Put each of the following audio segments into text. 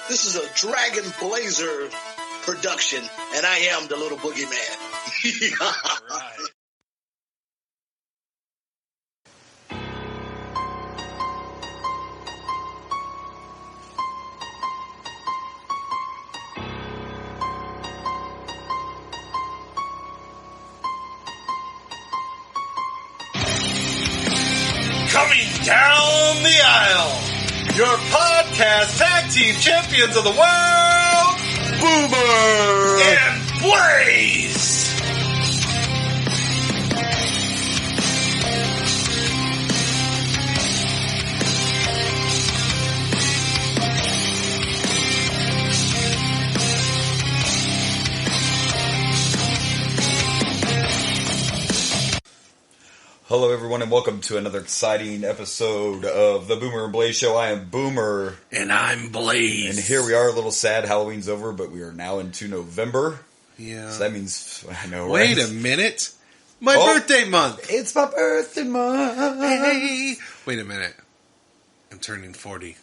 This is a Dragon Blazer production, and I am the little boogeyman. All right. Coming down the aisle, your podcast tag team champions of the world, Boomer and Blaze. Hello, everyone, and welcome to another exciting episode of the Boomer and Blaze Show. I am Boomer. And I'm Blaze. And here we are, a little sad. Halloween's over, but we are now into November. Yeah. So that means, I know, Wait right? a minute. My birthday month. It's my birthday month. Hey. Wait a minute. I'm turning 40.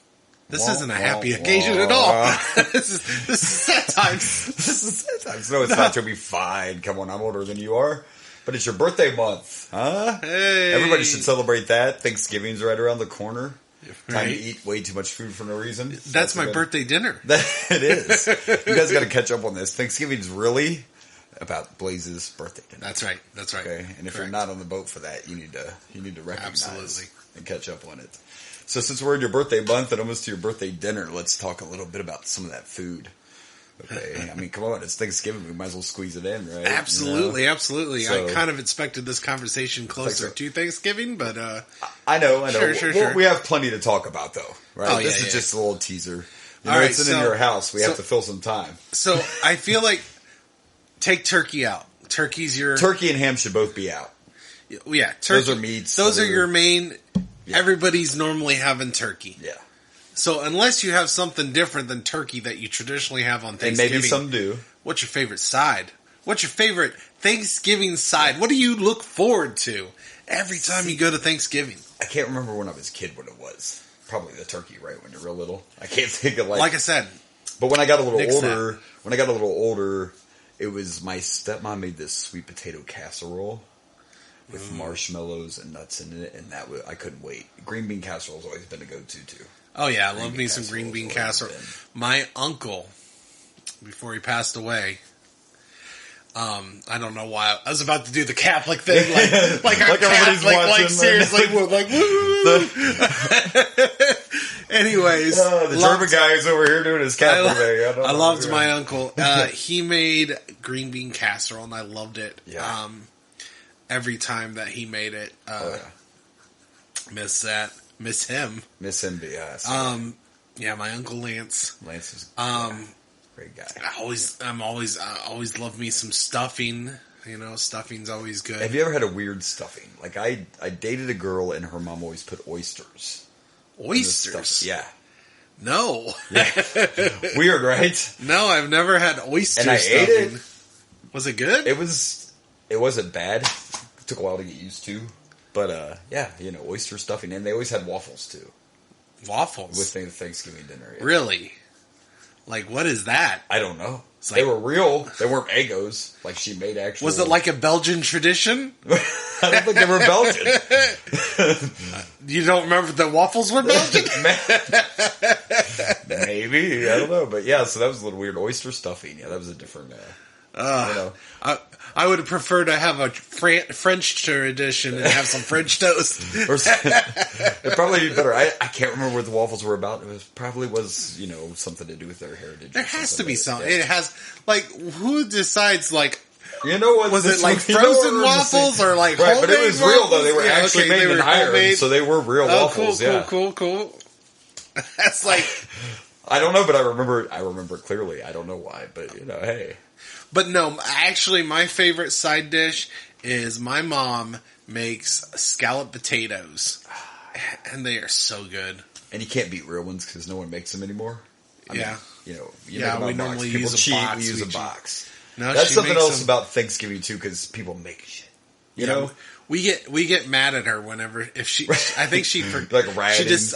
This isn't a happy occasion at all. This is sad times. This is sad times. No, it's not. You'll be fine. Come on, I'm older than you are. But it's your birthday month, huh? Hey. Everybody should celebrate that. Thanksgiving's right around the corner. Right. Time to eat way too much food for no reason. That's my birthday dinner. It is. You guys got to catch up on this. Thanksgiving's really about Blaze's birthday dinner. That's right. That's right. Okay, and if you're not on the boat for that, you need to recognize Absolutely. and catch up on it. So since we're in your birthday month and almost to your birthday dinner, let's talk a little bit about some of that food. Okay, I mean, come on, it's Thanksgiving. We might as well squeeze it in, right? Absolutely, absolutely. So, I kind of expected this conversation closer to Thanksgiving, but I know. Sure. We have plenty to talk about, though, right? Oh, This yeah, is just a little teaser. You All know, right, it's in your house. We have to fill some time. So I feel like take turkey out. Turkey's your Turkey and ham should both be out. Yeah, turkey. Those are meats. Those are your main. Yeah. Everybody's normally having turkey. Yeah. So unless you have something different than turkey that you traditionally have on Thanksgiving, and maybe some do. What's your favorite side? What's your favorite Thanksgiving side? What do you look forward to every time you go to Thanksgiving? I can't remember when I was a kid what it was. Probably the turkey, right? When you're real little. I can't think of like I said. But when I got a little older, it was my stepmom made this sweet potato casserole with marshmallows and nuts in it, and I couldn't wait. Green bean casserole has always been a go-to too. Oh yeah, I love me some green bean casserole. My uncle, before he passed away, I don't know why I was about to do the Catholic thing, like everybody's watching, like seriously, like woo. Anyways, the German guy is over here doing his Catholic thing. I loved my uncle. He made green bean casserole, and I loved it. Yeah. Every time that he made it, miss him, yes. Yeah, my uncle Lance. Lance is great guy. I always love me some stuffing. You know, stuffing's always good. Have you ever had a weird stuffing? Like I dated a girl and her mom always put oysters. Oysters? Yeah. No. Yeah. Weird, right? No, I've never had oyster and I stuffing. ate it. Was it good? It wasn't bad. It took a while to get used to. But, oyster stuffing. And they always had waffles, too. Waffles? With the Thanksgiving dinner. Yeah. Really? Like, what is that? I don't know. They were real. They weren't Eggos. Like, she made actual... Was it like a Belgian tradition? I don't think they were Belgian. You don't remember the waffles were Belgian? Maybe. I don't know. But, yeah, so that was a little weird. Oyster stuffing. Yeah, that was a different... I would prefer to have a French tradition and have some French toast. It'd probably be better. I can't remember what the waffles were about. It probably was, something to do with their heritage. There has to be something. Yeah. It has, who decides, you know what? Was it like frozen waffles or like right? Homemade But it was waffles? real though. They were actually made in Ireland, so they were real waffles. Cool. That's like I don't know, but I remember it clearly. I don't know why, but hey. But no, actually, my favorite side dish is my mom makes scalloped potatoes, and they are so good. And you can't beat real ones because no one makes them anymore. I mean, we normally use a box. We use a box. No, that's something else about Thanksgiving too, because people make shit. You know? We get mad at her whenever I think she like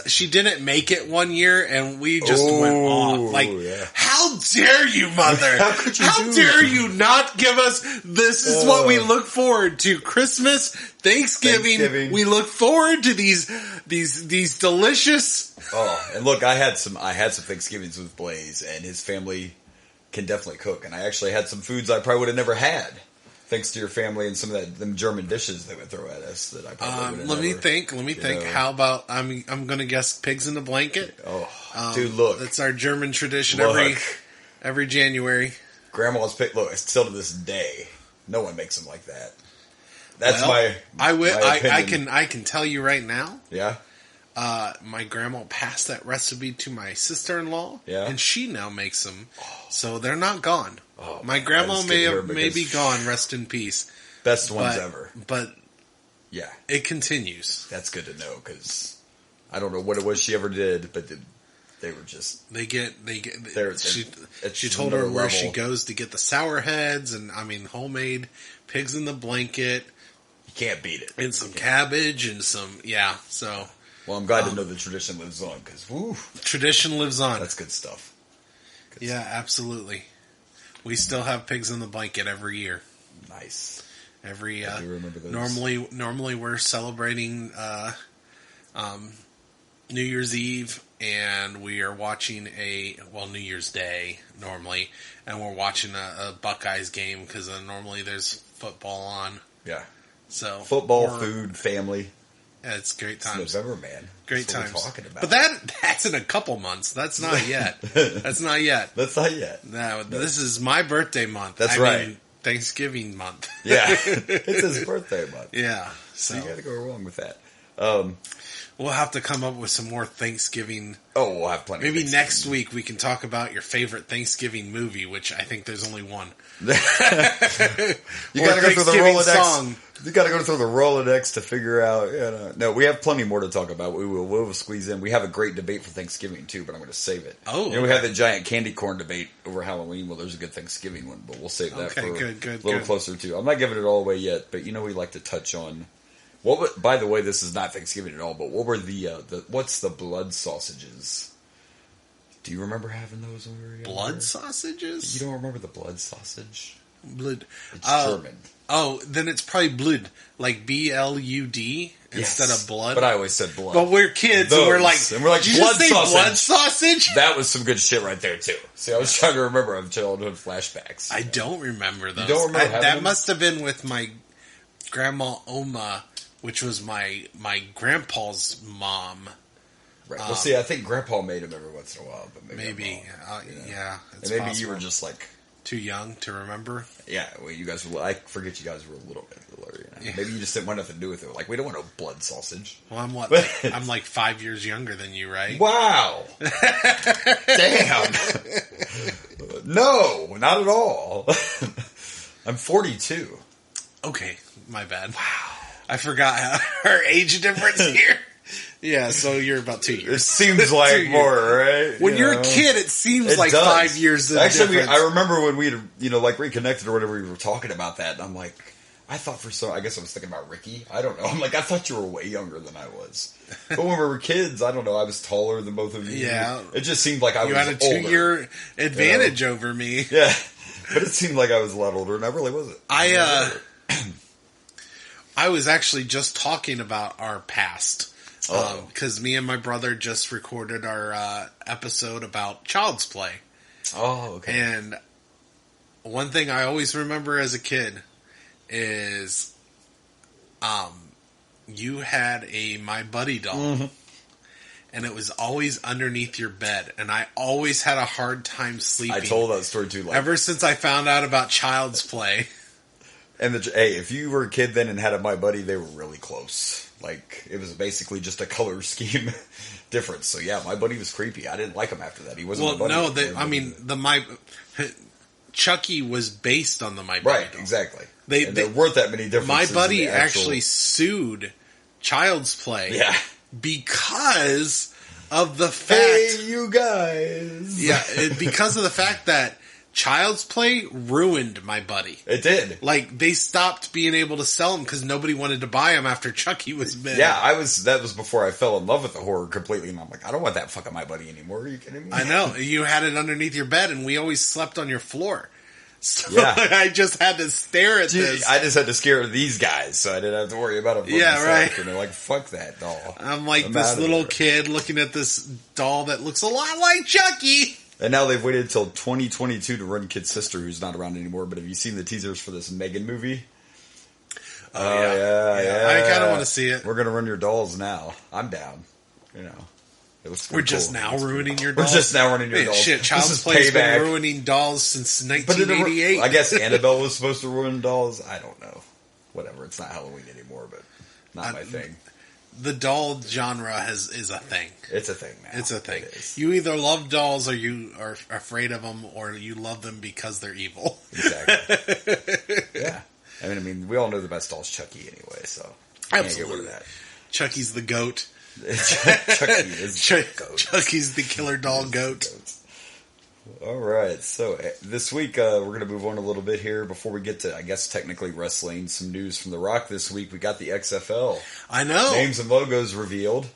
she didn't make it one year and we just went off like how dare you, mother? How dare you not give us this is what we look forward to, Christmas, Thanksgiving. We look forward to these delicious. Oh, and look, I had some Thanksgivings with Blaze, and his family can definitely cook, and I actually had some foods I probably would have never had. Thanks to your family and some of them German dishes they would throw at us that I probably would have Let me think. How about I'm going to guess pigs in the blanket. Oh, dude, look, that's our German tradition every January. Grandma's pig. Look, still to this day, no one makes them like that. That's I can tell you right now. Yeah. My grandma passed that recipe to my sister-in-law, and she now makes them, so they're not gone. Oh, my grandma may be gone, rest in peace. Best ones ever. But yeah, it continues. That's good to know, because I don't know what it was she ever did, but they were just... She told her where she goes to get the sour heads, and homemade pigs in the blanket. You can't beat it. And some cabbage and some, so... Well, I'm glad to know the tradition lives on, because tradition lives on. That's good stuff. Yeah, absolutely. We still have pigs in the blanket every year. Nice. Every I do remember those. Normally we're celebrating New Year's Eve, and we are watching New Year's Day normally, and we're watching a Buckeyes game because normally there's football on. Yeah. So football, food, family. Yeah, it's great times. It's November, man. Great times. What we're talking about. But that's in a couple months. That's not yet. That's not yet. No, this is my birthday month. That's right. Mean, Thanksgiving month. Yeah. It's his birthday month. Yeah. So you got to go wrong with that. We'll have to come up with some more Thanksgiving. Oh, we'll have plenty. Maybe next week we can talk about your favorite Thanksgiving movie, which I think there's only one. You got to go through the Rolodex. Song. You got to go through the Rolodex to figure out. No, we have plenty more to talk about. We'll squeeze in. We have a great debate for Thanksgiving too, but I'm going to save it. Oh, we have the giant candy corn debate over Halloween. Well, there's a good Thanksgiving one, but we'll save that for a little closer too. I'm not giving it all away yet, but we like to touch on. By the way, this is not Thanksgiving at all, but what were what's the blood sausages? Do you remember having those when we were younger? Blood sausages? You don't remember the blood sausage? Blood. It's German. Oh, then it's probably blood, like BLUD instead of blood. But I always said blood. But we're kids, and we're like, did you blood just say sausage? Blood sausage? That was some good shit right there too. See, I was trying to remember of childhood flashbacks. I don't remember those. You don't remember that must have been with my grandma Oma, which was my grandpa's mom. Right. Well, see, I think Grandpa made them every once in a while, but maybe yeah, it's and maybe possible. You were just like too young to remember. Yeah, well, you guys were. I forget you guys were a little bit littler. Yeah. Maybe you just didn't want nothing to do with it. Like, we don't want no blood sausage. Well, I'm like 5 years younger than you, right? Wow. Damn. No, not at all. I'm 42. Okay, my bad. Wow. I forgot our age difference here. Yeah, so you're about 2 years. It seems like more, right? When you're a kid, it seems like 5 years. Actually, I remember when we reconnected or whatever, we were talking about that, and I'm like, I thought I guess I was thinking about Ricky. I don't know. I'm like, I thought you were way younger than I was. But when we were kids, I don't know. I was taller than both of you. Yeah. It just seemed like I was older. You had a 2-year advantage over me. Yeah. But it seemed like I was a lot older, and I really wasn't. I was actually just talking about our past. Because me and my brother just recorded our episode about Child's Play. Oh, okay. And one thing I always remember as a kid is you had a My Buddy doll. Mm-hmm. And it was always underneath your bed. And I always had a hard time sleeping. I told that story too. Ever since I found out about Child's Play. And hey, if you were a kid then and had a My Buddy, they were really close. Like, it was basically just a color scheme difference. So yeah, My Buddy was creepy. I didn't like him after that. He wasn't my buddy. Chucky was based on the My Buddy right, doll. Exactly. There weren't that many differences. My Buddy actually sued Child's Play because of the fact... Hey, you guys! Yeah, because of the fact that Child's Play ruined my buddy. It did. Like, they stopped being able to sell them because nobody wanted to buy them after Chucky was big. Yeah, that was before I fell in love with the horror completely, and I'm like, I don't want that fucking my buddy anymore. Are you kidding me? I know. You had it underneath your bed, and we always slept on your floor. So Yeah. I just had to stare at this. I just had to scare these guys, so I didn't have to worry about them. Yeah, right. And they're like, fuck that doll. I'm like this little kid looking at this doll that looks a lot like Chucky. And now they've waited until 2022 to run Kid's sister, who's not around anymore. But have you seen the teasers for this Megan movie? Oh, yeah. I kind of want to see it. We're going to run your dolls now. I'm down. You know. We're just now ruining your dolls? We're just now running your dolls. Shit, Child's Play's been ruining dolls since 1988. I guess Annabelle was supposed to ruin dolls. I don't know. Whatever. It's not Halloween anymore, but not my thing. The doll genre is a thing. It's a thing now. It's a thing. You either love dolls or you are afraid of them, or you love them because they're evil. Exactly. Yeah. I mean, we all know the best doll's Chucky anyway, so can't get rid of that. Chucky's the goat. Chucky is the goat. Chucky's the killer doll goat. All right, so this week we're going to move on a little bit here before we get to, I guess, technically wrestling. Some news from The Rock this week. We got the XFL. I know. Names and logos revealed.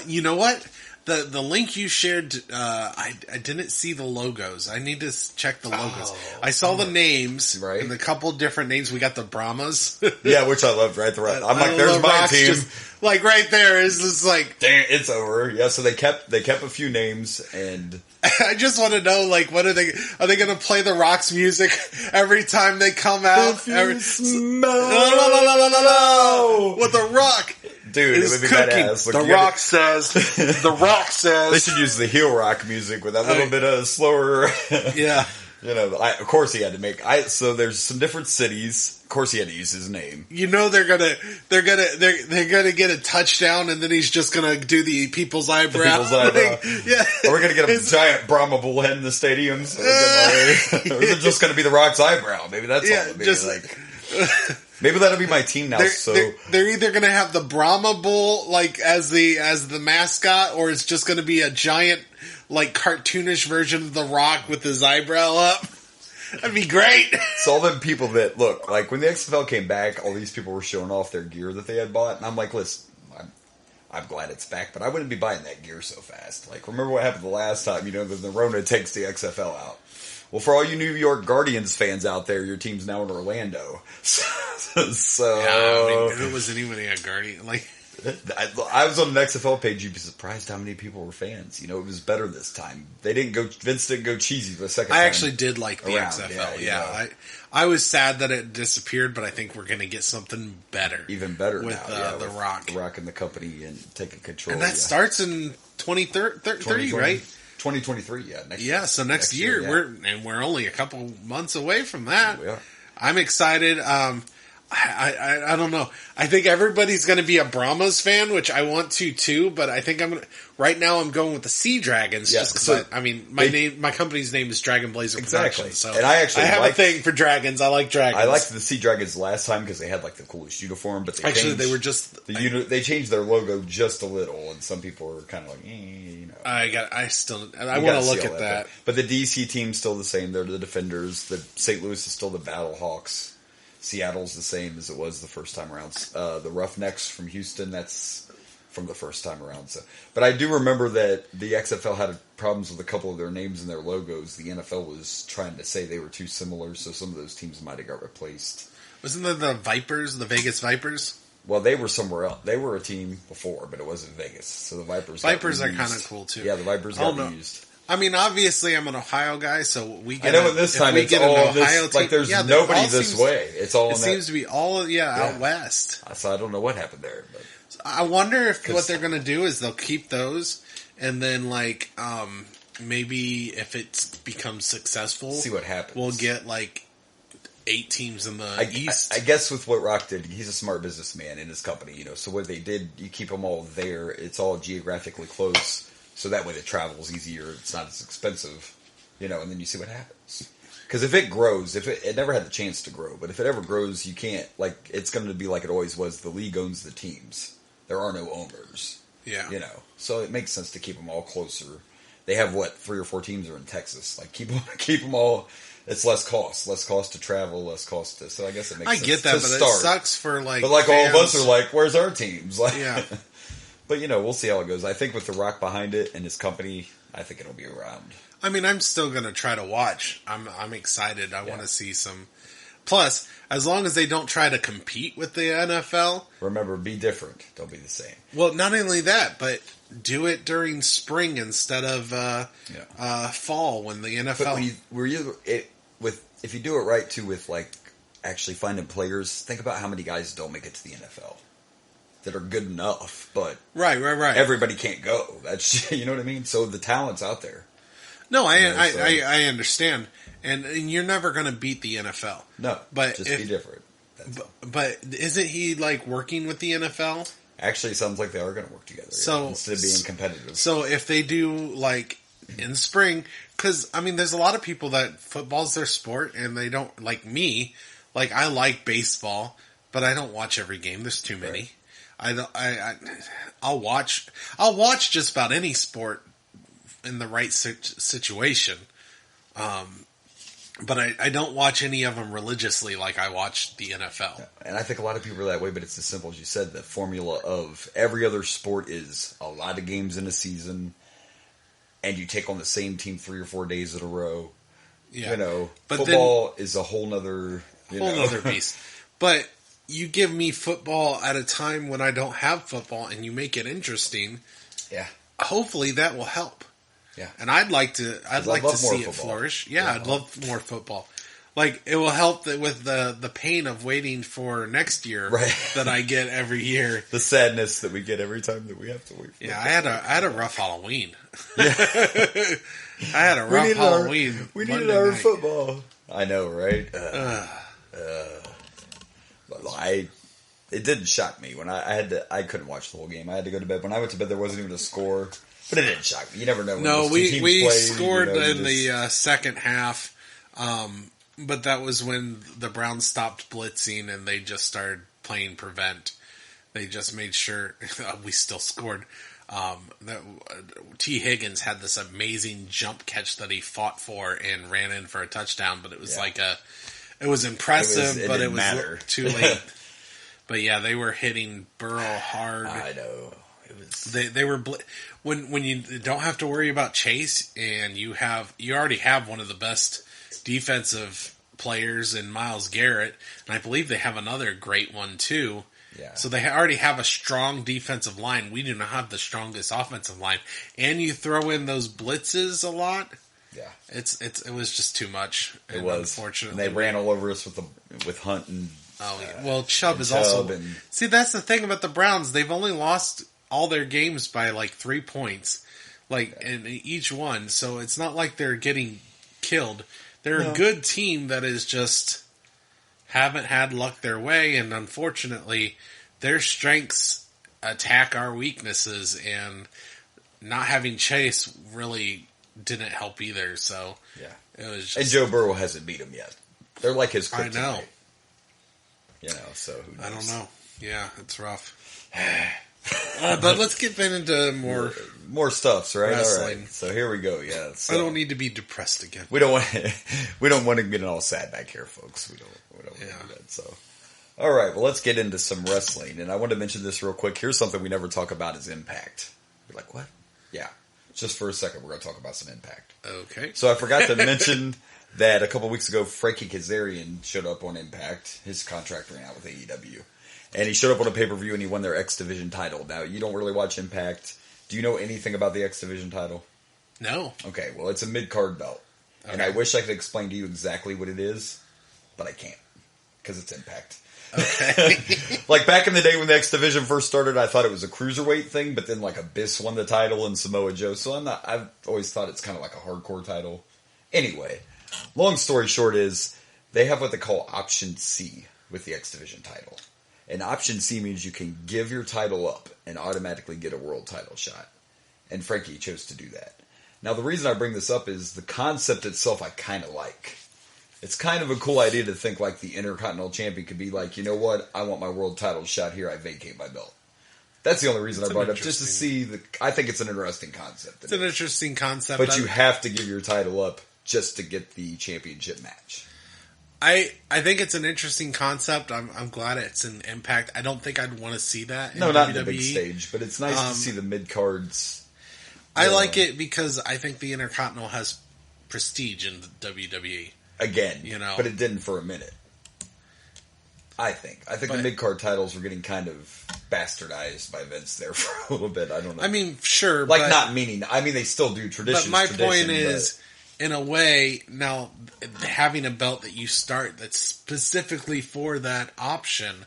You know what? The link you shared, I didn't see the logos. I need to check the logos. I saw the names, right? And a couple different names. We got the Brahmas. Yeah, which I loved, right? I'm like, there's my team. Just, like, right there is just like... Dang, it's over. Yeah, so they kept a few names, and... I just want to know, like, what are they going to play the Rock's music every time they come out? With The Rock. Dude, it would be badass. Look, the Rock says. The Rock says. They should use the heel rock music with that little bit of slower. Yeah. You know, of course he had to make. So there's some different cities. Of course he had to use his name. You know they're gonna get a touchdown, and then he's just gonna do the people's eyebrow. Yeah. Are we gonna get a giant Brahma bullhead in the stadium? So or is it just gonna be the Rock's eyebrow? Maybe that's all. Maybe just like. Maybe that'll be my team now. They're either going to have the Brahma Bull like as the mascot, or it's just going to be a giant like cartoonish version of The Rock with his eyebrow up. That'd be great. So all them people that look like when the XFL came back, all these people were showing off their gear that they had bought, and I'm like, listen, I'm glad it's back, but I wouldn't be buying that gear so fast. Like, remember what happened the last time? You know, the Rona takes the XFL out. Well, for all you New York Guardians fans out there, your team's now in Orlando. So yeah, I mean, it wasn't even a Guardian. Like, I was on an XFL page. You'd be surprised how many people were fans. You know, it was better this time. Vince didn't go cheesy the second time. I actually did like the XFL. Yeah. I was sad that it disappeared, but I think we're going to get something better. Even better with now. The Rock. The Rock and the company and taking control. And that starts in 2030, right? 2023, next year. So next year, yeah. we're only a couple months away from that. Yeah. I'm excited. I don't know. I think everybody's going to be a Brahmas fan, which I want to too. But I think right now I'm going with the Sea Dragons. Yeah, just because my company's name is Dragon Blazer Productions. So and I have a thing for dragons. I like dragons. I liked the Sea Dragons last time because they had like the coolest uniform. But they were just they changed their logo just a little, and some people were kind of like, you know. I want to look at that. But the DC team's still the same. They're the Defenders. The St. Louis is still the Battlehawks. Seattle's the same as it was the first time around. The Roughnecks from Houston, that's from the first time around. So, but I do remember that the XFL had problems with a couple of their names and their logos. The NFL was trying to say they were too similar, so some of those teams might have got replaced. Wasn't there the Vipers, the Vegas Vipers? Well, they were somewhere else. They were a team before, but it wasn't Vegas. So the Vipers are kind of cool, too. Yeah, the Vipers got used. I mean, obviously, I'm an Ohio guy, so we get. I know, but this time it's all this. Like, there's nobody this way. It's all. It seems to be all, out west. So I don't know what happened there, but I wonder if what they're going to do is they'll keep those, and then maybe if it becomes successful, see what happens. We'll get 8 teams in the East. I guess with what Rock did, he's a smart businessman in his company, you know. So what they did, you keep them all there. It's all geographically close. So that way the travel's easier, it's not as expensive, you know, and then you see what happens. Because if it grows, it never had the chance to grow, but if it ever grows, you can't, it's going to be like it always was, the league owns the teams. There are no owners. Yeah. You know, so it makes sense to keep them all closer. they have, 3 or 4 teams are in Texas. Like, keep them all. It's less cost to travel, less cost to. So I guess it makes sense. I get that, but start. it sucks for like. But like fans. all of us are like, where's our teams? Like, yeah. But we'll see how it goes. I think with The Rock behind it and his company, I think it'll be around. I mean, I'm still gonna try to watch. I'm excited. I want to see some. Plus, as long as they don't try to compete with the NFL. Remember, be different. Don't be the same. Well, not only that, but do it during spring instead of fall when the NFL. But if you do it right too, with like actually finding players, think about how many guys don't make it to the NFL that are good enough, but right. Everybody can't go. That's you know what I mean. So the talent's out there. No, I understand, and you're never going to beat the NFL. No, but just be different. But isn't he like working with the NFL? Actually, it sounds like they are going to work together. So instead of being competitive. So if they do like in spring, because I mean, there's a lot of people that football's their sport, and they don't like me. Like I like baseball, but I don't watch every game. There's too many. Right. I'll watch just about any sport in the right situation. But I don't watch any of them religiously like I watch the NFL. And I think a lot of people are that way, but it's as simple as you said. The formula of every other sport is a lot of games in a season, and you take on the same team 3 or 4 days in a row. Yeah. But football is a whole nother beast. But you give me football at a time when I don't have football, and you make it interesting. Yeah. Hopefully that will help. Yeah. And I'd like to see it flourish. Yeah, I'd love more football. Like, it will help with the pain of waiting for next year that I get every year. The sadness that we get every time that we have to wait for I had a rough Halloween. Yeah. I had a rough Halloween. We needed our football. I know, right? It didn't shock me when I couldn't watch the whole game. I had to go to bed. When I went to bed, there wasn't even a score. But it didn't shock me. You never know when those two teams we played, scored in the second half, but that was when the Browns stopped blitzing and they just started playing prevent. They just made sure we still scored. That T. Higgins had this amazing jump catch that he fought for and ran in for a touchdown, but it was it was impressive, but it was too late. But yeah, they were hitting Burrow hard. I know. They were when you don't have to worry about Chase, and you already have one of the best defensive players in Myles Garrett, and I believe they have another great one too. Yeah. So they already have a strong defensive line. We do not have the strongest offensive line, and you throw in those blitzes a lot. Yeah, it was just too much. It was, unfortunately. And they ran all over us with Hunt and. Oh well, Chubb is also. See, that's the thing about the Browns. They've only lost all their games by like 3 points, in each one. So it's not like they're getting killed. They're a good team that is just haven't had luck their way, and unfortunately, their strengths attack our weaknesses. And not having Chase really didn't help either. So it was. Just, and Joe Burrow hasn't beat him yet. They're like his kryptonite. I know. So who knows? I don't know. Yeah, it's rough. But let's get into more stuffs, right? Wrestling. All right. So here we go. Yeah, so I don't need to be depressed again. We don't want to get all sad back here, folks. We don't want to do that. So, all right. Well, let's get into some wrestling, and I want to mention this real quick. Here's something we never talk about: is Impact. You're like, what? Yeah. Just for a second, we're going to talk about some Impact. Okay. So I forgot to mention that a couple weeks ago, Frankie Kazarian showed up on Impact. His contract ran out with AEW. And he showed up on a pay-per-view and he won their X Division title. Now, you don't really watch Impact. Do you know anything about the X Division title? No. Okay, well, it's a mid-card belt. Okay. And I wish I could explain to you exactly what it is, but I can't. Because it's Impact. Okay. Like, back in the day when the X Division first started, I thought it was a cruiserweight thing, but then, like, Abyss won the title and Samoa Joe. So I've always thought it's kind of like a hardcore title. Anyway, long story short is, they have what they call Option C with the X Division title. And Option C means you can give your title up and automatically get a world title shot. And Frankie chose to do that. Now, the reason I bring this up is the concept itself I kind of like. It's kind of a cool idea to think like the Intercontinental Champion could be like, you know what, I want my world title shot here, I vacate my belt. That's the only reason I brought it up, just to see I think it's an interesting concept. It's an interesting concept. But you have to give your title up just to get the championship match. I think it's an interesting concept. I'm glad it's an Impact. I don't think I'd want to see that in not WWE. in the big stage, but it's nice to see the mid-cards. I like it because I think the Intercontinental has prestige in the WWE. Again, but it didn't for a minute. I think the mid-card titles were getting kind of bastardized by Vince there for a little bit. I don't know. I mean, sure. They still do tradition. But my point is, in a way, now having a belt that you start that's specifically for that option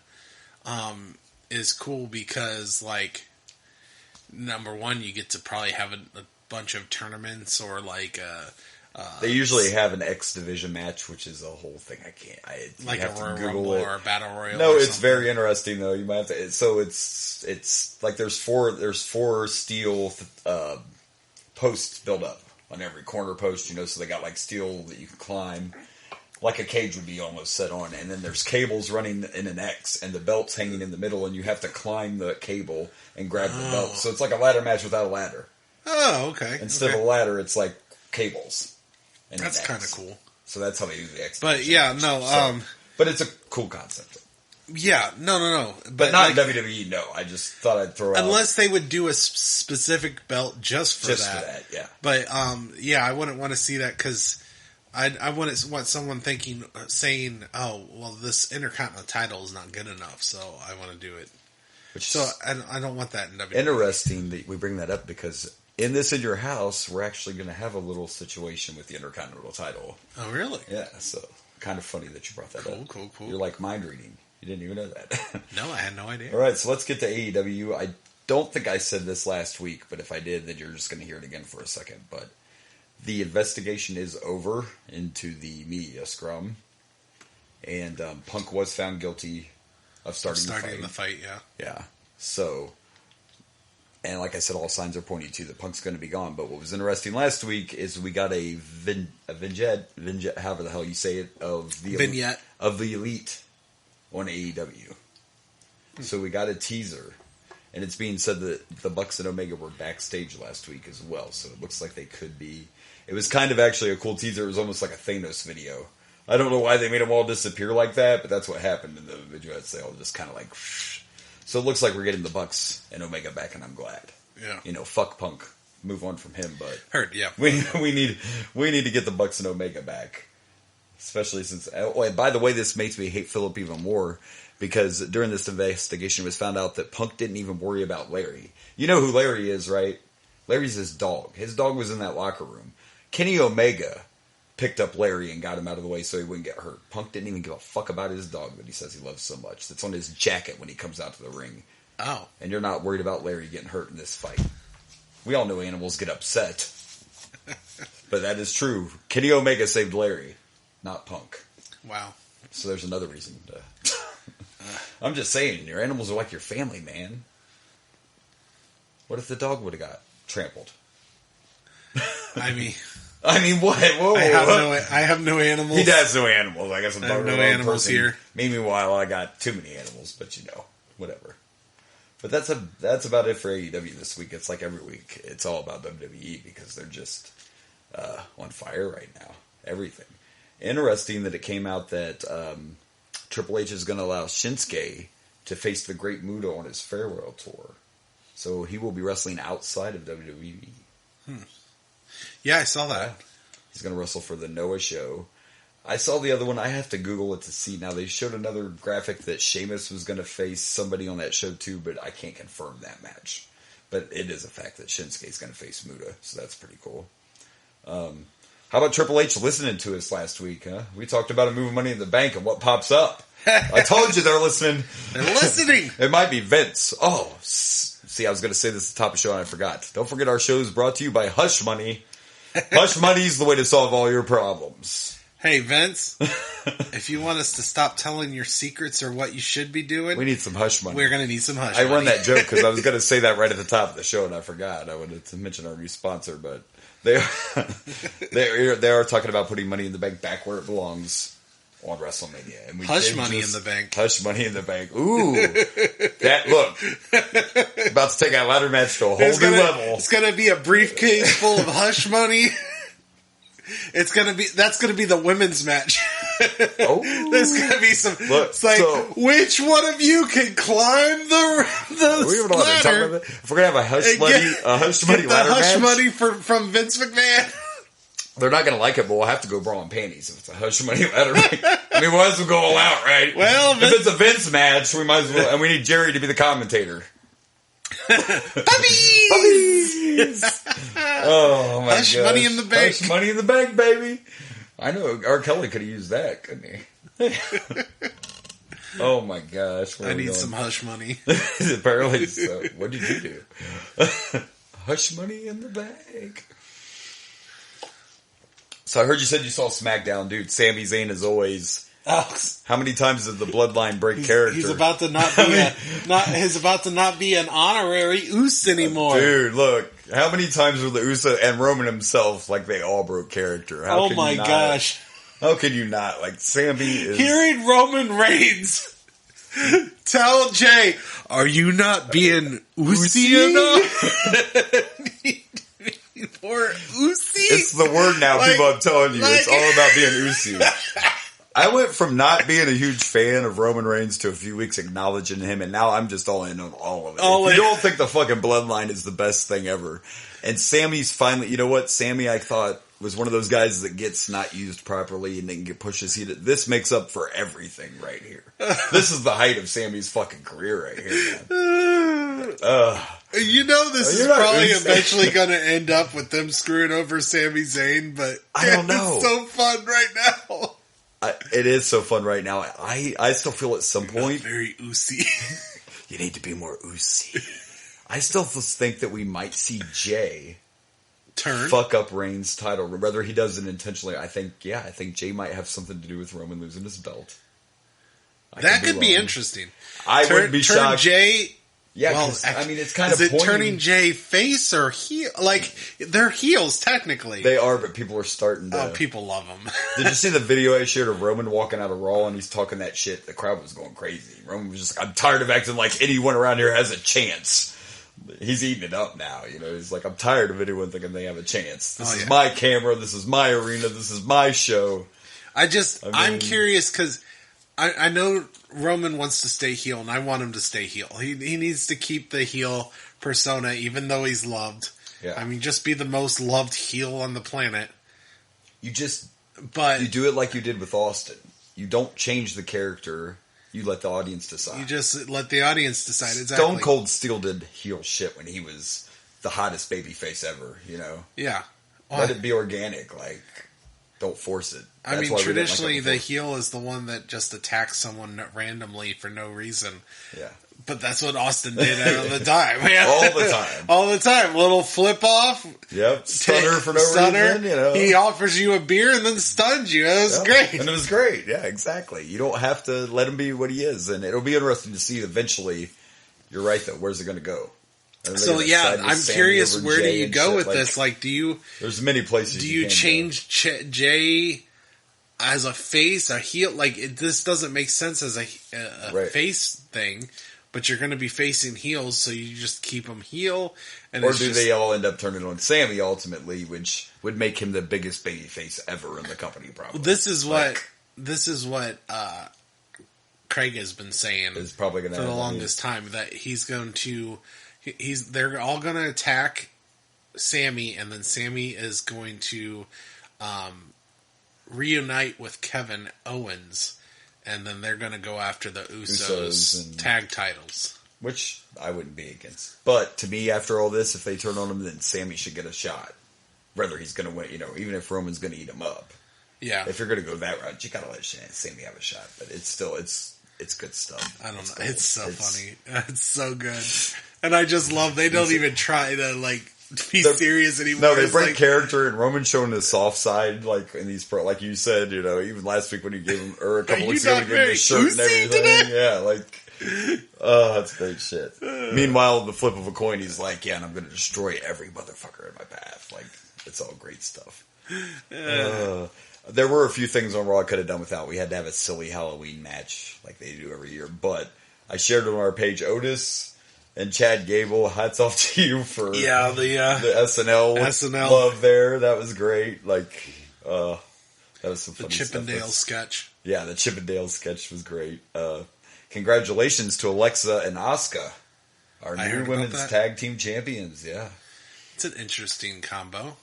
is cool because, like, number one, you get to probably have a bunch of tournaments or like they usually have an X Division match, which is a whole thing. Like a Royal Rumble or a Battle Royal. No, it's very interesting though. You might have to. So it's like there's four steel posts built up on every corner post. So they got like steel that you can climb, like a cage would be almost set on, and then there's cables running in an X, and the belt's hanging in the middle, and you have to climb the cable and grab the belt. So it's like a ladder match without a ladder. Oh, okay. Instead of a ladder, it's like cables. That's kind of cool. So that's how they use the X. But yeah, no. But it's a cool concept. Yeah, no. But not in WWE. No, I just thought I'd throw out. Unless they would do a specific belt just for that. Yeah. But I wouldn't want to see that because I wouldn't want someone saying, "Oh, well, this Intercontinental title is not good enough, so I want to do it." I don't want that in WWE. Interesting that we bring that up because in this In Your House, we're actually going to have a little situation with the Intercontinental title. Oh, really? Yeah, so kind of funny that you brought that up. Cool. You're like mind reading. You didn't even know that. No, I had no idea. All right, so let's get to AEW. I don't think I said this last week, but if I did, then you're just going to hear it again for a second. But the investigation is over into the media scrum, and Punk was found guilty of starting the fight. Yeah. So, and like I said, all signs are pointing to that Punk's going to be gone. But what was interesting last week is we got a vignette, however the hell you say it, of the Elite on AEW. So we got a teaser, and it's being said that the Bucks and Omega were backstage last week as well. So it looks like they could be. It was kind of actually a cool teaser. It was almost like a Thanos video. I don't know why they made them all disappear like that, but that's what happened in the vignettes. They all just kind of like. So it looks like we're getting the Bucks and Omega back, and I'm glad. Yeah. Fuck Punk. Move on from him, but yeah. We need to get the Bucks and Omega back, especially since. Oh, and by the way, this makes me hate Philip even more because during this investigation, it was found out that Punk didn't even worry about Larry. You know who Larry is, right? Larry's his dog. His dog was in that locker room. Kenny Omega picked up Larry and got him out of the way so he wouldn't get hurt. Punk didn't even give a fuck about his dog that he says he loves so much. That's on his jacket when he comes out to the ring. Oh. And you're not worried about Larry getting hurt in this fight. We all know animals get upset. But that is true. Kenny Omega saved Larry, not Punk. Wow. So there's another reason to... I'm just saying, your animals are like your family, man. What if the dog would have got trampled? I mean, what? Whoa, I have no animals. He has no animals. I guess I'm talking no about animals here. Meanwhile, I got too many animals, but whatever. But that's about it for AEW this week. It's like every week. It's all about WWE because they're just on fire right now. Everything. Interesting that it came out that Triple H is going to allow Shinsuke to face the Great Muta on his farewell tour. So he will be wrestling outside of WWE. Yeah, I saw that. He's going to wrestle for the Noah show. I saw the other one. I have to Google it to see. Now, they showed another graphic that Sheamus was going to face somebody on that show too, but I can't confirm that match. But it is a fact that Shinsuke's going to face Muta, so that's pretty cool. How about Triple H listening to us last week, huh? We talked about him moving Money in the Bank and what pops up. I told you they're listening. They're listening. It might be Vince. Oh, see, I was going to say this at the top of the show and I forgot. Don't forget our show is brought to you by Hush Money. Hush Money's the way to solve all your problems. Hey, Vince, if you want us to stop telling your secrets or what you should be doing... We need some Hush Money. We're going to need some Hush Money. I run that joke because I was going to say that right at the top of the show and I forgot. I wanted to mention our new sponsor, but they are talking about putting Money in the Bank back where it belongs. on WrestleMania. And we Hush Money in the Bank. Hush Money in the Bank. Ooh. That, look. About to take that ladder match to a whole new level. It's going to be a briefcase full of Hush Money. That's going to be the women's match. Oh. There's going to be some, look, it's like, which one of you can climb the ladder? If we're going to have a Hush Money ladder match. Hush Money from Vince McMahon. They're not going to like it, but we'll have to go bra and panties if it's a Hush Money ladder match. I mean, we might as well go all out, right? Well, if it's a Vince match, we might as well, and we need Jerry to be the commentator. Puppies! Oh my Hush Money in the Bank. Hush Money in the Bank, baby. I know R. Kelly could have used that, couldn't he? Oh my gosh. I need some Hush Money. Apparently so. What did you do? Hush Money in the Bank. So I heard you said you saw SmackDown, dude. Sami Zayn is always. Oh. How many times did the Bloodline break character? He's about to not be an honorary Uso anymore. Dude, look. How many times were the Uso and Roman himself like they all broke character? Oh my gosh. How can you not? Like Sami is hearing Roman Reigns tell Jay, "Are you not being Uso enough?" Poor Uso. It's the word now, like, people. I'm telling you, it's all about being Uso. I went from not being a huge fan of Roman Reigns to a few weeks acknowledging him, and now I'm just all in on all of it. If you don't think the fucking Bloodline is the best thing ever, and Sami's finally, you know what? Sami, I thought, was one of those guys that gets not used properly and then get pushes. This makes up for everything right here. This is the height of Sami's fucking career right here, man. You know this is probably eventually going to end up with them screwing over Sami Zayn, but I don't know. It's so fun right now. It is so fun right now. I still feel at some point... very Uso. You need to be more Uso. I still think that we might see Jay fuck up Reigns' title. Whether he does it intentionally, I think Jay might have something to do with Roman losing his belt. That could be interesting. I wouldn't be shocked. Jay... Yeah, well, I mean, it's kind of pointing. Is it turning Jay face or heel? Like, they're heels, technically. They are, but people are starting to... Oh, people love them. Did you see the video I shared of Roman walking out of Raw and he's talking that shit? The crowd was going crazy. Roman was just like, I'm tired of acting like anyone around here has a chance. He's eating it up now, you know. He's like, I'm tired of anyone thinking they have a chance. This is my camera. This is my arena. This is my show. I'm curious because I know Roman wants to stay heel, and I want him to stay heel. He needs to keep the heel persona, even though he's loved. Yeah. I mean, just be the most loved heel on the planet. You do it like you did with Austin. You don't change the character. You let the audience decide. You just let the audience decide. Exactly. Stone Cold Steel did heel shit when he was the hottest babyface ever, you know? Yeah. Let it be organic, like... Don't force it. I mean, traditionally, the heel is the one that just attacks someone randomly for no reason. Yeah. But that's what Austin did all the time. All the time. All the time. Little flip off. Yep. Stunner for no reason. You know. He offers you a beer and then stuns you. That was great. And it was great. Yeah, exactly. You don't have to let him be what he is. And it'll be interesting to see eventually. You're right, though. Where's it going to go? So yeah, I'm curious. Where do you go with this? Like, There's many places. Do you change Jay as a face, a heel? Like, this doesn't make sense as a face thing. But you're going to be facing heels, so you just keep them heel. Or do they all end up turning on Sami ultimately, which would make him the biggest babyface ever in the company? Probably. Well, this is what Craig has been saying is probably going to for the longest time, that they're all going to attack Sami, and then Sami is going to reunite with Kevin Owens, and then they're going to go after the Usos and tag titles. Which I wouldn't be against. But to me, after all this, if they turn on him, then Sami should get a shot. Whether he's going to win, even if Roman's going to eat him up. Yeah. If you're going to go that route, you got to let Sami have a shot. But it's still, it's good stuff. I don't know. It's so funny. It's so good. And I just love, they don't even try to, be serious anymore. No, they bring character, and Roman showing the soft side, in these like you said, even last week when you gave him, or a couple weeks ago when you gave him the shirt and everything. Today? Yeah, that's great shit. Meanwhile, the flip of a coin, he's like, yeah, and I'm going to destroy every motherfucker in my path. It's all great stuff. There were a few things on Raw I could have done without. We had to have a silly Halloween match like they do every year. But I shared it on our page. Otis and Chad Gable, hats off to you for the SNL love there. That was great. Like, that was some funny Chippendale stuff. sketch. Yeah, the Chippendale sketch was great. Congratulations to Alexa and Asuka, our new women's tag team champions. Yeah. It's an interesting combo.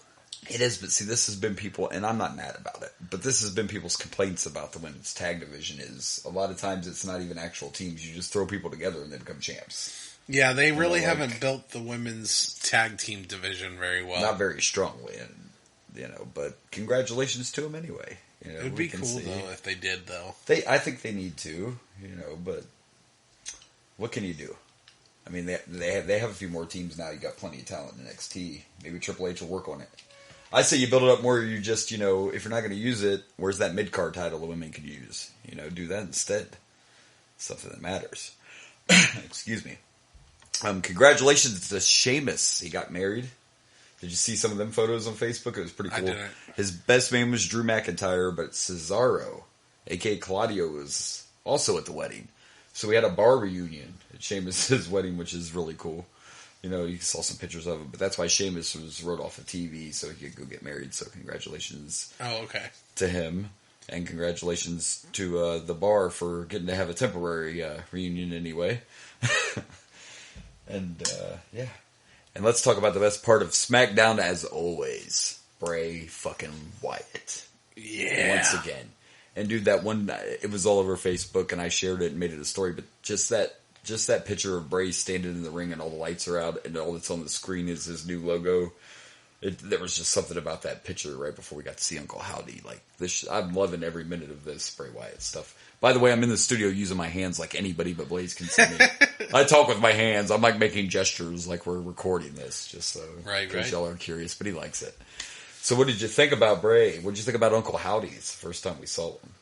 It is, but see, this has been people, and I'm not mad about it, but this has been people's complaints about the women's tag division is a lot of times it's not even actual teams. You just throw people together and they become champs. Yeah, they really haven't built the women's tag team division very well. Not very strongly, but congratulations to them anyway. It would be cool, though, if they did, though. I think they need to, but what can you do? I mean, they have a few more teams now. You got plenty of talent in NXT. Maybe Triple H will work on it. I say you build it up more. You just, if you're not going to use it, where's that mid-card title the women could use? Do that instead. Something that matters. Excuse me. Congratulations to Sheamus. He got married. Did you see some of them photos on Facebook? It was pretty cool. I didn't. His best man was Drew McIntyre, but Cesaro, a.k.a. Claudio, was also at the wedding. So we had a bar reunion at Sheamus' wedding, which is really cool. You saw some pictures of it, but that's why Sheamus was wrote off of TV so he could go get married. So congratulations to him. And congratulations to the bar for getting to have a temporary reunion anyway. And, yeah. And let's talk about the best part of SmackDown as always. Bray fucking Wyatt. Yeah. Once again. And dude, that one, it was all over Facebook and I shared it and made it a story, but just that picture of Bray standing in the ring and all the lights are out and all that's on the screen is his new logo. There was just something about that picture right before we got to see Uncle Howdy. Like this, I'm loving every minute of this Bray Wyatt stuff. By the way, I'm in the studio using my hands like anybody but Blaze can see me. I talk with my hands. I'm like making gestures like we're recording this, just so in case y'all are curious. But he likes it. So, what did you think about Bray? What did you think about Uncle Howdy's first time we saw him?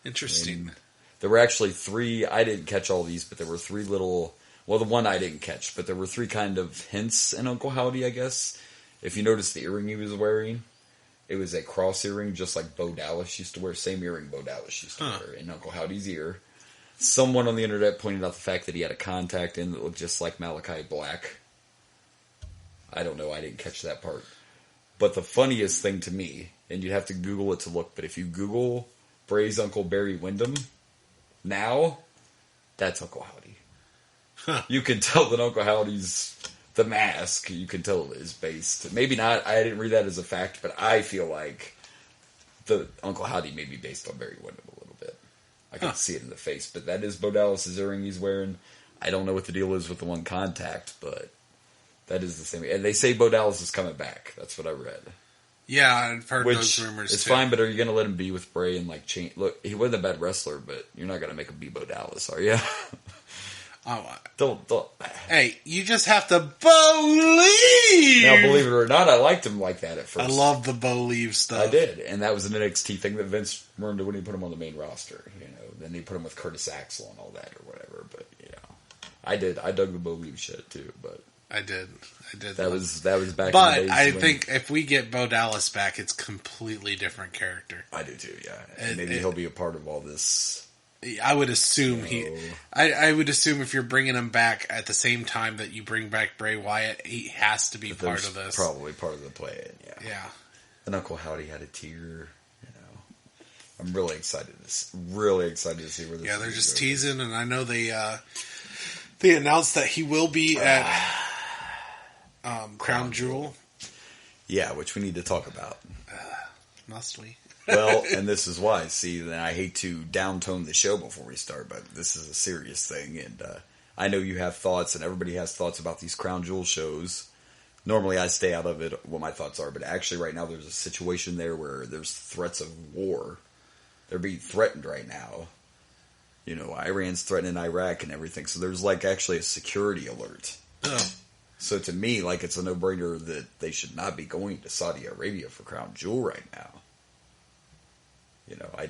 Interesting. There were actually 3. I didn't catch all these, but there were 3 little. Well, the one I didn't catch, but there were 3 kind of hints in Uncle Howdy, I guess. If you notice the earring he was wearing, it was a cross earring, just like Bo Dallas used to wear. Same earring Bo Dallas used to wear in Uncle Howdy's ear. Someone on the internet pointed out the fact that he had a contact in that looked just like Malachi Black. I don't know. I didn't catch that part. But the funniest thing to me, and you'd have to Google it to look, but if you Google Bray's Uncle Barry Windham, now, that's Uncle Howdy. Huh. You can tell that Uncle Howdy's the mask. You can tell it is based. Maybe not. I didn't read that as a fact, but I feel like the Uncle Howdy may be based on Barry Windham a little bit. I can see it in the face, but that is Bo Dallas' earring he's wearing. I don't know what the deal is with the one contact, but that is the same. And they say Bo Dallas is coming back. That's what I read. Yeah, I've heard those rumors it's too. Fine, but are you going to let him be with Bray and like change? Look, he wasn't a bad wrestler, but you're not going to make him be Bo Dallas, are you? Don't. Hey, you just have to believe. Now, believe it or not, I liked him like that at first. I love the believe stuff. I did, and that was an NXT thing that Vince ruined when he put him on the main roster. Then he put him with Curtis Axel and all that or whatever. But I did. I dug the believe shit too. But I did. That was back. But in the days I think if we get Bo Dallas back, it's completely different character. I do too. Yeah, and maybe he'll be a part of all this. I would assume I would assume if you're bringing him back at the same time that you bring back Bray Wyatt, he has to be part of this. Probably part of the play. Yeah. And Uncle Howdy had a tear. I'm really excited to see where this. Yeah, they're just teasing, and I know they announced that he will be at Crown Jewel. Yeah, which we need to talk about. Must we? Well, and this is why. See, then I hate to downtone the show before we start, but this is a serious thing, and I know you have thoughts, and everybody has thoughts about these Crown Jewel shows. Normally, I stay out of it, what my thoughts are, but actually right now there's a situation there where there's threats of war. They're being threatened right now. Iran's threatening Iraq and everything, so there's actually a security alert. Oh. So to me, it's a no-brainer that they should not be going to Saudi Arabia for Crown Jewel right now. I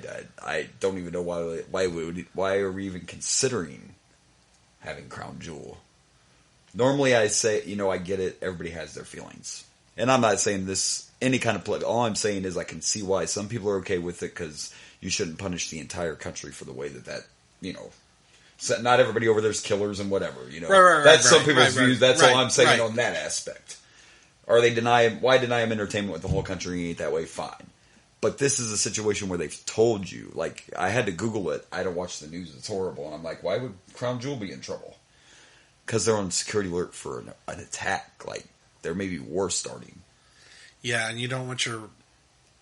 don't even know why are we even considering having Crown Jewel. Normally I say, I get it, everybody has their feelings. And I'm not saying this any kind of play. All I'm saying is I can see why some people are okay with it because you shouldn't punish the entire country for the way that so not everybody over there's killers and whatever, That's some people's views. That's all I'm saying on that aspect. Why deny them entertainment with the whole country ain't that way? Fine. But this is a situation where they've told you. Like, I had to Google it. I don't watch the news. It's horrible. And I'm like, why would Crown Jewel be in trouble? Because they're on security alert for an attack. Like, there may be war starting. Yeah, and you don't want your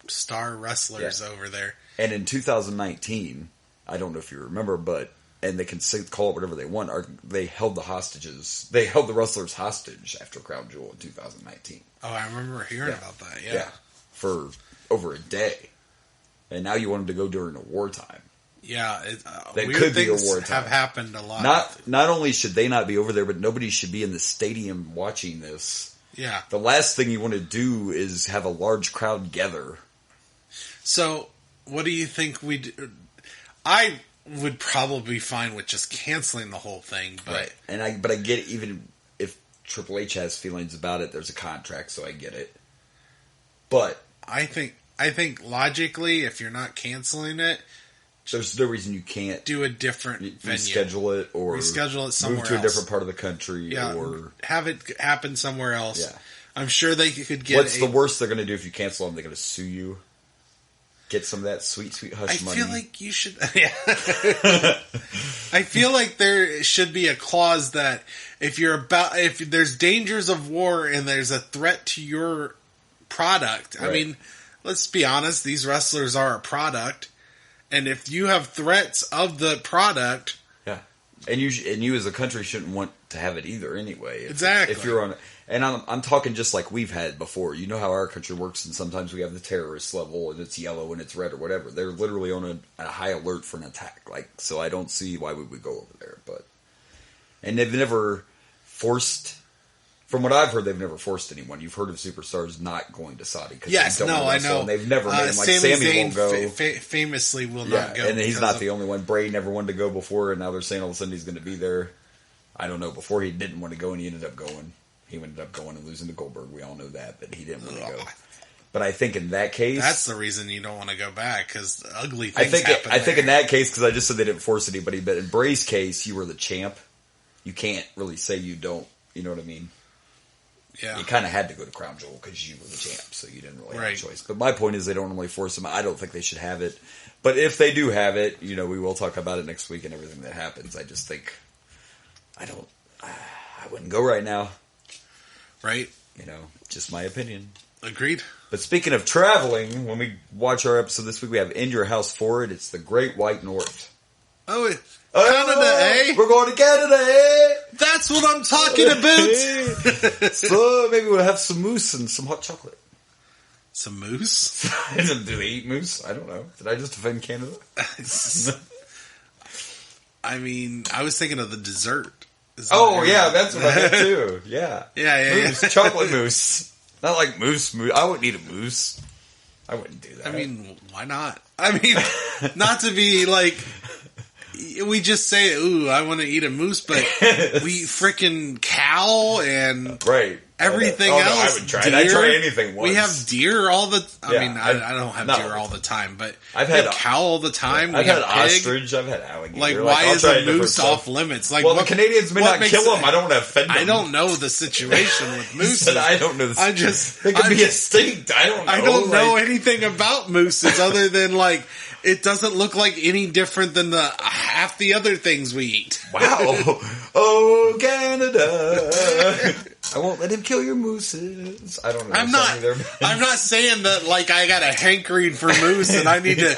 star wrestlers over there. And in 2019, I don't know if you remember, and they can call it whatever they want, they held the wrestlers hostage after Crown Jewel in 2019. Oh, I remember hearing about that, yeah. For over a day. And now you want them to go during a wartime. Yeah, that could be a wartime. Have happened a lot. Not only should they not be over there, but nobody should be in the stadium watching this. Yeah. The last thing you want to do is have a large crowd gather. So, what do you think we do? I would probably be fine with just canceling the whole thing, but right. And I get it, even if Triple H has feelings about it, there's a contract, so I get it. But I think logically, if you're not canceling it, there's no reason you can't do a different venue. Reschedule it somewhere move to else. A different part of the country, or have it happen somewhere else. Yeah. I'm sure they could get. What's the worst they're going to do if you cancel them? They're going to sue you. Get some of that sweet, sweet hush money. I feel like you should. Yeah. I feel like there should be a clause that if there's dangers of war and there's a threat to your product. Right. I mean, let's be honest. These wrestlers are a product, and if you have threats of the product, yeah, and you as a country shouldn't want to have it either. Anyway, exactly. If you're on. And I'm talking just like we've had before. You know how our country works, and sometimes we have the terrorist level, and it's yellow and it's red or whatever. They're literally on a high alert for an attack. So I don't see why we would go over there. And they've never forced. From what I've heard, they've never forced anyone. You've heard of superstars not going to Saudi. Yes, I know. And they've never made them. Like Sami Zayn won't go. Famously will not go. And he's not the only one. Bray never wanted to go before, and now they're saying all of a sudden he's going to be there. I don't know. Before he didn't want to go, and he ended up going. He ended up going and losing to Goldberg. We all know that, but he didn't want to go. But I think in that case... That's the reason you don't want to go back, because ugly things happen I think in that case, because I just said they didn't force anybody, but in Bray's case, you were the champ. You can't really say you don't, you know what I mean? Yeah. You kind of had to go to Crown Jewel because you were the champ, so you didn't really have a choice. But my point is they don't really force them. I don't think they should have it. But if they do have it, we will talk about it next week and everything that happens. I just think... I wouldn't go right now. Right. Just my opinion. Agreed. But speaking of traveling, when we watch our episode this week, we have In Your House For It. It's the Great White North. Oh, Canada, eh? We're going to Canada, eh? That's what I'm talking about. So maybe we'll have some moose and some hot chocolate. Some moose? Do they eat moose? I don't know. Did I just offend Canada? I mean, I was thinking of the dessert. Oh, yeah, that's what I meant too. Yeah. Yeah. Moose, chocolate mousse. Not like moose. I wouldn't eat a moose. I wouldn't do that. I mean, why not? I mean, not to be like, we just say, ooh, I want to eat a moose, but we freaking cow and everything else. No, I would try it. I'd try anything once. We have deer all the time. I mean, I don't have deer all the time, but I've had cow all the time. I've had ostrich. I've had alligator. Like, why is a moose off limits? Like, the Canadians may not kill them. I don't want to offend them. I don't know the situation with mooses. I don't know the situation. It could be extinct. I don't know. I don't know anything about mooses other than, like, it doesn't look like any different than the half the other things we eat. Wow. Oh, Canada. I won't let him kill your mooses. I don't know. I'm not saying that like I got a hankering for moose and I need to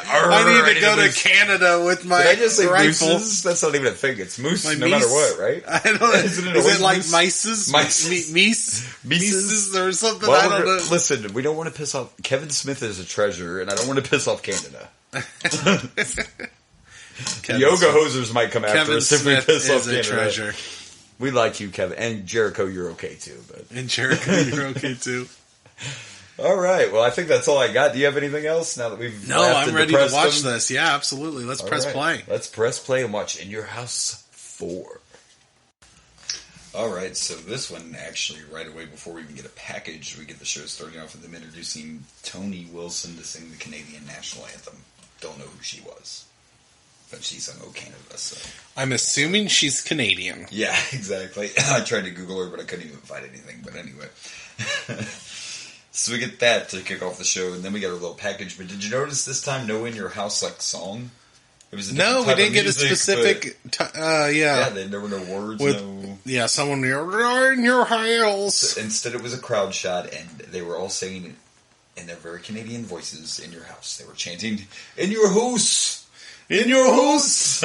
go to Canada with my Did I just say rifle. Mooses? That's not even a thing. It's moose no matter what, right? I don't know. Is it like mices? Mices or something? I don't know. Listen, we don't want to piss off... Kevin Smith is a treasure, and I don't want to piss off Canada. Yoga hosers might come after us if we piss off Canada. Treasure. We like you, Kevin. And Jericho, you're okay too. And Jericho, you're okay too. All right. Well, I think that's all I got. Do you have anything else now that we've... No, I'm ready to watch this. Yeah, absolutely. Let's press play. Let's press play and watch In Your House 4. All right, so this one actually right away before we even get a package, we get the show starting off with them introducing Toni Wilson to sing the Canadian national anthem. Don't know who she was, but she sung "O Canada." So I'm assuming she's Canadian. yeah, exactly. I tried to Google her, but I couldn't even find anything. But anyway, so we get that to kick off the show, and then we get a little package. But did you notice this time no "In Your House" like song? It was no, we didn't get a specific. Yeah, there were no words. Yeah, someone you're in your house. Instead, it was a crowd shot, and they were all saying in their very Canadian voices, "In your house." They were chanting, "In your house, in your house."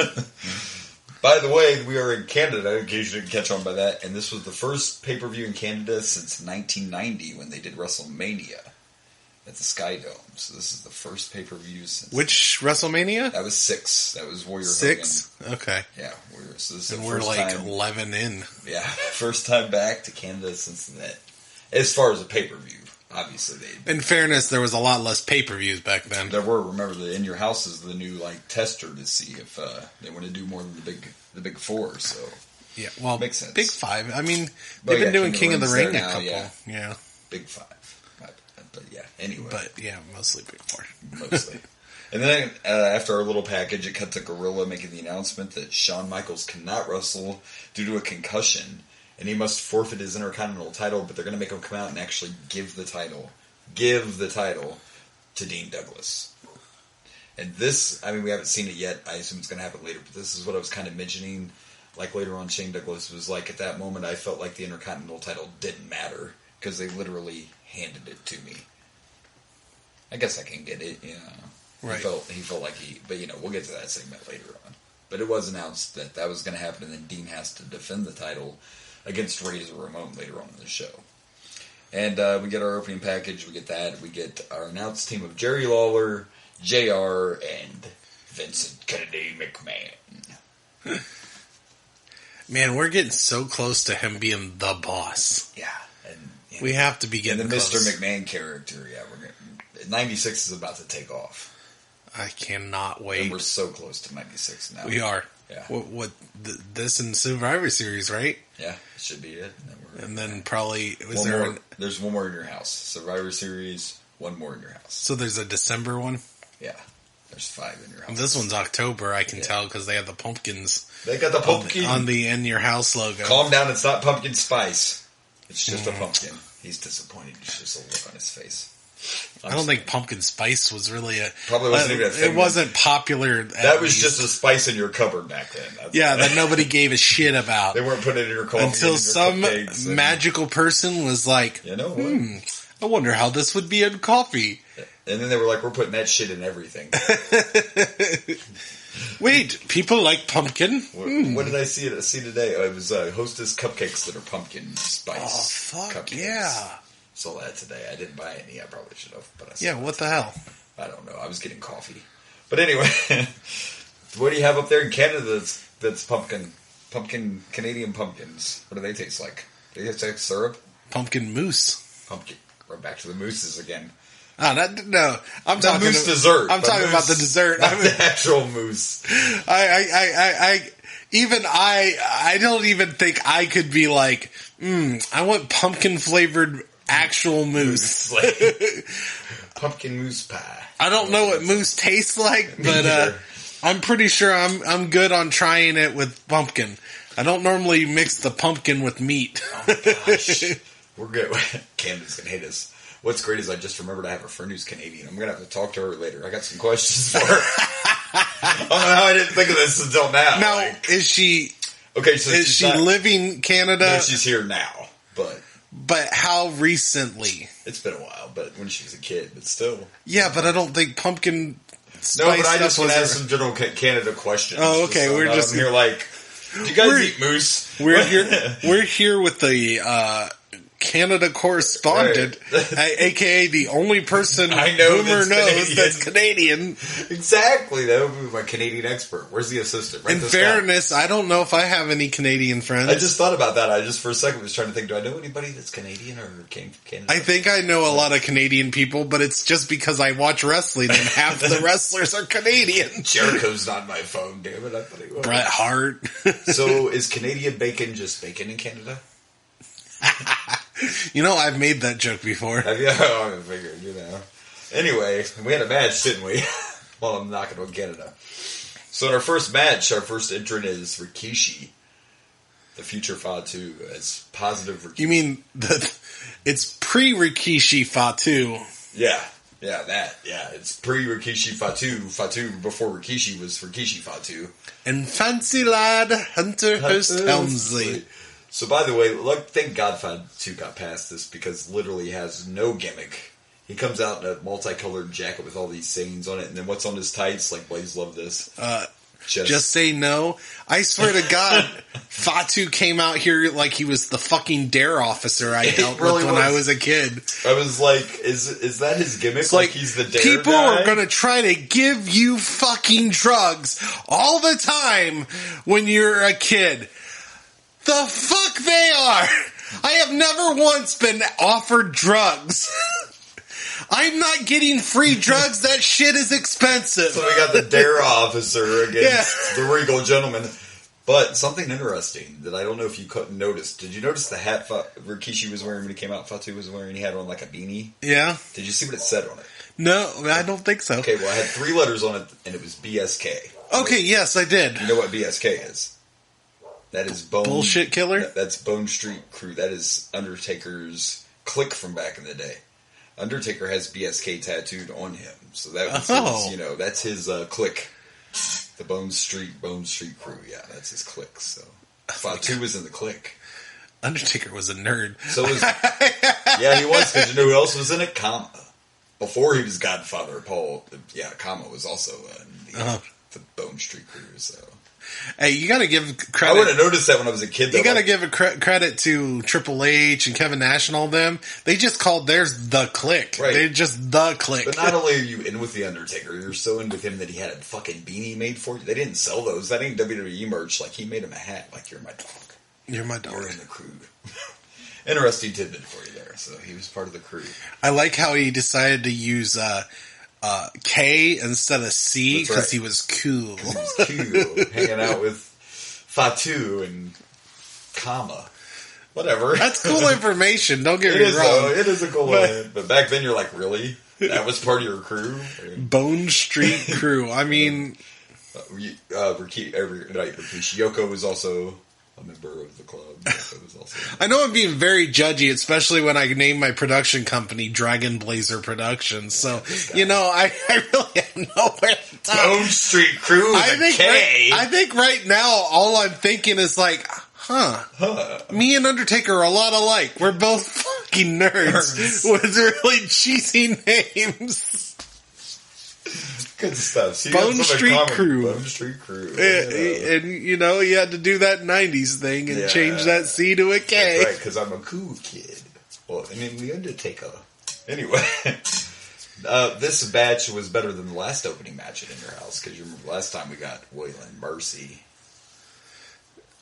By the way, we are in Canada. In case you didn't catch on by that, and this was the first pay-per-view in Canada since 1990 when they did WrestleMania at the Sky Dome. So this is the first pay-per-view since... Which WrestleMania? That was 6. That was Warrior 6? Hogan. Okay. Yeah. So this is and the we're first like time, 11 in. Yeah. First time back to Canada since that. As far as a pay-per-view, obviously. In fairness, there was a lot less pay-per-views back then. There were. Remember, the In Your House is the new tester to see if they want to do more than the big 4. So yeah, well, makes sense. Big 5. I mean, they've been doing King of the Ring a couple. Yeah. Big 5. But yeah, anyway. But yeah, mostly Big 4. Mostly. And then after our little package, it cut to Gorilla making the announcement that Shawn Michaels cannot wrestle due to a concussion, and he must forfeit his Intercontinental title, but they're going to make him come out and actually give the title to Dean Douglas. And this, I mean, we haven't seen it yet. I assume it's going to happen later, but this is what I was kind of mentioning. Like later on, Shane Douglas was like, at that moment, I felt like the Intercontinental title didn't matter because they literally handed it to me. I guess I can get it, you know. Right. He felt like but you know, we'll get to that segment later on. But it was announced that was going to happen, and then Dean has to defend the title against Razor Ramon later on in the show. And we get our opening package, we get that, we get our announced team of Jerry Lawler, JR, and Vincent Kennedy McMahon. Man, we're getting so close to him being the boss. Yeah. And we have to be getting and the close. Mr. McMahon character, yeah, 96 is about to take off. I cannot wait. And we're so close to 96 now. We are. Yeah. This in Survivor Series, right? Yeah, it should be it. And then probably there's one more in your house. Survivor Series, one more in your house. So there's a December one? Yeah. There's 5 in your house. This one's October, I can tell, because they have the pumpkins. They got the pumpkin on the In Your House logo. Calm down, it's not pumpkin spice. It's just a pumpkin. He's disappointed. There's just a look on his face. I don't think pumpkin spice was really probably wasn't even a thing. It wasn't popular. That was just a spice in your cupboard back then. That nobody gave a shit about. They weren't putting it in your coffee until some magical person was like, "You know what? I wonder how this would be in coffee." And then they were like, "We're putting that shit in everything." Wait, people like pumpkin? What did I see today? It was Hostess cupcakes that are pumpkin spice. Oh fuck cupcakes. Yeah! Saw that today. I didn't buy any. I probably should have. But I saw what the hell? I don't know. I was getting coffee. But anyway, what do you have up there in Canada that's pumpkin Canadian pumpkins? What do they taste like? Do they taste like syrup? Pumpkin mousse. Pumpkin. We're back to the mousses again. No. I'm the talking mousse dessert. I'm talking about the dessert. Not the actual mousse. I don't even think I could be like, I want pumpkin flavored actual mousse. Pumpkin mousse pie. I don't know what mousse tastes like, but I'm pretty sure I'm good on trying it with pumpkin. I don't normally mix the pumpkin with meat. Oh my gosh. We're good. Candace's gonna hate us. What's great is I just remembered I have a friend who's Canadian. I'm going to have to talk to her later. I got some questions for her. I don't know how I didn't think of this until now. Now, is she... Okay, so is she living Canada? No, she's here now, But how recently? It's been a while, but when she was a kid, but still. Yeah, but I don't think pumpkin spice... No, but I just want to ask some general Canada questions. Oh, okay. We're just here like, do you guys eat moose? We're here with the... Canada correspondent, a.k.a. the only person I know Boomer knows that's Canadian. Exactly. That would be my Canadian expert. Where's the assistant? In fairness, I don't know if I have any Canadian friends. I just thought about that. I just for a second was trying to think, do I know anybody that's Canadian or came from Canada? I think I know a lot of Canadian people, but it's just because I watch wrestling and half the wrestlers are Canadian. Jericho's not my phone, damn it. I thought he was. Bret Hart. So is Canadian bacon just bacon in Canada? You know, I've made that joke before. Have you? Oh, I figured, you know. Anyway, we had a match, didn't we? Well, I'm knocking on Canada. So in our first match, our first entrant is Rikishi, the future Fatu, as positive Rikishi. You mean it's pre-Rikishi Fatu? Yeah, that. Yeah, it's pre-Rikishi Fatu before Rikishi was Rikishi Fatu. And fancy lad, Hunter Host Helmsley. So, by the way, look, thank God Fatu got past this because literally he has no gimmick. He comes out in a multicolored jacket with all these sayings on it, and then what's on his tights? Like, Blaze loved this. Just say no. I swear to God, Fatu came out here like he was the fucking dare officer I dealt with when I was a kid. I was like, is that his gimmick? It's like he's the dare people guy? are going to try to give you fucking drugs all the time when you're a kid. The fuck they are! I have never once been offered drugs. I'm not getting free drugs. That shit is expensive. So we got the dare officer against the regal gentleman. But something interesting that I don't know if you couldn't notice. Did you notice the hat Rikishi was wearing when he came out? Fatu was wearing. He had on like a beanie. Yeah. Did you see what it said on it? No, I don't think so. Okay, well, I had 3 letters on it, and it was BSK. Okay, yes, I did. You know what BSK is? That is Bullshit Killer? That's Bone Street Crew. That is Undertaker's clique from back in the day. Undertaker has BSK tattooed on him. So that was his, that's his clique. The Bone Street Crew. Yeah, that's his clique. So Fatu was in the clique. Undertaker was a nerd. So was yeah, he was, because you know who else was in it? Kama. Before he was Godfather Paul. Yeah, Kama was also in the Bone Street Crew. So. Hey, you got to give credit. I would have noticed that when I was a kid. Though. You got to give credit to Triple H and Kevin Nash and all them. They just called theirs the Click. Right. They're just the Click. But not only are you in with the Undertaker, you're so in with him that he had a fucking beanie made for you. They didn't sell those. That ain't WWE merch. Like, he made him a hat. Like, you're my dog. You're my dog. You're in the crew. Interesting tidbit for you there. So he was part of the crew. I like how he decided to use K instead of C because he was cool. He was cool. Hanging out with Fatu and Kama. Whatever. That's cool information. Don't get me wrong. It is a cool one. But back then you're like, really? That was part of your crew? Bone Street Crew. I mean... Rikishi Yoko was also a member of the club. I know I'm being very judgy, especially when I name my production company Dragon Blazer Productions. So, I really have nowhere to talk. Bone Street Crew with a K. I think right now all I'm thinking is like, me and Undertaker are a lot alike. We're both fucking nerds with really cheesy names. Good stuff. So Bone Street Crew. Bone Street Crew. And you had to do that 90s thing and change that C to a K. That's right, because I'm a cool kid. Well, I mean, the Undertaker. Anyway, this match was better than the last opening match at In Your House, because you remember last time we got Waylon Mercy.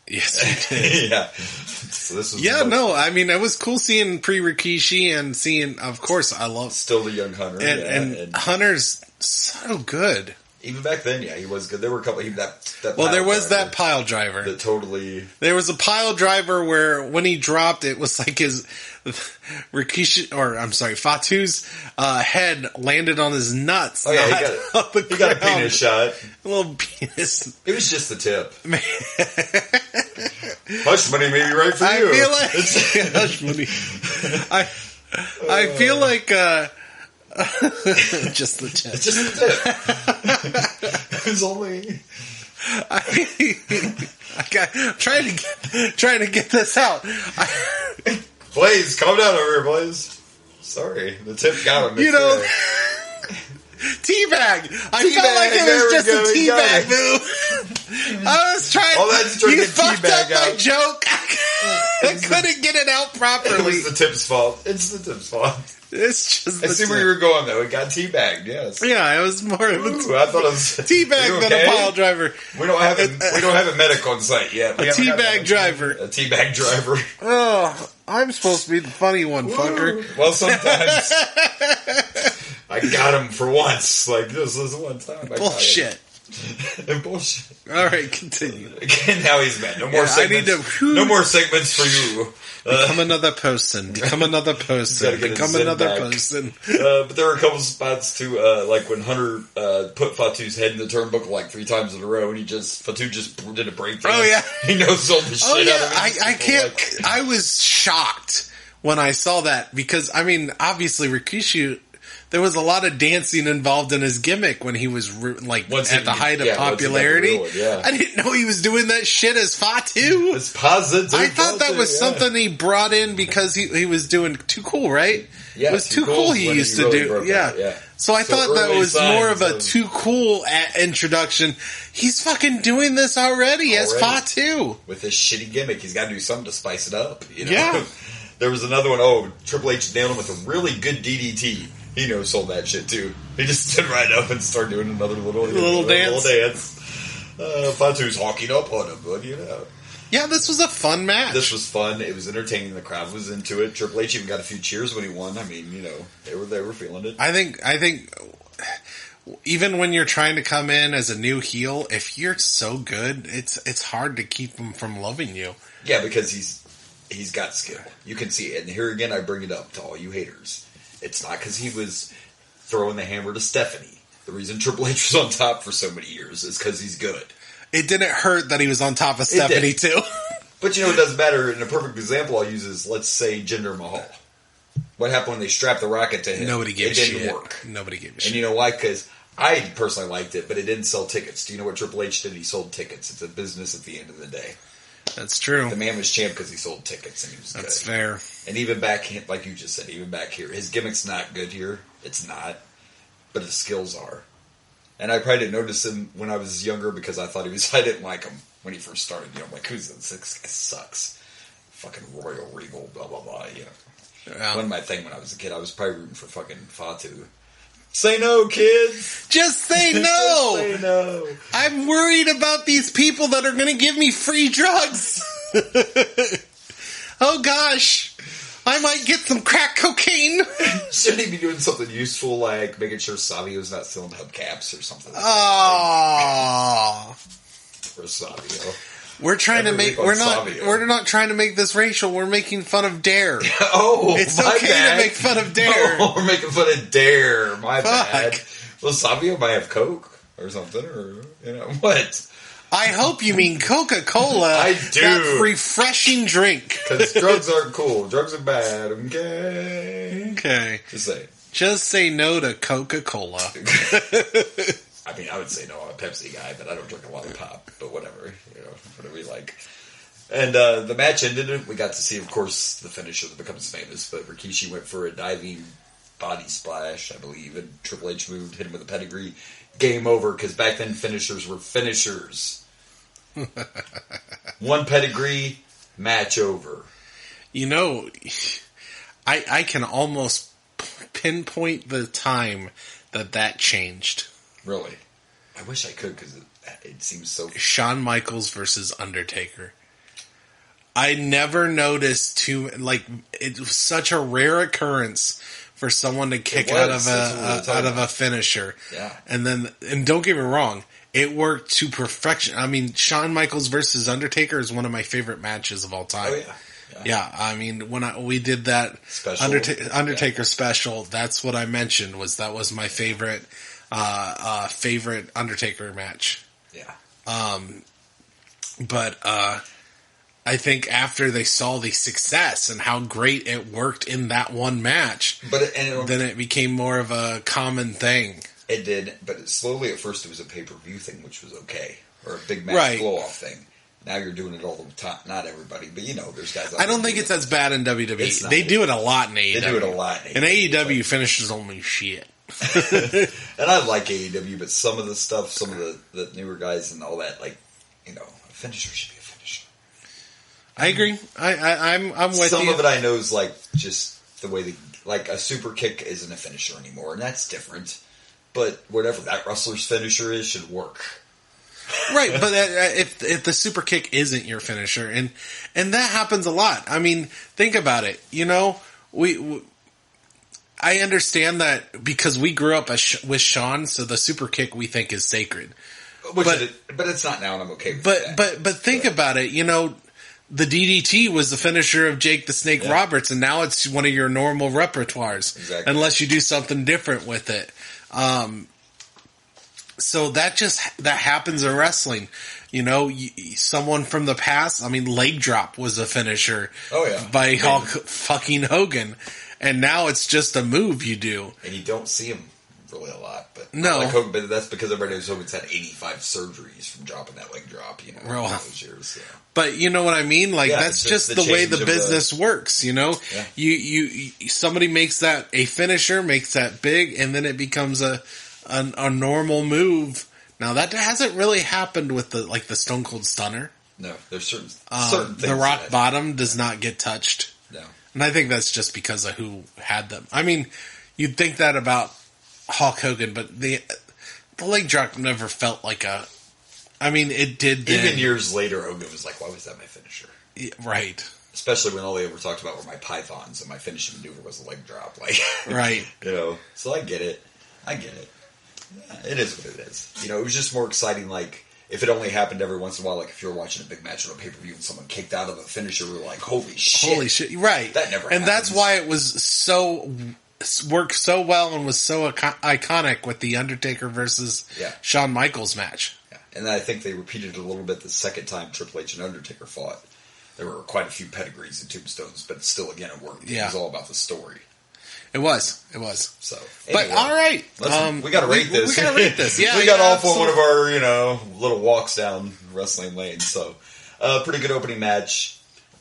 Yes, we did. Yeah. So this was I mean, it was cool seeing pre-Rikishi and seeing, of course, I love... Still the young Hunter. And Hunter's so good. Even back then, he was good. There were a couple... there was that pile driver. That totally... There was a pile driver where when he dropped, it was like his... Fatu's head landed on his nuts. Oh, yeah, he got a penis shot. A little penis. It was just the tip. Hush money may be right for you. I feel like... Hush money. I feel like... just the tip. It's just the tip. It's only... I'm trying to get this out. Blaze, calm down over here, Blaze. Sorry, the tip got him. Teabag. I felt like it was just a teabag move. I was trying. All that's trying to you get fucked teabag up my out. joke. I couldn't get it out properly. It was the tip's fault. It's the tip's fault. It's just. I see where you were going though. It got teabagged. Yes. Yeah, it was more of a I thought it was teabag than a pile driver. We don't have a medic on site yet. A teabag driver. A teabag driver. Oh, I'm supposed to be the funny one, fucker. Well, sometimes I got him for once. Like this is one time. Bullshit. Bullshit. All right, continue. Now he's mad. No more segments. No more segments for you. Become another person. Become another person. Become another person. But there were a couple spots too, like when Hunter put Fatu's head in the turnbuckle like 3 times in a row, and Fatu just did a breakthrough. Oh yeah, he no-sold the shit out of it. I can't. I was shocked when I saw that because I mean, obviously Rikishi. There was a lot of dancing involved in his gimmick when he was at the height of popularity. I didn't know he was doing that shit as Fatu. It's positive. I thought that was something he brought in because he was doing Too Cool, right? Yeah, it was Too Cool he used to do. Yeah. So I thought that was more of a Too Cool introduction. He's fucking doing this already as Fatu. With his shitty gimmick, he's got to do something to spice it up. You know? Yeah. There was another one. Oh, Triple H nailed him with a really good DDT. He sold that shit too. He just stood right up and started doing another little dance. Fatu's hawking up on him, but Yeah, this was a fun match. This was fun. It was entertaining. The crowd was into it. Triple H even got a few cheers when he won. I mean, they were feeling it. I think even when you're trying to come in as a new heel, if you're so good, it's hard to keep them from loving you. Yeah, because he's got skill. You can see it. And here again, I bring it up to all you haters. It's not because he was throwing the hammer to Stephanie. The reason Triple H was on top for so many years is because he's good. It didn't hurt that he was on top of Stephanie, too. But it doesn't matter. And a perfect example I'll use is, let's say, Jinder Mahal. What happened when they strapped the rocket to him? Nobody gave a shit. It didn't work. Nobody gave a shit. shit. And you know why? Because I personally liked it, but it didn't sell tickets. Do you know what Triple H did? He sold tickets. It's a business at the end of the day. That's true. The man was champ because he sold tickets and he was good. That's fair. And even back, like you just said, even back here, his gimmick's not good here. It's not. But his skills are. And I probably didn't notice him when I was younger because I didn't like him when he first started. I'm like, who's this? This guy sucks. Fucking Royal Regal, blah, blah, blah. Yeah. One of my thing when I was a kid, I was probably rooting for fucking Fatu. Say no, kids. Just say no. Just say no. I'm worried about these people that are going to give me free drugs. Oh, gosh. I might get some crack cocaine. Shouldn't he be doing something useful like making sure Savio's not stealing hubcaps or something? Oh. For Savio. We're trying to make. We're not trying to make this racial. We're making fun of Dare. It's okay bad. to make fun of Dare. Oh, we're making fun of Dare. My bad. Well, Savio might have Coke or something, or what? I hope you mean Coca-Cola. I do. That refreshing drink. Because drugs aren't cool. Drugs are bad. Okay. Just say no to Coca-Cola. I mean, I would say no. I'm a Pepsi guy, but I don't drink a lot of pop. But whatever, whatever you like. And the match ended. We got to see, of course, the finisher that becomes famous. But Rikishi went for a diving body splash, I believe, and Triple H moved, hit him with a pedigree. Game over, because back then finishers were finishers. One pedigree, match over. I can almost pinpoint the time that changed. Really? I wish I could, because it seems so... Shawn Michaels versus Undertaker. I never noticed it was such a rare occurrence for someone to kick out of a finisher. Yeah. And don't get me wrong, it worked to perfection. I mean, Shawn Michaels versus Undertaker is one of my favorite matches of all time. Oh, yeah. Yeah, I mean, when we did that Undertaker special, that's what I mentioned, that was my favorite favorite Undertaker match. Yeah. But I think after they saw the success and how great it worked in that one match, then it became more of a common thing. It did, but slowly at first it was a pay-per-view thing, which was okay, or a big match blow-off thing. Now you're doing it all the time. Not everybody, but there's guys. I don't think it's as bad in WWE. They do it a lot in AEW. They do it a lot in AEW. Finishes only shit. And I like AEW, but some of the stuff, some of the newer guys and all that, a finisher should be a finisher. I agree. I'm with you. Some of it I know is like just the way like a super kick isn't a finisher anymore, and that's different. But whatever that wrestler's finisher is should work. Right, but if the super kick isn't your finisher, and that happens a lot. I mean, think about it. I understand that because we grew up with Shawn, so the super kick we think is sacred. But it's not now, and I'm okay with that. But think about it. The DDT was the finisher of Jake the Snake Roberts, and now it's one of your normal repertoires, unless you do something different with it. So that happens in wrestling. Someone from the past, leg drop was a finisher by Hulk fucking Hogan. And now it's just a move you do. And you don't see him really a lot. But no. Like Hogan, but that's because everybody knows Hogan's had 85 surgeries from dropping that leg drop, all those years. So. But you know what I mean? Like, that's just the way the business works, You somebody makes that a finisher, makes that big, and then it becomes a normal move. Now, that hasn't really happened with the Stone Cold Stunner. No, there's certain things. The Rock Bottom does not get touched. No. And I think that's just because of who had them. You'd think that about Hulk Hogan, but the leg drop never felt like a... it did then. Even years later, Hogan was like, why was that my finisher? Yeah, right. Especially when all they ever talked about were my pythons, and my finishing maneuver was a leg drop. Right. So I get it. Yeah, it is what it is. It was just more exciting, if it only happened every once in a while, if you were watching a big match on a pay-per-view and someone kicked out of a finisher, we were like, holy shit. Right. That never happens. And that's why it was worked so well and was so iconic with The Undertaker versus Shawn Michaels match. Yeah. And I think they repeated it a little bit the second time Triple H and Undertaker fought. There were quite a few pedigrees and tombstones, but still, again, it worked. Yeah. It was all about the story. It was. So, anyway, but all right, we got to rate this. We got to rate this. Yeah, we got off on one of our little walks down wrestling lane. So, pretty good opening match.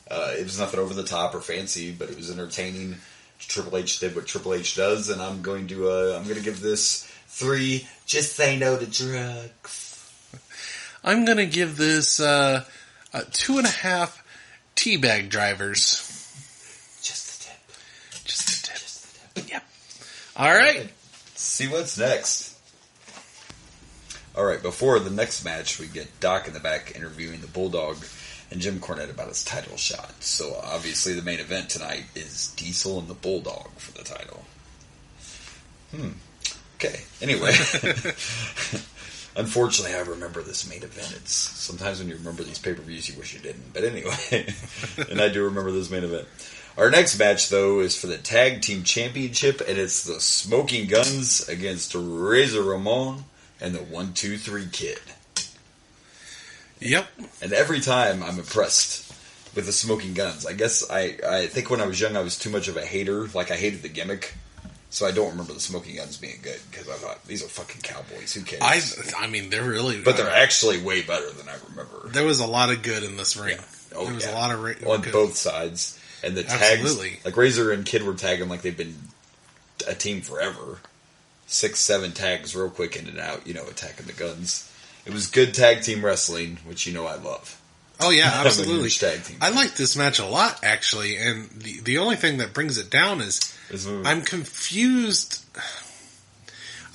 It was nothing over the top or fancy, but it was entertaining. Triple H did what Triple H does, and I'm going to give this 3. Just say no to drugs. I'm going to give this 2.5 teabag drivers. Yep. All right. Let's see what's next. All right. Before the next match, we get Doc in the back interviewing the Bulldog and Jim Cornette about his title shot. So obviously, the main event tonight is Diesel and the Bulldog for the title. Okay. Anyway, unfortunately, I remember this main event. It's sometimes when you remember these pay-per-views, you wish you didn't. But anyway, and I do remember this main event. Our next match, though, is for the Tag Team Championship, and it's the Smoking Guns against Razor Ramon and the 1-2-3 Kid. Yep. And every time I'm impressed with the Smoking Guns. I guess I think when I was young I was too much of a hater. I hated the gimmick. So I don't remember the Smoking Guns being good because I thought, these are fucking cowboys. Who cares? They're really... But they're actually way better than I remember. There was a lot of good in this ring. Yeah. There was a lot of... On both sides. And the tags, Razor and Kid were tagging like they've been a team forever. 6-7 tags real quick in and out, attacking the Guns. It was good tag team wrestling, which I love. Oh yeah, absolutely. I'm a huge tag team I like this match a lot, actually, and the only thing that brings it down is I'm confused.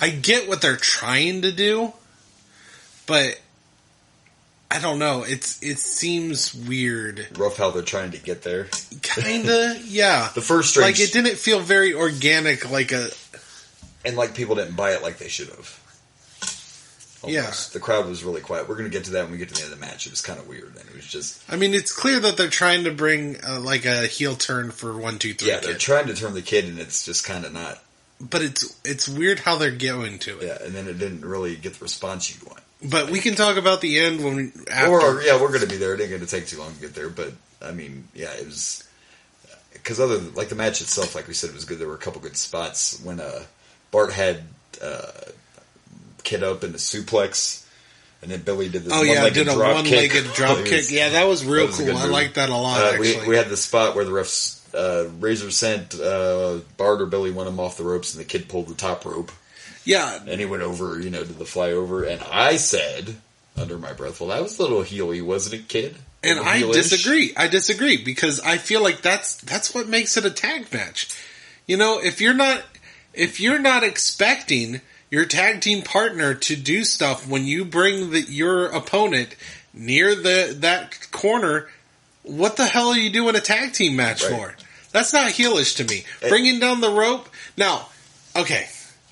I get what they're trying to do, but I don't know. It seems weird. Rough how they're trying to get there. Kinda, yeah. The first string, it didn't feel very organic, and people didn't buy it like they should have. Almost. Yeah, the crowd was really quiet. We're going to get to that when we get to the end of the match. It was kind of weird, and it was just. It's clear that they're trying to bring a heel turn for 1-2-3. Yeah, they're trying to turn the Kid, and it's just kind of not. But it's weird how they're going to it. Yeah, and then it didn't really get the response you want. But we can talk about the end when we're going to be there. It ain't going to take too long to get there. But it was because the match itself, like we said, it was good. There were a couple good spots when Bart had Kid up in the suplex, and then Billy did this. Did a one-legged drop kick. Yeah, that was real cool. I liked that a lot. Actually, we had the spot where the refs Razor sent Bart or Billy one of them off the ropes, and the Kid pulled the top rope. Yeah. And he went over, did the flyover. And I said, under my breath. Well, that was a little heely, wasn't it, kid? And I disagree. I disagree because I feel like that's what makes it a tag match. You know, if you're not expecting your tag team partner to do stuff when you bring your opponent near that corner, what the hell are you doing a tag team match for? That's not heelish to me. Bringing down the rope. Now, okay,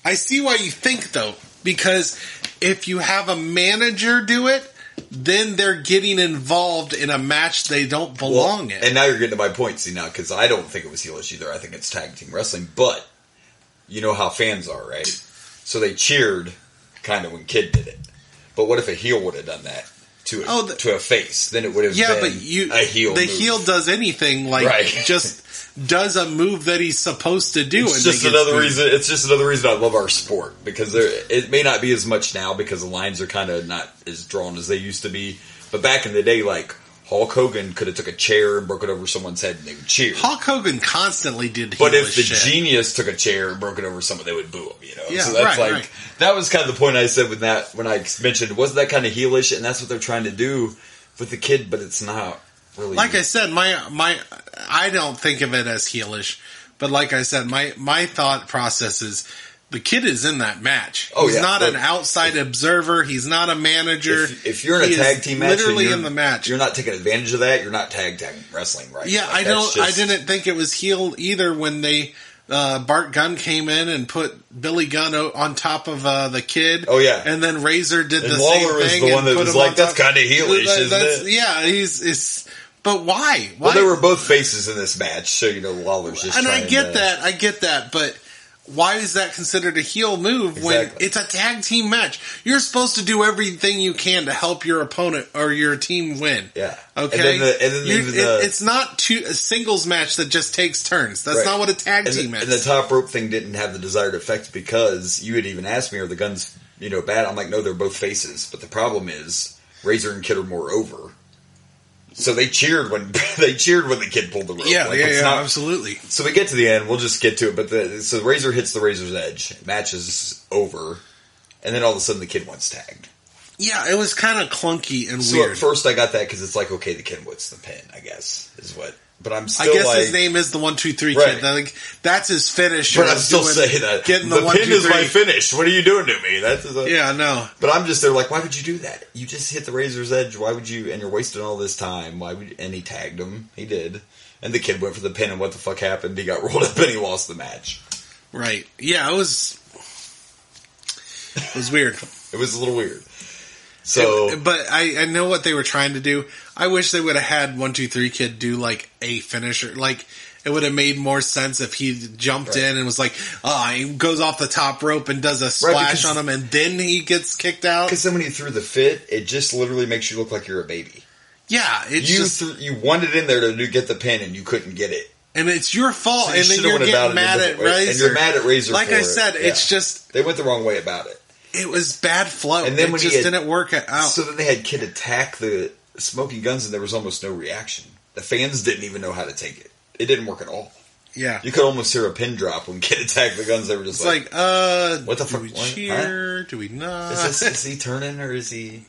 I see why you think though, because if you have a manager do it, then they're getting involved in a match they don't belong in. And now you're getting to my point, see now, because I don't think it was heelish either. I think it's tag team wrestling, but you know how fans are, right? So they cheered kind of when Kid did it. But what if a heel would have done that to a face? Then it would have been a heel The move. heel does anything, just does a move that he's supposed to do. It's just another reason. It's just another reason I love our sport, because it may not be as much now because the lines are kind of not as drawn as they used to be. But back in the day, like Hulk Hogan could have took a chair and broke it over someone's head and they would cheer. Hulk Hogan constantly did. But if the shit. Genius took a chair and broke it over someone, they would boo him. You know, yeah, so that's right. That was kind of the point I said when I mentioned wasn't that kind of heelish, and that's what they're trying to do with the Kid, but it's not. Really. Like I said, I don't think of it as heelish, but like I said, my thought process is the Kid is in that match. He's not an outside observer. He's not a manager. If you're in a tag team match, literally in the match, you're not taking advantage of that. You're not tag wrestling, right? Yeah, I didn't think it was heel either when they. Bart Gunn came in and put Billy Gunn on top of the Kid. Oh yeah, and then Razor did the Lawler same thing. Was the one that was like, "That's kind of heelish, isn't it?" Yeah, he's. But why? Well, they were both faces in this match, so you know Lawler's just. And I get that, but why is that considered a heel move when it's a tag team match? You're supposed to do everything you can to help your opponent or your team win. Yeah. Okay. And then it's not a singles match that just takes turns. That's not what a tag team is. And the top rope thing didn't have the desired effect because you had even asked me, are the Guns, bad? I'm like, no, they're both faces. But the problem is Razor and Kid are more over. So they cheered when the Kid pulled the rope. Yeah, absolutely. So we get to the end. We'll just get to it. But so Razor hits the Razor's edge. Match is over, and then all of a sudden the Kid wants tagged. Yeah, it was kind of clunky and weird. So at first I got that because it's like, okay, the Kid wants the pin. I guess is what. But I'm still. I guess his name is the 1, 2, 3 Kid. Like, that's his finish. But I'm still saying that getting the pin is my finish. What are you doing to me? Yeah, no. But I'm just there like, why would you do that? You just hit the Razor's edge. Why would you? And you're wasting all this time. And he tagged him. He did. And the Kid went for the pin. And what the fuck happened? He got rolled up and he lost the match. Right. Yeah, it was weird. It was a little weird. So, but I know what they were trying to do. I wish they would have had 1, 2, 3 Kid do like a finisher. Like it would have made more sense if he jumped in and was like, he goes off the top rope and does a splash on him, and then he gets kicked out. Because then when he threw the fit, it just literally makes you look like you're a baby. Yeah, you wanted in there to get the pin and you couldn't get it. And it's your fault, so and then you're getting mad at Razor. And you're mad at Razor. Like I said, it's just they went the wrong way about it. It was bad flow. And then it just didn't work out. So then they had Kid attack the Smoking Guns, and there was almost no reaction. The fans didn't even know how to take it. It didn't work at all. Yeah, you could almost hear a pin drop when Kid attacked the Guns. They were just like, what the fuck? Do we cheer? Huh? Do we not? Is he turning or is he?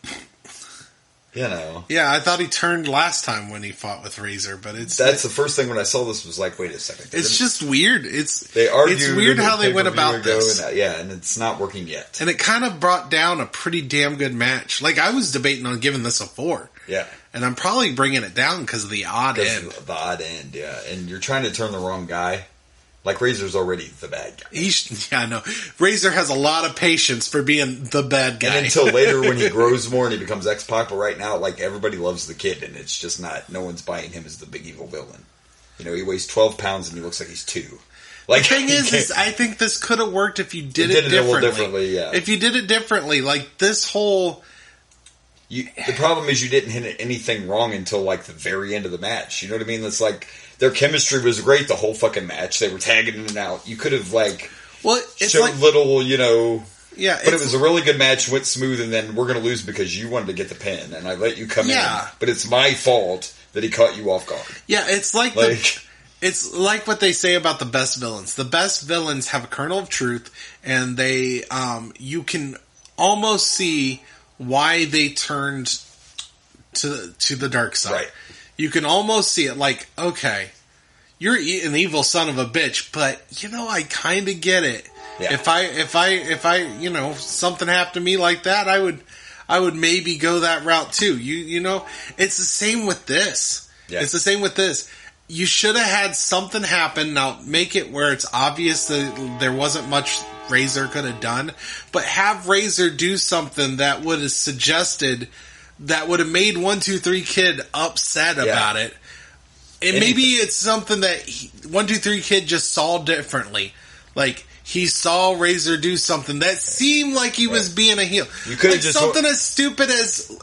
Yeah, I thought he turned last time when he fought with Razor, but that's the first thing when I saw this was like, wait a second. It's just weird. It's weird how they went about this. And it's not working yet. And it kind of brought down a pretty damn good match. Like, I was debating on giving this a 4. Yeah. And I'm probably bringing it down because of the odd end. The odd end, yeah. And you're trying to turn the wrong guy. Like, Razor's already the bad guy. I know. Razor has a lot of patience for being the bad guy. And until later when he grows more and he becomes X-Pac, but right now, like, everybody loves the Kid, and it's just no one's buying him as the big evil villain. He weighs 12 pounds and he looks like he's 2. Like, the thing is I think this could have worked if you did it differently. A little differently, yeah. If you did it differently, like, this whole... the problem is you didn't hit anything wrong until, like, the very end of the match. You know what I mean? It's like... Their chemistry was great the whole fucking match. They were tagging in and out. You could have, showed little, Yeah, but it was a really good match, went smooth, and then we're going to lose because you wanted to get the pin, and I let you come in. But it's my fault that he caught you off guard. Yeah, it's like it's like what they say about the best villains. The best villains have a kernel of truth, and they you can almost see why they turned to the dark side. Right. You can almost see it like, okay, you're an evil son of a bitch, but I kind of get it. Yeah. If I something happened to me like that, I would maybe go that route too. It's the same with this. Yeah. It's the same with this. You should have had something happen. Now, make it where it's obvious that there wasn't much Razor could have done, but have Razor do something that would have suggested, that would have made 1-2-3 Kid upset about it. And maybe it's something that 1-2-3 Kid just saw differently. Like, he saw Razor do something that seemed like he was being a heel. You could have just something as stupid as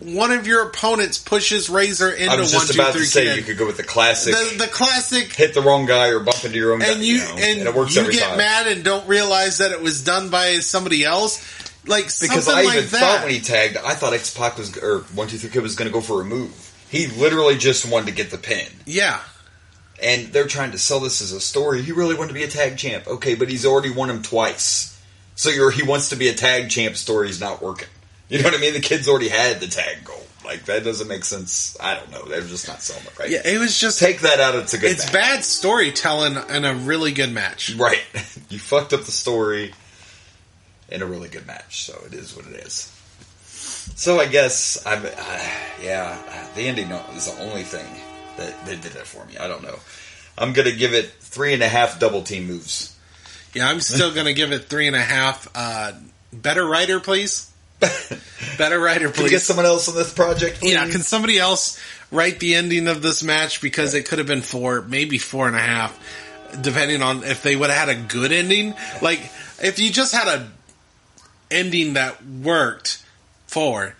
one of your opponents pushes Razor into 1-2-3 Kid. I was just about to say, you could go with the classic. The classic hit the wrong guy or bump into your own guy. And it works every time. You get mad and don't realize that it was done by somebody else. Like, because something I like even thought when he tagged, I thought X-Pac was, or 1-2-3 Kid was going to go for a move. He literally just wanted to get the pin. Yeah. And they're trying to sell this as a story. He really wanted to be a tag champ. Okay, but he's already won him twice. So he wants to be a tag champ story's not working. You know what I mean? The kid's already had the tag goal. Like, that doesn't make sense. I don't know. They're just not selling it right. Yeah, it was just... Take that out. It's a good match. It's bad storytelling in a really good match. Right. You fucked up the story in a really good match. So it is what it is. So I guess, the ending is the only thing that did that for me. I don't know. I'm going to give it 3.5 double team moves. Yeah, I'm still going to give it 3.5. Better writer, please. Better writer, please. Can you get someone else on this project, please? Yeah, can somebody else write the ending of this match? Because it could have been 4, maybe 4.5, depending on if they would have had a good ending. Like, if you just had a ending that worked, 4,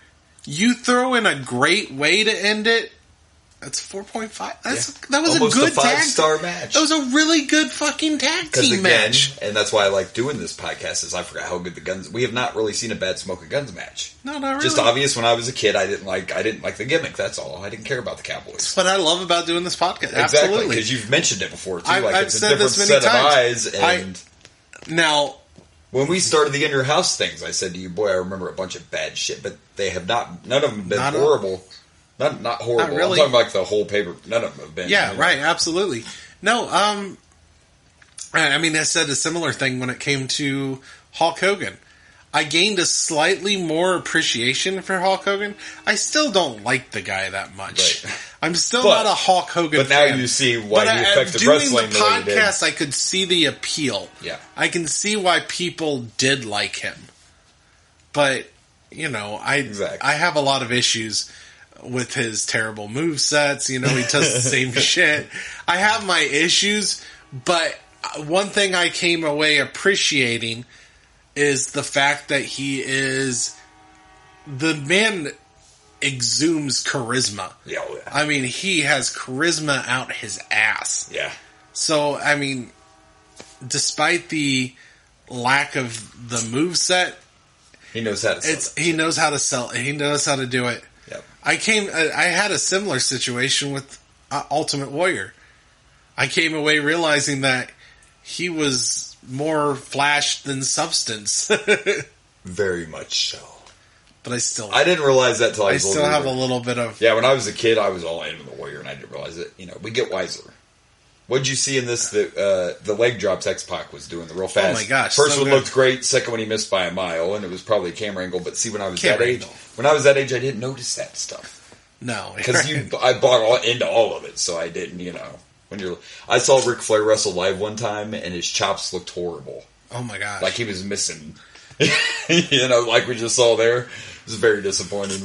you throw in a great way to end it, that's 4.5. That was almost a good 5-star match. That was a really good fucking tag team match. And that's why I like doing this podcast, is I forgot how good the guns. We have not really seen a bad Smoke and Guns match. No, not really. Just obvious. When I was a kid, I didn't like the gimmick. That's all. I didn't care about the Cowboys. That's what I love about doing this podcast. Exactly, Absolutely, because you've mentioned it before too. I've it's a said different this many set times. of eyes. Now, when we started the In Your House things, I said to you, boy, I remember a bunch of bad shit, but they have not. None of them have been horrible. Not horrible. Not really. I'm talking about the whole paper. None of them have been. Yeah, right. Absolutely. No. I mean, I said a similar thing when it came to Hulk Hogan. I gained a slightly more appreciation for Hulk Hogan. I still don't like the guy that much. Right. I'm still not a Hulk Hogan fan. But now you see why he affected wrestling the way he did. Doing the podcast, I could see the appeal. Yeah. I can see why people did like him. But, I have a lot of issues with his terrible movesets. He does the same shit. I have my issues, but one thing I came away appreciating is the fact that the man exudes charisma. Yeah. I mean, he has charisma out his ass. Yeah. So, I mean, despite the lack of the moveset, he knows how to sell it. He knows how to sell it. He knows how to do it. Yep. I had a similar situation with Ultimate Warrior. I came away realizing that he was more flash than substance. Very much so. But I didn't realize that till I was older. I still have a little bit of... Yeah, when I was a kid, I was all in with the Warrior, and I didn't realize it. We get wiser. What did you see in this? The leg drops X-Pac was doing the real fast. Oh my gosh! First one looked great. Second one he missed by a mile, and it was probably a camera angle. But see, when I was that age, I didn't notice that stuff. No, because I bought into all of it, so I didn't. I saw Ric Flair wrestle live one time, and his chops looked horrible. Oh my gosh! Like he was missing. Like we just saw there. It was very disappointing.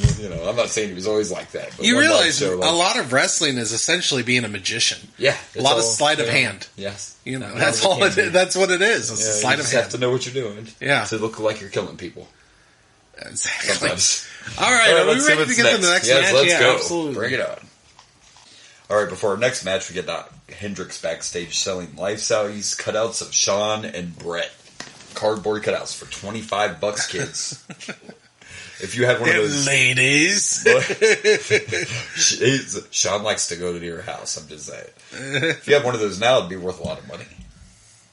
I'm not saying he was always like that. But you realize a lot of wrestling is essentially being a magician. Yeah. A lot of sleight of hand. Yes. That's all that's what it is. It's a sleight of hand. You have to know what you're doing. Yeah. To look like you're killing people. Exactly. Sometimes. All right. Are we ready to get to the next match? Let's go. Absolutely. Bring it on. All right, before our next match, we get Hendrix backstage selling life-size cutouts of Shawn and Brett. Cardboard cutouts for $25, kids. If you had one of those... Ladies. Shawn likes to go to your house, I'm just saying. If you had one of those now, it'd be worth a lot of money.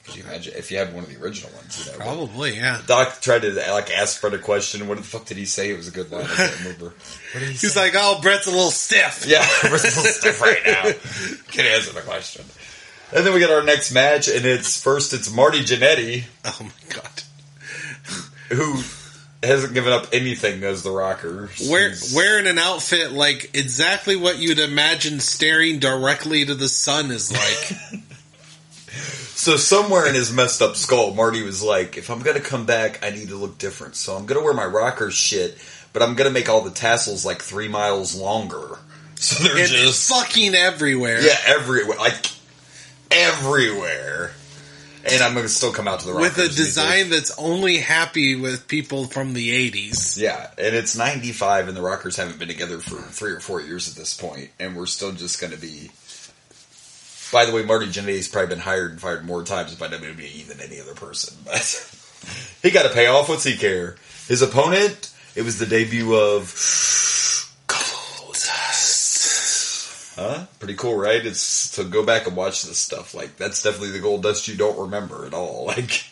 Could you imagine if you had one of the original ones? You know, Probably, yeah. Doc tried to ask Brett a question. What the fuck did he say? It was a good line. I can't remember. What did he say? He's like, "Oh, Brett's a little stiff." Yeah, Brett's a little stiff right now. Can answer the question. And then we get our next match, and it's Marty Jannetty. Oh my god. Who hasn't given up anything as the Rocker. Wearing an outfit like exactly what you'd imagine staring directly to the sun is like. So somewhere in his messed up skull, Marty was like, if I'm going to come back, I need to look different. So I'm going to wear my Rocker shit, but I'm going to make all the tassels like 3 miles longer. So they're just fucking everywhere. Yeah, everywhere. Like, everywhere. And I'm going to still come out to the Rockers. With a design that's only happy with people from the 80s. Yeah, and it's 95 and the Rockers haven't been together for 3 or 4 years at this point, and we're still just going to be... By the way, Marty Jannetty's probably been hired and fired more times by WWE than any other person, but he got a payoff. What's he care? His opponent, it was the debut of Goldust. Huh? Pretty cool, right? It's to go back and watch this stuff. Like, that's definitely the Goldust you don't remember at all. Like,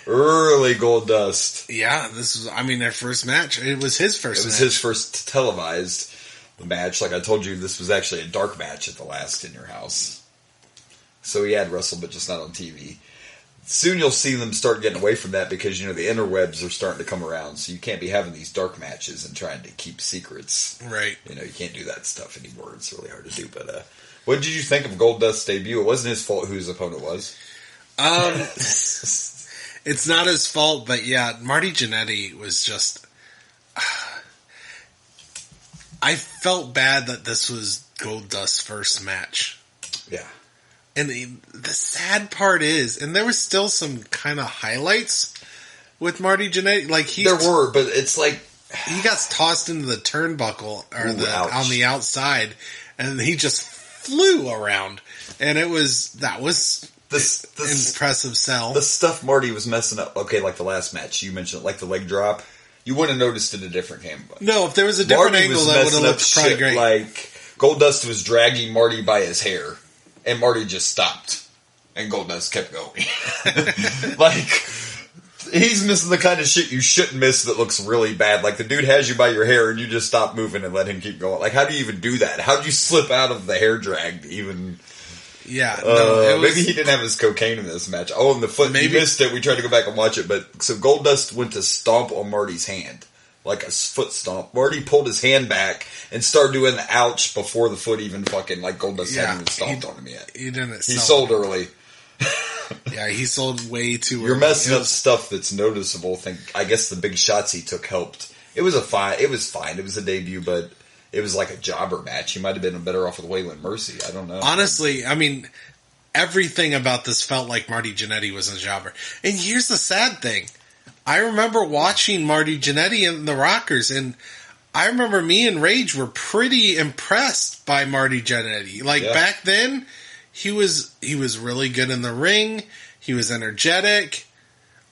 early Goldust. Yeah, their first match. It was his first match. It was his first televised match. Like I told you, this was actually a dark match at the last In Your House. So he had wrestled, but just not on TV. Soon you'll see them start getting away from that because, the interwebs are starting to come around. So you can't be having these dark matches and trying to keep secrets. Right. You can't do that stuff anymore. It's really hard to do. But what did you think of Goldust's debut? It wasn't his fault who his opponent was. It's not his fault, but yeah, Marty Jannetty was just... I felt bad that this was Goldust's first match. Yeah. And the sad part is, and there was still some kind of highlights with Marty Jannetty. Like there were, but it's like he got tossed into the turnbuckle on the outside, and he just flew around. And that was the impressive sell. The stuff Marty was messing up. Okay, like the last match you mentioned, like the leg drop. You wouldn't have noticed it in a different camera. No, if there was a different angle, that would have looked probably great. Like Goldust was dragging Marty by his hair. And Marty just stopped. And Goldust kept going. Like, he's missing the kind of shit you shouldn't miss that looks really bad. Like, the dude has you by your hair and you just stop moving and let him keep going. Like, how do you even do that? How do you slip out of the hair drag to even... Yeah. Maybe he didn't have his cocaine in this match. Oh, and the foot, he missed it. We tried to go back and watch it. But so Goldust went to stomp on Marty's hand. Like a foot stomp. Marty pulled his hand back and started doing the ouch before the foot even fucking, like Goldust hadn't even stomped on him yet. He didn't. He sold early. Yeah, he sold way too early. You're messing up stuff that's noticeable. I guess the big shots he took helped. It was fine. It was a debut, but it was like a jobber match. He might have been better off with Waylon Mercy. I don't know. Honestly, everything about this felt like Marty Jannetty was a jobber. And here's the sad thing. I remember watching Marty Jannetty and the Rockers, and I remember me and Rage were pretty impressed by Marty Jannetty. Back then, he was really good in the ring. He was energetic.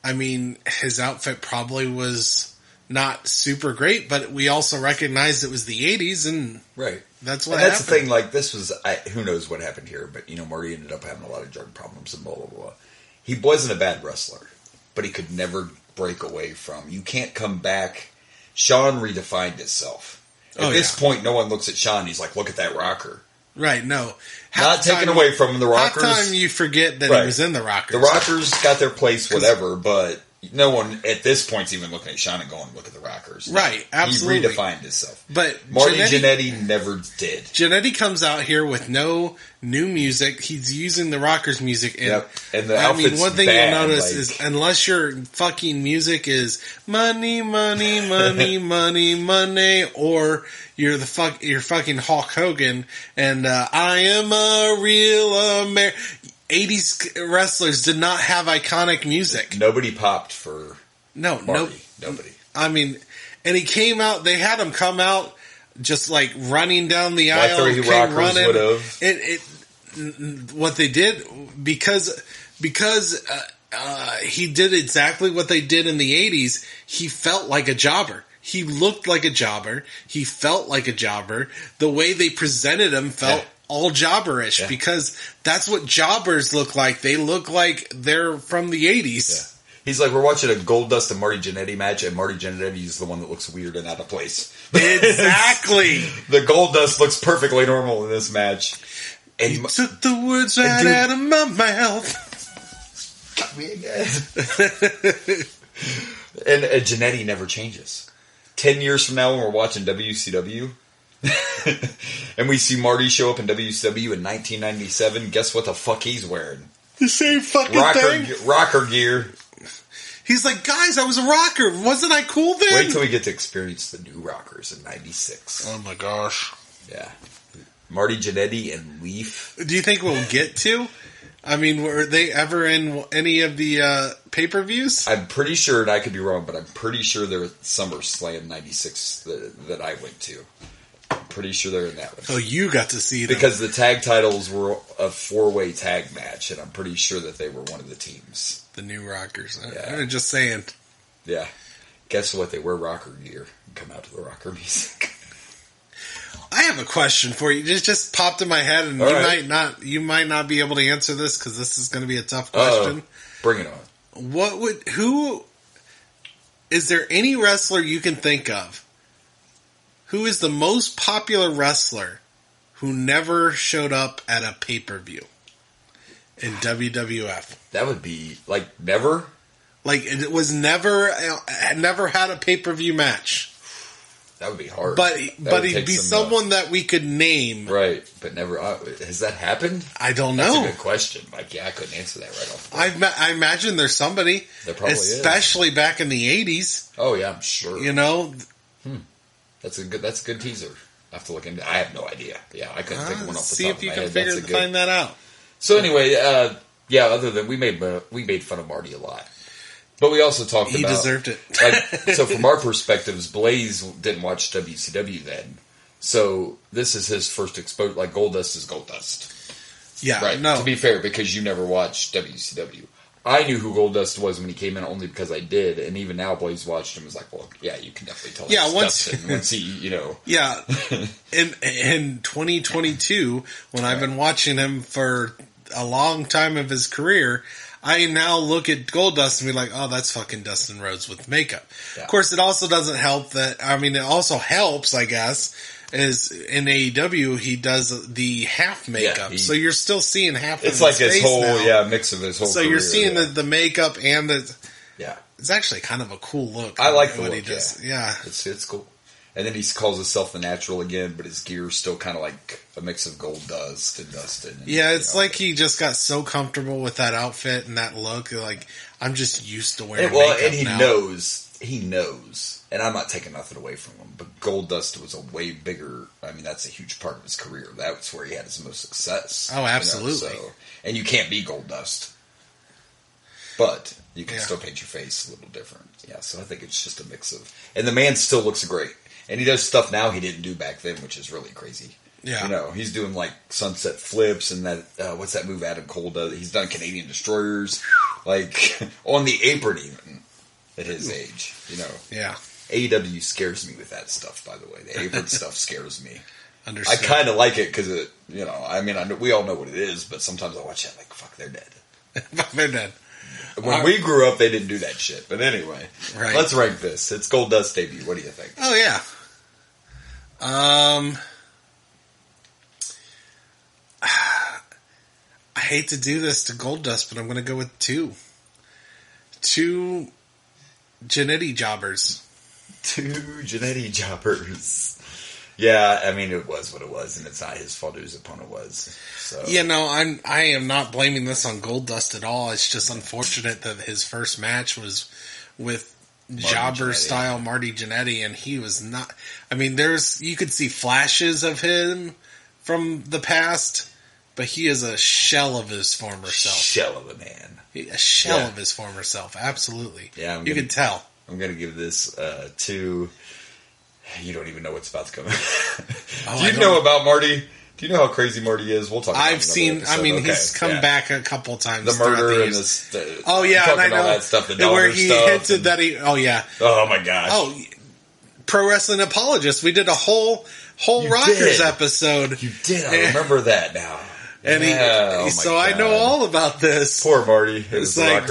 His outfit probably was not super great, but we also recognized it was the 80s, and right. That's what happened. That's the thing, like, this was, who knows what happened here, but, Marty ended up having a lot of drug problems and blah, blah, blah. He wasn't a bad wrestler, but he could never break away from. You can't come back. Sean redefined himself. At this point, no one looks at Sean. He's like, look at that Rocker. Right, no. Not taken away from him, the Rockers. Half time you forget that he was in the Rockers. The Rockers got their place, whatever, but no one at this point's even looking at Sean and going, look at the Rockers. Right, absolutely. He redefined himself. But Marty Jannetty never did. Jannetty comes out here with no new music. He's using the Rockers music. And, and the outfit's one thing bad, you'll notice is unless your fucking music is money, money, money, money, money, or you're fucking Hulk Hogan and I am a real American. 80s wrestlers did not have iconic music. Nobody popped for Marty. Nobody. And he came out, they had him come out just like running down the aisle. Like the Rockers would have. What they did, because he did exactly what they did in the 80s, he felt like a jobber. He looked like a jobber. He felt like a jobber. The way they presented him felt all jobberish because that's what jobbers look like. They look like they're from the 80s. Yeah. He's like, we're watching a Goldust and Marty Jannetty match, and Marty Jannetty is the one that looks weird and out of place. Exactly. The Goldust looks perfectly normal in this match. And you took the words right out of my mouth. Got me again. And Jannetty never changes. 10 years from now when we're watching WCW, and we see Marty show up in WCW in 1997, guess what the fuck he's wearing? The same fucking thing. Rocker gear. He's like, guys, I was a rocker. Wasn't I cool then? Wait till we get to experience the new rockers in 96. Oh my gosh. Yeah. Marty Jannetty and Leaf. Do you think we'll get to? I mean, were they ever in any of the pay-per-views? I'm pretty sure, and I could be wrong, but I'm pretty sure they're at SummerSlam 96 that I went to. I'm pretty sure they're in that one. Oh, you got to see them. Because the tag titles were a 4-way tag match, and I'm pretty sure that they were one of the teams. The new rockers. Yeah. I'm just saying. Yeah. Guess what? They wear rocker gear and come out to the rocker music. I have a question for you. It just popped in my head, and you might not be able to answer this because this is going to be a tough question. Bring it on. Is there any wrestler you can think of who is the most popular wrestler who never showed up at a pay-per-view in WWF? That would be, like, never? Like, it was never had a pay-per-view match. That would be hard. But he'd be someone that we could name. Right, but never. Has that happened? I don't know. That's a good question. Like, yeah, I couldn't answer that right off. I imagine there's somebody. There probably especially back in the 80s. Oh, yeah, I'm sure. You know? That's a good teaser. I have to look into. I have no idea. Yeah, I couldn't think of one off the see top if of you my can head. find that out. So anyway, yeah. Other than we made fun of Marty a lot, but we also talked about he deserved it. So from our perspectives, Blaze didn't watch WCW then, so this is his first exposure. Like Goldust is Goldust. Yeah, right. No. To be fair, because you never watched WCW. I knew who Goldust was when he came in only because I did, and even now Blaze watched him and was like, well, yeah, you can definitely tell. Yeah, once he, you know. Yeah, in 2022, when I've been watching him for a long time of his career, I now look at Goldust and be like, oh, that's fucking Dustin Rhodes with makeup. Yeah. Of course, it also doesn't help that, I mean, it also helps, I guess, is in AEW, he does the half makeup. So you're still seeing half of his face. It's like his whole, mix of his whole So career, you're seeing the makeup and the... Yeah. It's actually kind of a cool look. I like the look, he does. Yeah. It's cool. And then he calls himself the Natural again, but his gear's still kind of like a mix of Gold Dust and Dustin. And, it's like he just got so comfortable with that outfit and that look. Like, I'm just used to wearing makeup and he now. knows, and I'm not taking nothing away from him, but Gold Dust was a way bigger, I mean, that's a huge part of his career. That's where he had his most success. Oh, absolutely. You know, and you can't be Gold Dust. But you can still paint your face a little different. Yeah, so I think it's just a mix of... And the man still looks great. And he does stuff now he didn't do back then, which is really crazy. Yeah. You know, he's doing like sunset flips and that... what's that move Adam Cole does? He's done Canadian Destroyers. Like, on the apron even. At his age, you know. Yeah. AEW scares me with that stuff, by the way. The apron stuff scares me. Understood. I kind of like it because it, you know, I mean, we all know what it is, but sometimes I watch that like, fuck, they're dead. They're dead. When we grew up, they didn't do that shit. But anyway, let's rank this. It's Goldust's debut. What do you think? Oh, yeah. I hate to do this to Goldust, but I'm going to go with 2. 2 Jannetty jobbers. 2 Jannetty jobbers. Yeah, I mean, it was what it was, and it's not his fault who his opponent was. So. Yeah, no, I am not blaming this on Goldust at all. It's just unfortunate that his first match was with jobber-style Marty Jannetty, and he was not... I mean, you could see flashes of him from the past, but he is a shell of his former self. Shell of a man. A shell of his former self, absolutely. Yeah, you can tell. I'm going to give this 2... You don't even know what's about to come. Do you know about Marty? Do you know how crazy Marty is? We'll talk about it. I've seen, I mean, he's come back a couple times. The murder and oh, yeah, and I know. All that stuff, the where he stuff hinted that he, oh, yeah. Oh, my gosh. Oh, Pro Wrestling Apologist. We did a whole Rockers episode. You did. I remember that now. And I know all about this. Poor Marty. It's like,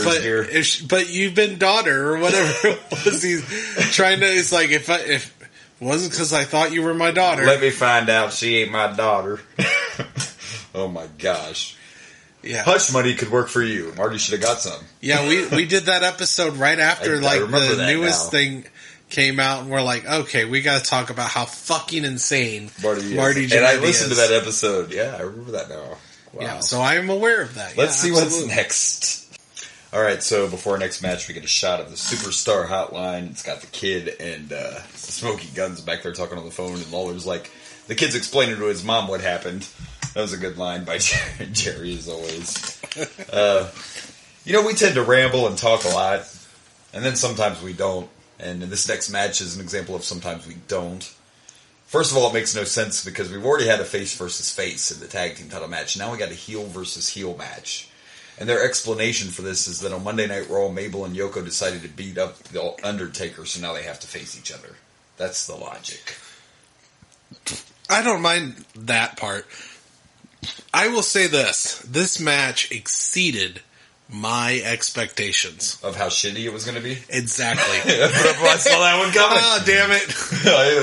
but you've been daughter or whatever it was. He's trying to. It's like if it wasn't because I thought you were my daughter. Let me find out she ain't my daughter. Oh my gosh. Yeah. Hush money could work for you. Marty should have got some. Yeah, we did that episode right after the newest thing came out, and we're like, okay, we got to talk about how fucking insane Marty Jannetty is. And I listened to that episode. Yeah, I remember that now. Wow. Yeah, so I am aware of that. Let's see what's next. All right, so before our next match, we get a shot of the Superstar Hotline. It's got the Kid and Smokey Guns back there talking on the phone, and Lawler's like, the kid's explaining to his mom what happened. That was a good line by Jerry, as always. We tend to ramble and talk a lot, and then sometimes we don't. And this next match is an example of sometimes we don't. First of all, it makes no sense because we've already had a face versus face in the tag team title match. Now we got a heel versus heel match. And their explanation for this is that on Monday Night Raw, Mabel and Yoko decided to beat up the Undertaker, so now they have to face each other. That's the logic. I don't mind that part. I will say this. This match exceeded my expectations. Of how shitty it was going to be? Exactly. I saw that one coming. Oh, damn it.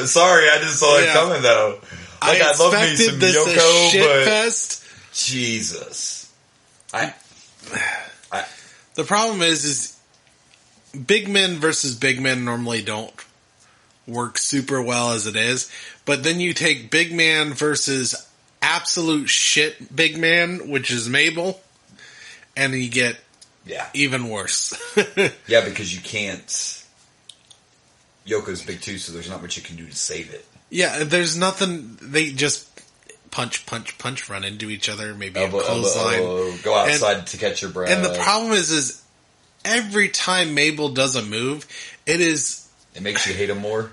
Sorry, I just saw it coming, though. I love me some this Yoko, shit but... fest. Jesus. The problem is big men versus big men normally don't work super well as it is. But then you take big man versus absolute shit big man, which is Mabel, and you get even worse. Yeah, because you can't. Yoko's big too, so there's not much you can do to save it. Yeah, there's nothing. They just punch, run into each other, maybe a clothesline. Go outside to catch your breath. And the problem is every time Mabel does a move, it makes you hate him more.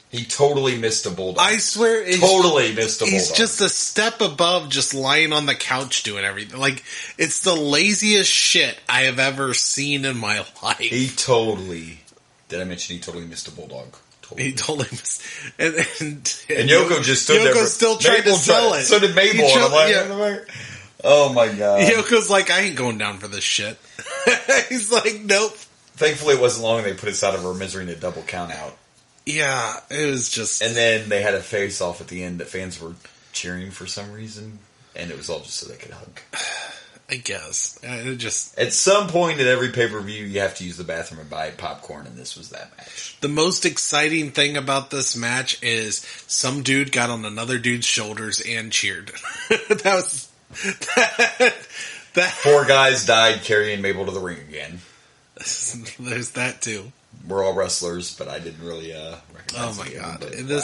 He totally missed a bulldog. I swear, missed a bulldog. He's just a step above just lying on the couch doing everything. Like, it's the laziest shit I have ever seen in my life. Did I mention he totally missed a bulldog? He totally missed. And Yoko just stood there. Yoko still tried to sell it. So did Mabel. Oh my god. Yoko's like, I ain't going down for this shit. He's like, nope. Thankfully, it wasn't long. They put us out of our misery in a double count out. Yeah, it was just... And then they had a face-off at the end that fans were cheering for some reason, and it was all just so they could hug. I guess. It just... At some point in every pay-per-view, you have to use the bathroom and buy popcorn, and this was that match. The most exciting thing about this match is some dude got on another dude's shoulders and cheered. That was... Four guys died carrying Mabel to the ring again. There's that, too. We're all wrestlers, but I didn't really recognize Oh my god! Wow.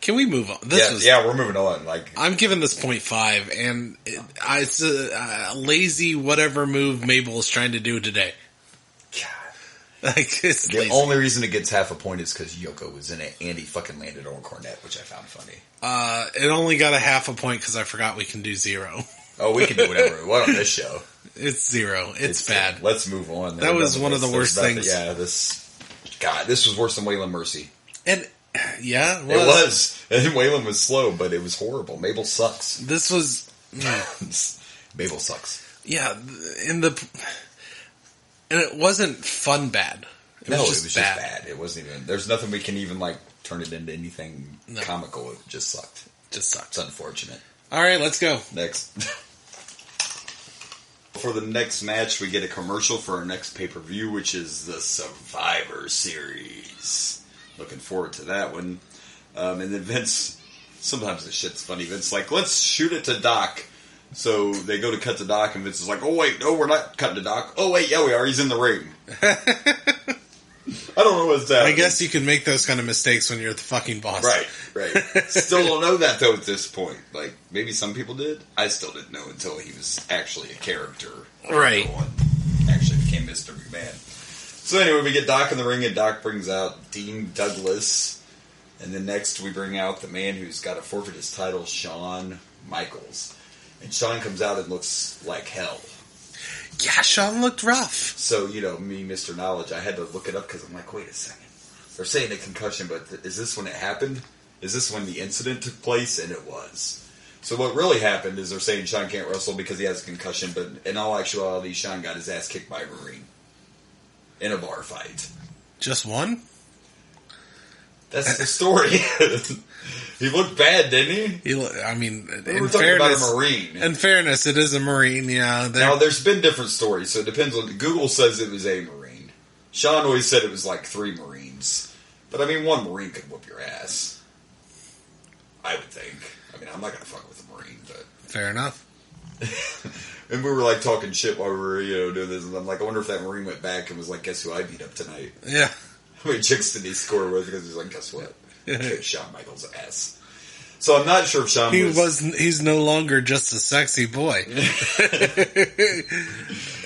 Can we move on? We're moving on. Like, I'm giving this 0.5, and it's a lazy whatever move Mabel is trying to do today. God, it's the only reason it gets half a point is because Yoko was in it, and he fucking landed on Cornette, which I found funny. It only got a half a point because I forgot we can do 0. Oh, we can do whatever we want on this show. It's 0. It's bad. Let's move on. That was one of the worst things. This was worse than Waylon Mercy. And, yeah, it was. And Waylon was slow, but it was horrible. Mabel sucks. This was... Mabel sucks. Yeah, and it wasn't fun bad. It was just bad. It wasn't even... There's nothing we can even, turn it into anything comical. It just sucked. It's unfortunate. All right, let's go. Next. For the next match, we get a commercial for our next pay-per-view, which is the Survivor Series. Looking forward to that one. And then Vince, sometimes this shit's funny. Vince's like, let's shoot it to Doc. So they go to cut to Doc, and Vince is like, oh wait, no, we're not cutting to Doc. Oh wait, yeah we are, he's in the ring. I don't know what's happening. I guess you can make those kind of mistakes when you're the fucking boss. Right. Still don't know that, though, at this point. Maybe some people did. I still didn't know until he was actually a character. Right. Actually became Mr. McMahon. So anyway, we get Doc in the ring, and Doc brings out Dean Douglas. And then next we bring out the man who's got to forfeit his title, Shawn Michaels. And Shawn comes out and looks like hell. Yeah, Shawn looked rough. So, me, Mr. Knowledge, I had to look it up because I'm like, wait a second. They're saying a concussion, but is this when it happened? Is this when the incident took place? And it was. So what really happened is they're saying Sean can't wrestle because he has a concussion, but in all actuality, Sean got his ass kicked by a Marine in a bar fight. Just one? That's the story. He looked bad, didn't he? We were talking about a Marine. In fairness, it is a Marine, yeah. Now, there's been different stories, so it depends on... Google says it was a Marine. Sean always said it was like 3 Marines. But, one Marine could whoop your ass. I would think. I'm not going to fuck with a Marine, but... Fair enough. And we were, talking shit while we were, doing this, and I'm like, I wonder if that Marine went back and was like, guess who I beat up tonight? Yeah. How many chicks did he score with? Because he's like, guess what? Kick Shawn Michaels' ass. So I'm not sure if Shawn he's no longer just a sexy boy.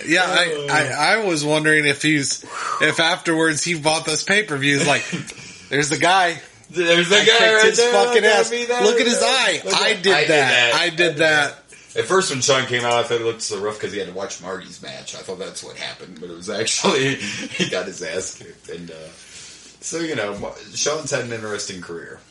Yeah, I was wondering if afterwards he bought this pay-per-view, like, there's the guy. There's the guy right his there. Fucking ass. Look at his eye. I did that. At first, when Sean came out, I thought it looked so rough because he had to watch Marty's match. I thought that's what happened, but it was actually he got his ass kicked. And so, Sean's had an interesting career.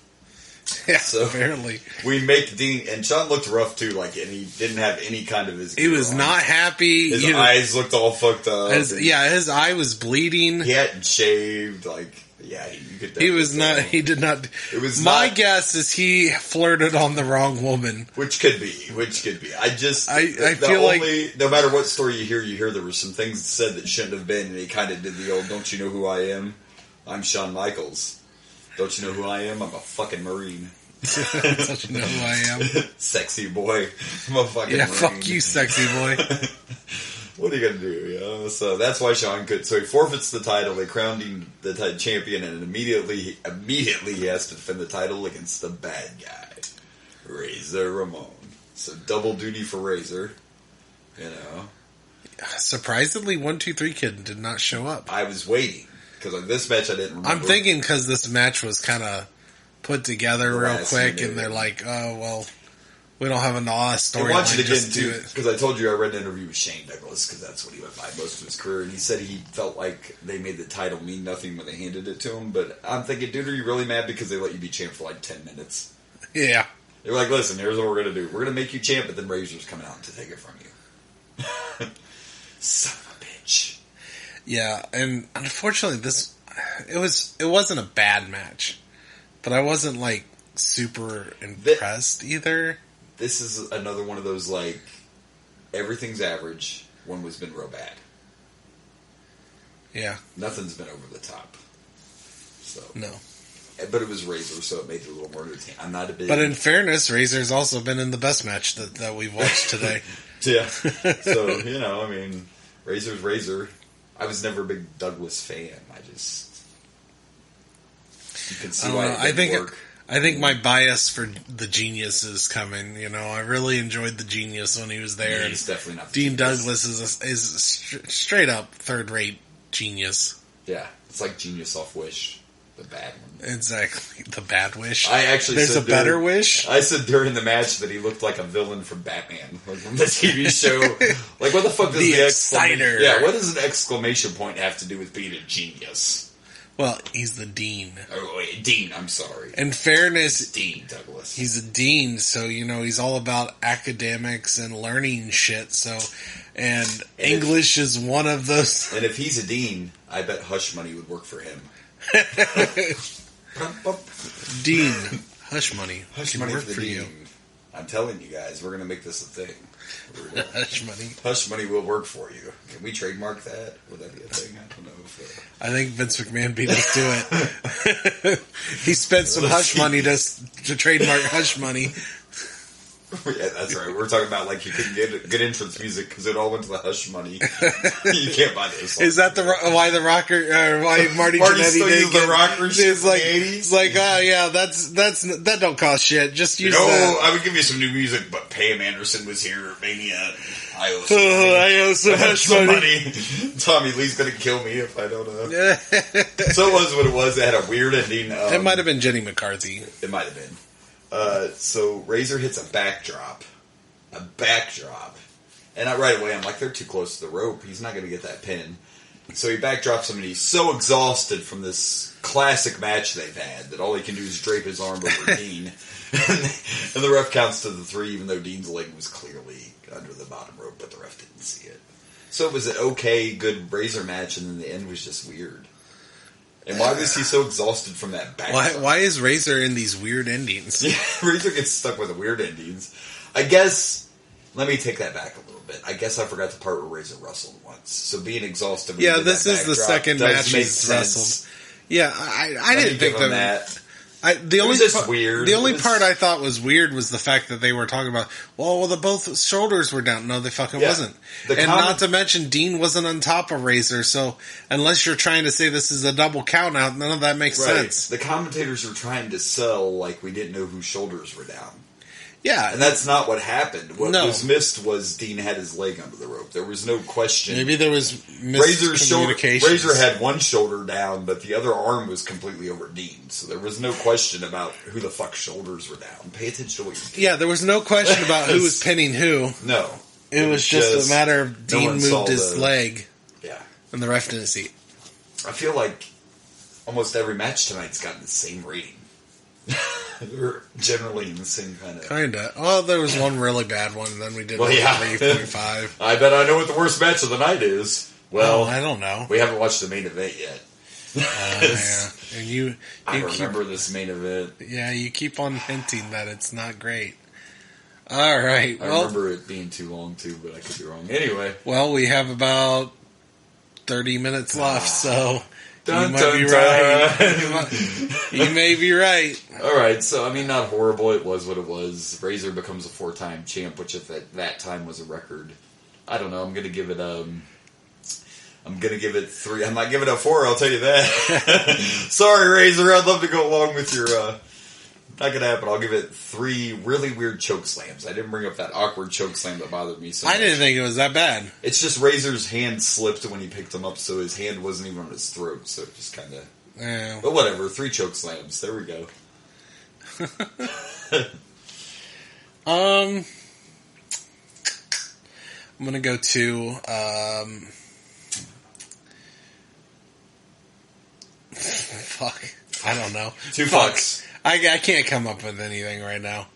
Yeah, so apparently. We make Dean, and Sean looked rough too, and he didn't have any kind of his gear He was on. not happy. His eyes looked all fucked up. His eye was bleeding. He hadn't shaved, you could he was not, tell. he did not. It was my not, guess is he flirted on the wrong woman. Which could be. I feel like no matter what story you hear there were some things said that shouldn't have been, and he kind of did the old, don't you know who I am? I'm Shawn Michaels. Don't you know who I am? I'm a fucking Marine. Don't you know who I am? Sexy boy. I'm a fucking Marine. Fuck you, sexy boy. What are you going to do? So that's why Sean could. So he forfeits the title. They crowned him the champion, and immediately he has to defend the title against the bad guy, Razor Ramon. So double duty for Razor. Surprisingly, 1-2-3 Kid did not show up. I was waiting because on this match I didn't remember. I'm thinking because this match was kind of put together real quick, and they're like, "Oh well, we don't have a storyline." I want you to get into it because I told you I read an interview with Shane Douglas because that's what he went by most of his career, and he said he felt like they made the title mean nothing when they handed it to him. But I'm thinking, dude, are you really mad because they let you be champ for 10 minutes? Yeah, they're like, listen, here's what we're gonna do. We're gonna make you champ, but then Razor's coming out to take it from you. Son of a bitch. Yeah, and unfortunately, it wasn't a bad match, but I wasn't super impressed either. This is another one of those everything's average. One was been real bad. Yeah, nothing's been over the top. So no, but it was Razor, so it made it a little more entertaining. I'm not a big. But in fairness, Razor's also been in the best match that we've watched today. Yeah. So Razor's Razor. I was never a big Douglas fan. You can see why it didn't work. I think my bias for the Genius is coming. I really enjoyed the Genius when he was there. Yeah, he's definitely not. Dean Douglas is a straight up third rate genius. Yeah, it's like Genius off Wish, the bad one. Exactly, the bad Wish. There's a better Wish. I said during the match that he looked like a villain from Batman, from the TV show. What the fuck does the Exciter? Yeah, what does an exclamation point have to do with being a genius? Well, he's the dean. Oh, wait, Dean, I'm sorry. In fairness, Dean Douglas. He's a dean, so, he's all about academics and learning shit, and English is one of those. And if he's a dean, I bet Hush Money would work for him. Dean, Hush Money. Hush Money for you. I'm telling you guys, we're going to make this a thing. Hush Money. Hush Money will work for you. Can we trademark that? Would that be a thing? I don't know. I think Vince McMahon beat us to it. He spent some Hush Money to trademark Hush Money. Yeah, that's right. We're talking about you couldn't get good entrance music because it all went to the Hush Money. You can't buy this. Is that why the rocker? Why Marty Jannetty did the rockers? It's like the 80s. It's like, oh yeah, that don't cost shit. Just use that. I would give you some new music, but Pam Anderson was here at Mania. I owe some Hush Money. Tommy Lee's gonna kill me if I don't know. So it was what it was. It had a weird ending. It might have been Jenny McCarthy. It might have been. So Razor hits a backdrop, and right away I'm like, they're too close to the rope. He's not going to get that pin. So he backdrops him, and he's so exhausted from this classic match they've had that all he can do is drape his arm over Dean. And the ref counts to the 3, even though Dean's leg was clearly under the bottom rope, but the ref didn't see it. So it was an okay, good Razor match, and then the end was just weird. And why was he so exhausted from that backdrop? Why is Razor in these weird endings? Yeah, Razor gets stuck with the weird endings. I guess... Let me take that back a little bit. I guess I forgot the part where Razor wrestled once. So being exhausted... Yeah, this is the second match he's wrestled. Yeah, I didn't think that... The only part I thought was weird was the fact that they were talking about, well, the both shoulders were down. No, they fucking wasn't. Not to mention, Dean wasn't on top of Razor, so unless you're trying to say this is a double count out, none of that makes sense. The commentators were trying to sell like we didn't know whose shoulders were down. Yeah. And that's not what happened. What was missed was Dean had his leg under the rope. There was no question. Maybe there was miscommunication. Razor had one shoulder down, but the other arm was completely over Dean. So there was no question about who the fuck's shoulders were down. Pay attention to what you're doing. Yeah, there was no question about who was pinning who. No. It was just a matter of Dean moved his leg. Yeah. And the ref didn't see it. I feel like almost every match tonight's gotten the same rating. We're generally in the same kind of... Kinda. Oh, there was one really bad one, and then we did 3.5. I bet I know what the worst match of the night is. Well, I don't know. We haven't watched the main event yet. Yeah. And I remember this main event. Yeah, you keep on hinting that it's not great. All right. I remember it being too long, too, but I could be wrong. Anyway. Well, we have about 30 minutes left, so... Dun, you might dun, be dun. right. You may be right. All right, so I mean, not horrible. It was what it was. Razor becomes a 4-time champ, which at that time was a record. I don't know. I'm gonna give it 3. I'm not giving it a 4. I'll tell you that. Sorry, Razor. I'd love to go along with your. Not gonna happen. I'll give it 3 really weird choke slams. I didn't bring up that awkward choke slam that bothered me so much. I didn't think it was that bad. It's just Razor's hand slipped when he picked him up, so his hand wasn't even on his throat, so it just kind of... Yeah. But whatever, 3 choke slams. There we go. I'm gonna go to... fuck. I don't know. 2 fucks. I can't come up with anything right now.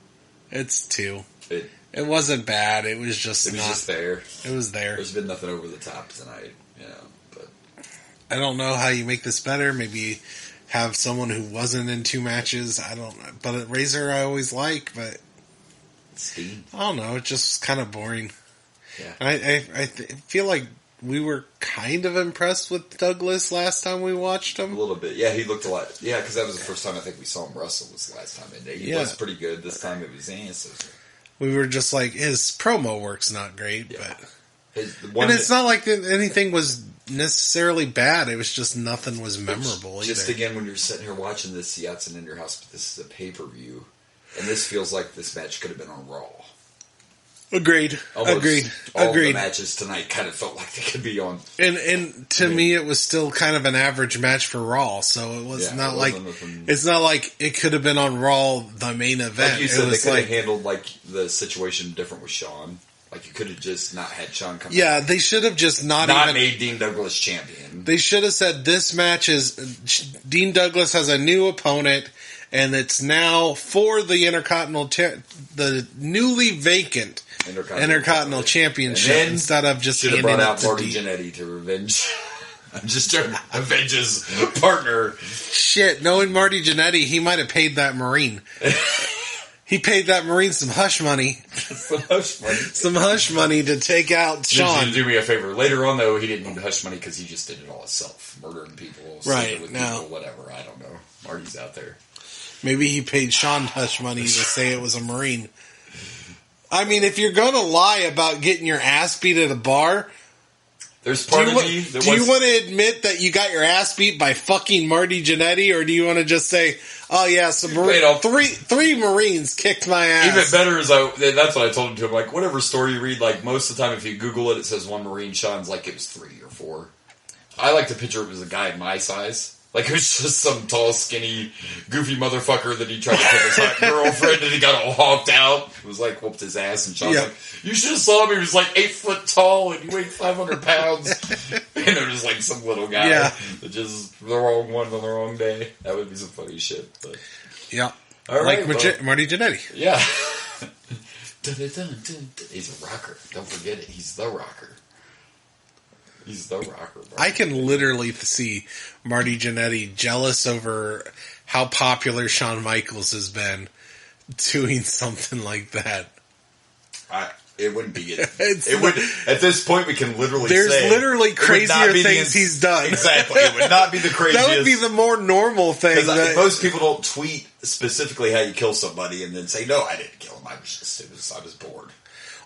It's 2. It wasn't bad. It was just just there. It was there. There's been nothing over the top tonight, but I don't know how you make this better. Maybe have someone who wasn't in 2 matches. I don't know. But Razor I always like, but Steve. I don't know. It's just kind of boring. Yeah. I feel like we were kind of impressed with Douglas last time we watched him. A little bit. Yeah, he looked a lot. Yeah, because that was the first time I think we saw him wrestle was the last time. And he was pretty good. This time it was we were just like, his promo work's not great, but... And it's not like anything was necessarily bad. It was just nothing was memorable either. Just again, when you're sitting here watching this, yeah, it's in your house, but this is a pay-per-view. And this feels like this match could have been on Raw. Agreed. All the matches tonight kind of felt like they could be on. And to me, it was still kind of an average match for Raw. So it was not like it's not like it could have been on Raw, the main event. Like you said, they could have handled like the situation different with Shawn. Like you could have just not had Shawn come. Yeah, they should have just not made Dean Douglas champion. They should have said this match is Dean Douglas has a new opponent. And it's now for the the newly vacant Intercontinental Championship instead of just handing brought it out to Marty Jannetty to revenge. I'm just trying to avenge his partner. Shit, knowing Marty Jannetty, he might have paid that Marine. He paid that Marine some hush money. Some hush money to take out Shawn. Do me a favor. Later on, though, he didn't need hush money because he just did it all himself. Murdering people, sleeping with people, whatever. I don't know. Marty's out there. Maybe he paid Shawn hush money to say it was a Marine. I mean, if you're going to lie about getting your ass beat at a bar, there's part of me do you want to admit that you got your ass beat by fucking Marty Jannetty, or do you want to just say, oh yeah, three Marines kicked my ass? Even better is that's what I told him to him. Like, whatever story you read, like most of the time if you Google it, it says 1 Marine. Shawn's like it was 3 or 4. I like to picture it as a guy my size. Like, it was just some tall, skinny, goofy motherfucker that he tried to pick his hot girlfriend, and he got all honked out. It was like, whooped his ass, and Sean's like, you should have saw him. He was like 8 foot tall, and he weighed 500 pounds. And it was like some little guy that just the wrong one on the wrong day. That would be some funny shit. But. Yeah. All right, like Marty Jannetty. Yeah. He's a rocker. Don't forget it. He's the rocker. He's the rocker, bro. I can literally see Marty Jannetty jealous over how popular Shawn Michaels has been doing something like that. It wouldn't be it. It would. At this point, we can literally there's say... There's literally crazier things he's done. Exactly. It would not be the craziest. That would be the more normal thing. Most people don't tweet specifically how you kill somebody and then say, no, I didn't kill him. I was bored.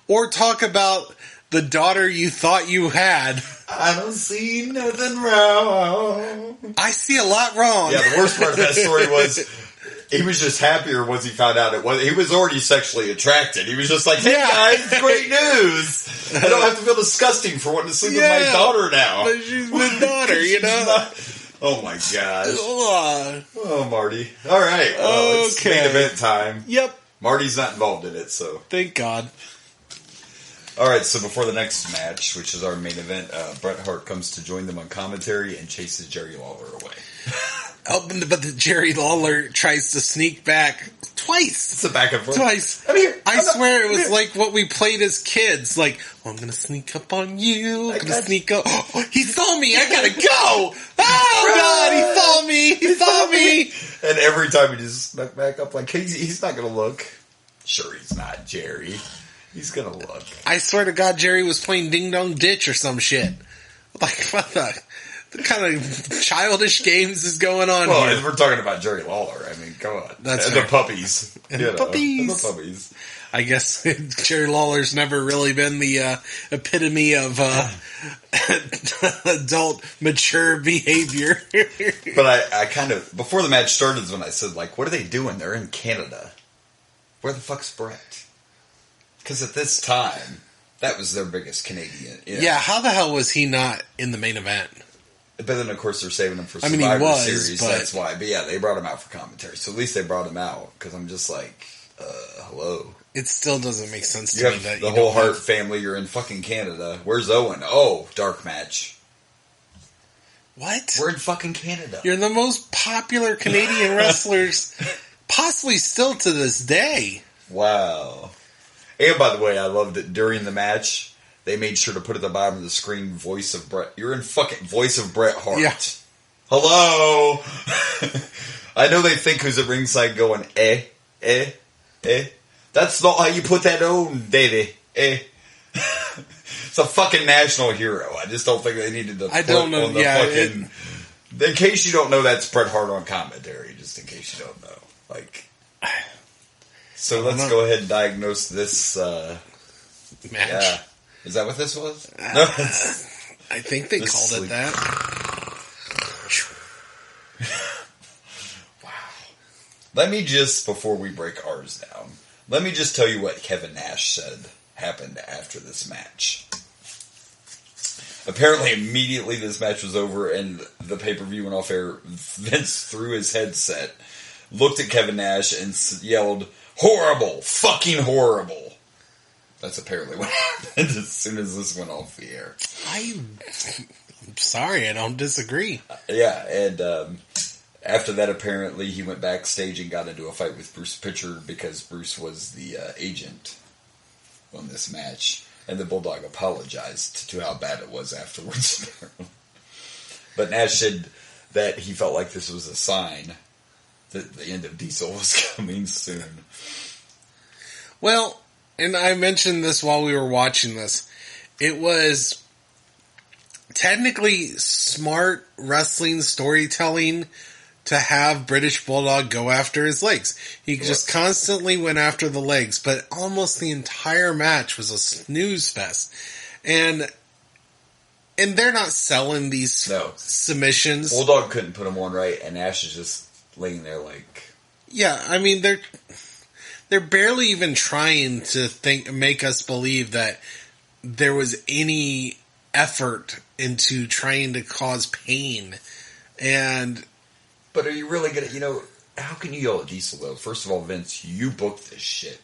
Or talk about the daughter you thought you had. I don't see nothing wrong. I see a lot wrong. Yeah, the worst part of that story was he was just happier once he found out he was already sexually attracted. He was just like, hey guys, great news. I don't have to feel disgusting for wanting to sleep with my daughter now. But she's my daughter, you know? Oh my gosh. Oh, Marty. All right. Well, it's main event time. Yep. Marty's not involved in it, so. Thank God. All right, so before the next match, which is our main event, Bret Hart comes to join them on commentary and chases Jerry Lawler away. But Jerry Lawler tries to sneak back twice. It's a back and forth. Twice. I swear it was like what we played as kids. Like, I'm going to sneak up on you. I'm going to sneak up. Oh, he saw me. I got to go. Oh, God. He saw me. He saw me. And every time he just snuck back up, like, he's not going to look. Sure, he's not, Jerry. He's going to look. I swear to God, Jerry was playing Ding Dong Ditch or some shit. Like, what the kind of childish games is going on here? Well, we're talking about Jerry Lawler. I mean, come on. That's the puppies. The puppies. I guess Jerry Lawler's never really been the epitome of adult, mature behavior. But I kind of, before the match started is when I said, like, what are they doing? They're in Canada. Where the fuck's Bret? Because at this time, that was their biggest Canadian. Yeah, how the hell was he not in the main event? But then, of course, they're saving him for Survivor he was, Series. but... That's why. But yeah, they brought him out for commentary. So at least they brought him out. Because I'm just like, hello. It still doesn't make sense to you me have that the whole Hart family. You're in fucking Canada. Where's Owen? Oh, dark match. What? We're in fucking Canada. You're the most popular Canadian wrestlers, possibly still to this day. Wow. And by the way, I loved it during the match. They made sure to put at the bottom of the screen voice of Bret. You're in fucking voice of Bret Hart. Yeah. Hello. I know they think who's at ringside going, eh. That's not how you put that on, Davey. It's a fucking national hero. I just don't think they needed to put on the fucking... In case you don't know, that's Bret Hart on commentary, just in case you don't know. Like... So let's go ahead and diagnose this match. Yeah. Is that what this was? No, I think they called it that. Wow. Let me just, before we break ours down, let me just tell you what Kevin Nash said happened after this match. Apparently, immediately this match was over and the pay-per-view went off air, Vince threw his headset, looked at Kevin Nash and yelled, "Horrible! Fucking horrible!" That's apparently what happened as soon as this went off the air. I'm sorry, I don't disagree. Yeah, and after that, apparently, he went backstage and got into a fight with Bruce Pitcher because Bruce was the agent on this match. And the Bulldog apologized to how bad it was afterwards. But Nash said that he felt like this was a sign that the end of Diesel was coming soon. Well, and I mentioned this while we were watching this. It was technically smart wrestling storytelling to have British Bulldog go after his legs. He just constantly went after the legs, but almost the entire match was a snooze fest. And they're not selling these submissions. Bulldog couldn't put him on right, and Nash is just laying there like... Yeah, I mean, they're barely even trying to make us believe that there was any effort into trying to cause pain. And But are you really going to, how can you yell at Diesel, though? First of all, Vince, you booked this shit.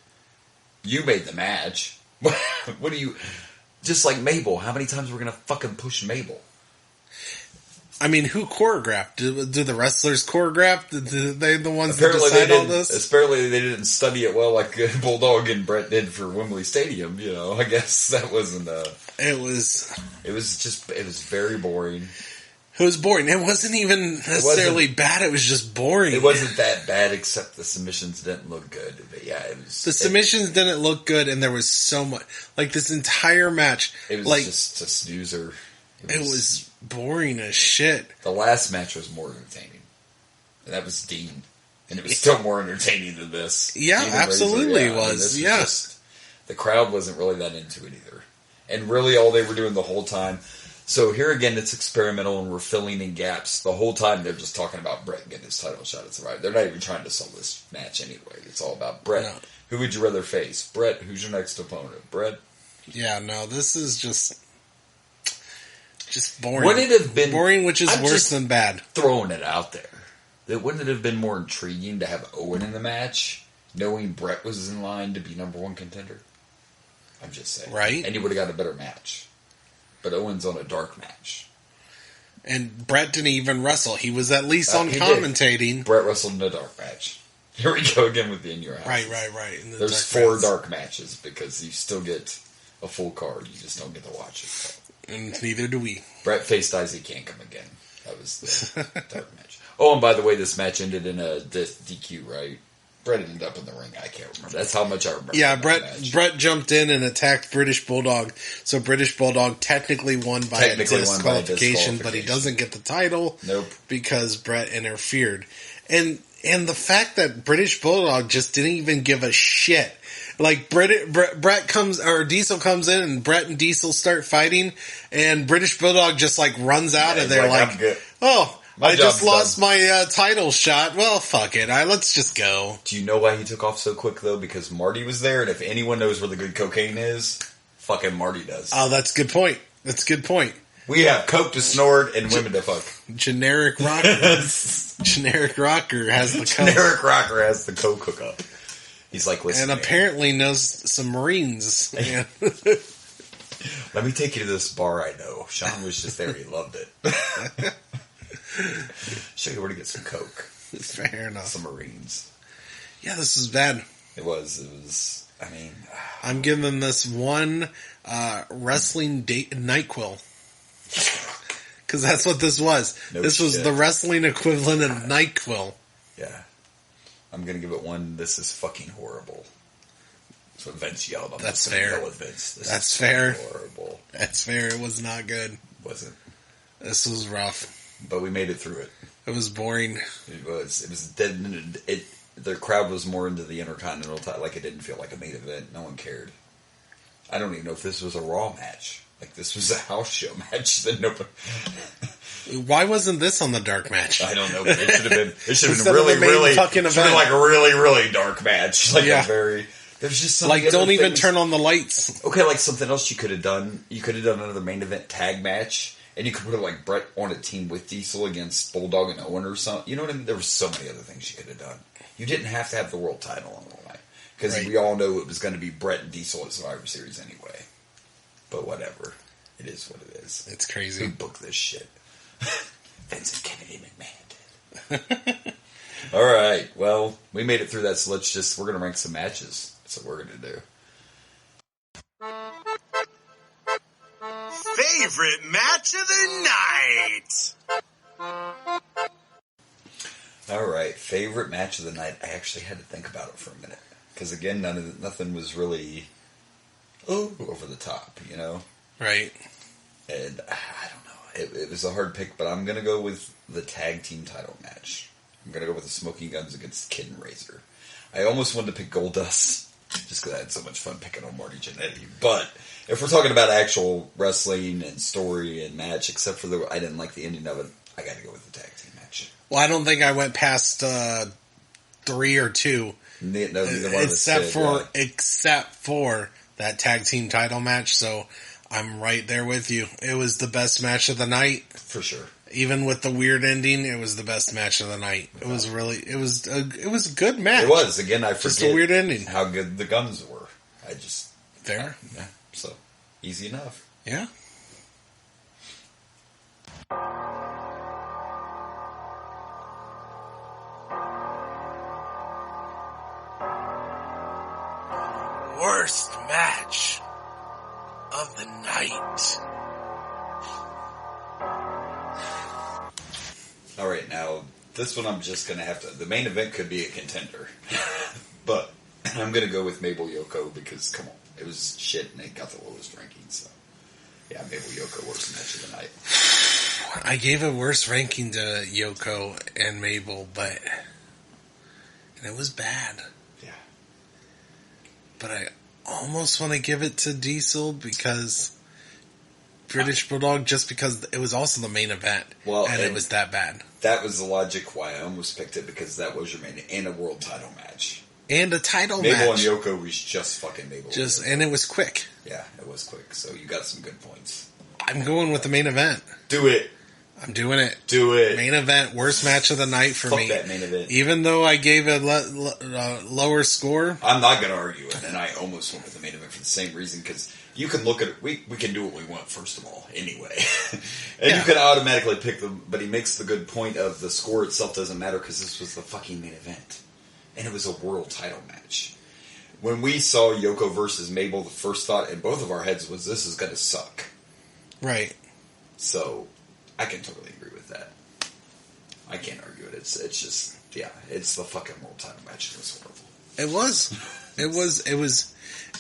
You made the match. What do you... Just like Mabel, how many times we're going to fucking push Mabel? I mean, who choreographed? Do the wrestlers choreograph? They the ones that decide all this? Apparently they didn't study it well like Bulldog and Brett did for Wembley Stadium, I guess that wasn't... It was very boring. It was boring. It wasn't even necessarily bad. It was just boring. It wasn't that bad, except the submissions didn't look good. But yeah, it was... The submissions didn't look good, and there was so much... Like, this entire match... It was just a snoozer. It was boring as shit. The last match was more entertaining. And that was Dean. And it was still more entertaining than this. Yeah, Dean absolutely was. Yeah. The crowd wasn't really that into it either. And really all they were doing the whole time... So here again, it's experimental, and we're filling in gaps. The whole time, they're just talking about Brett getting his title shot at Survivor. They're not even trying to sell this match anyway. It's all about Brett. No. Who would you rather face? Brett, who's your next opponent? Brett? Yeah, no, this is just boring. Wouldn't it have been... Boring, which is worse than bad. Throwing it out there. Wouldn't it have been more intriguing to have Owen in the match, knowing Brett was in line to be number one contender? I'm just saying. Right. And you would have got a better match. But Owen's on a dark match. And Brett didn't even wrestle. He was at least on commentating. Brett wrestled in a dark match. Here we go again with the In Your House. Right. There's four dark matches because you still get a full card. You just don't get to watch it. And neither do we. Brett faced Isaac Yankum again. That was the dark match. Oh, and by the way, this match ended in a DQ, right? Brett ended up in the ring. I can't remember. That's how much I remember. Yeah, Brett jumped in and attacked British Bulldog. So British Bulldog technically won by disqualification, but he doesn't get the title. Nope. Because Brett interfered. And the fact that British Bulldog just didn't even give a shit. Like Brett comes, or Diesel comes in, and Brett and Diesel start fighting, and British Bulldog just like runs out of there like, oh, I just lost my title shot. Well, fuck it. Let's just go. Do you know why he took off so quick, though? Because Marty was there, and if anyone knows where the good cocaine is, fucking Marty does. Oh, that's a good point. We have coke to snort and women to fuck. Generic rocker. Generic rocker has the coke. Generic rocker has the coke hookup. He's like, listen, and apparently knows some Marines. Yeah. Let me take you to this bar I know. Sean was just there. He loved it. Show you where to get some coke. Fair enough. Some Marines. Yeah, this is bad. It was. I mean, I'm giving this one wrestling NyQuil. Because that's what this was. This was the wrestling equivalent of NyQuil. Yeah. I'm going to give it one. This is fucking horrible. That's what Vince yelled. That's fair. With Vince. That's fair. Horrible. That's fair. It was not good. Wasn't. This was rough. But we made it through it. It was boring. It was dead. The crowd was more into the Intercontinental title. Like, it didn't feel like a main event. No one cared. I don't even know if this was a Raw match. Like, this was a house show match that nobody... Why wasn't this on the dark match? I don't know. It should have been. It should have been really like a really dark match. Like a very. There's just so like don't even turn on the lights. Okay, like something else you could have done. You could have done another main event tag match, and you could put like Brett on a team with Diesel against Bulldog and Owen or something. You know what I mean? There were so many other things you could have done. You didn't have to have the world title on the line because we all know it was going to be Brett and Diesel at Survivor Series anyway. But whatever, it is what it is. It's crazy. Who booked this shit? Vincent Kennedy McMahon did. All right. Well, we made it through that, so we're going to rank some matches. That's what we're going to do. Favorite match of the night. All right. Favorite match of the night. I actually had to think about it for a minute. Because, again, nothing was really over the top, you know? Right. And I don't know. It was a hard pick, but I'm going to go with the tag team title match. I'm going to go with the Smoking Guns against Kid and Razor. I almost wanted to pick Goldust, just because I had so much fun picking on Marty Jannetty. But if we're talking about actual wrestling and story and match, except for I didn't like the ending of it, I got to go with the tag team match. Well, I don't think I went past 3 or 2. No, neither one of us did, except for that tag team title match, so... I'm right there with you. It was the best match of the night. For sure. Even with the weird ending, it was the best match of the night. It was a good match. It was. Again, I forget just a weird ending. How good the guns were. Fair. Yeah. So easy enough. Yeah. Worst match of the night. All right, now this one I'm just gonna have to. The main event could be a contender, but I'm gonna go with Mabel Yoko because come on, it was shit and it got the lowest ranking. So yeah, Mabel Yoko worst match of the night. I gave a worse ranking to Yoko and Mabel, and it was bad. Yeah. But I almost want to give it to Diesel because British Bulldog, just because it was also the main event. Well, and it was that bad. That was the logic why I almost picked it, because that was your main and a world title match. And a title Mabel match. Mabel and Yoko was just fucking Mabel. And it was quick. Yeah, it was quick. So you got some good points. I'm going with the main event. Do it. I'm doing it. Do it. Main event, worst match of the night for me. Fuck that main event. Even though I gave a lower score. I'm not going to argue it, and I almost went with the main event for the same reason, because you can look at it, we can do what we want, first of all, anyway. And you can automatically pick them, but he makes the good point of the score itself doesn't matter, because this was the fucking main event. And it was a world title match. When we saw Yoko versus Mabel, the first thought in both of our heads was, this is going to suck. Right. So, I can totally agree with that. I can't argue it. It's just, yeah, it's the fucking world title match. It was horrible.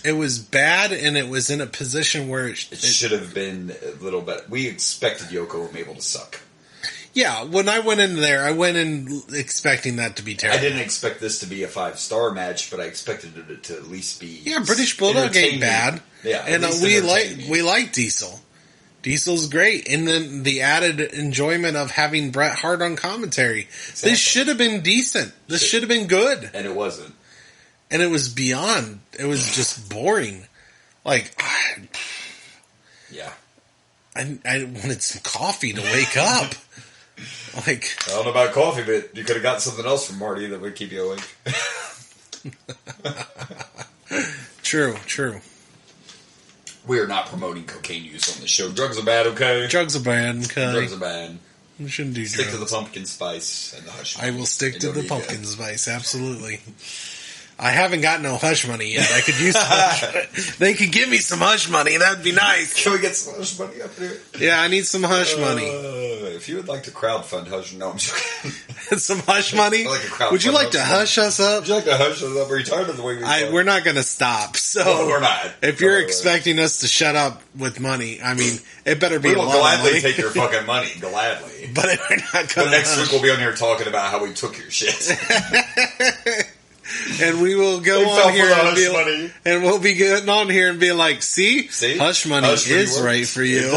It was bad, and it was in a position where it should have been a little better. We expected Yoko and Mabel to suck. Yeah, when I went in there, I went in expecting that to be terrible. I didn't expect this to be a 5-star match, but I expected it to at least be. Yeah, British Bulldog ain't bad. Yeah, and we like Diesel. Diesel's great, and then the added enjoyment of having Bret Hart on commentary. Exactly. This should have been decent. This should have been good, and it wasn't. And it was beyond. It was just boring. Like, yeah, I wanted some coffee to wake up. Like, I don't know about coffee, but you could have got something else from Marty that would keep you awake. True. We are not promoting cocaine use on the show. Drugs are bad, okay? Drugs are bad, okay? Drugs are bad. We shouldn't do Stick drugs. to the pumpkin spice and the hush money. I will stick to the pumpkin spice, absolutely. I haven't got no hush money yet. I could use some hush money. They could give me some hush money. That'd be nice. Can we get some hush money up here? Yeah, I need some hush money. If you would like to crowdfund hush, no, I'm joking. Some hush money? Like would you like to hush us up? Would you like to hush us up? Are you tired of the way we talk? We're not going to stop. So no, we're not. If you're expecting us to shut up with money, I mean, it better be we will a lot gladly of money. take your fucking money, gladly. But we're not going to. But next week we'll be on here talking about how we took your shit. And we will go on here and we'll be getting on here and be like, see? Hush money is right for you.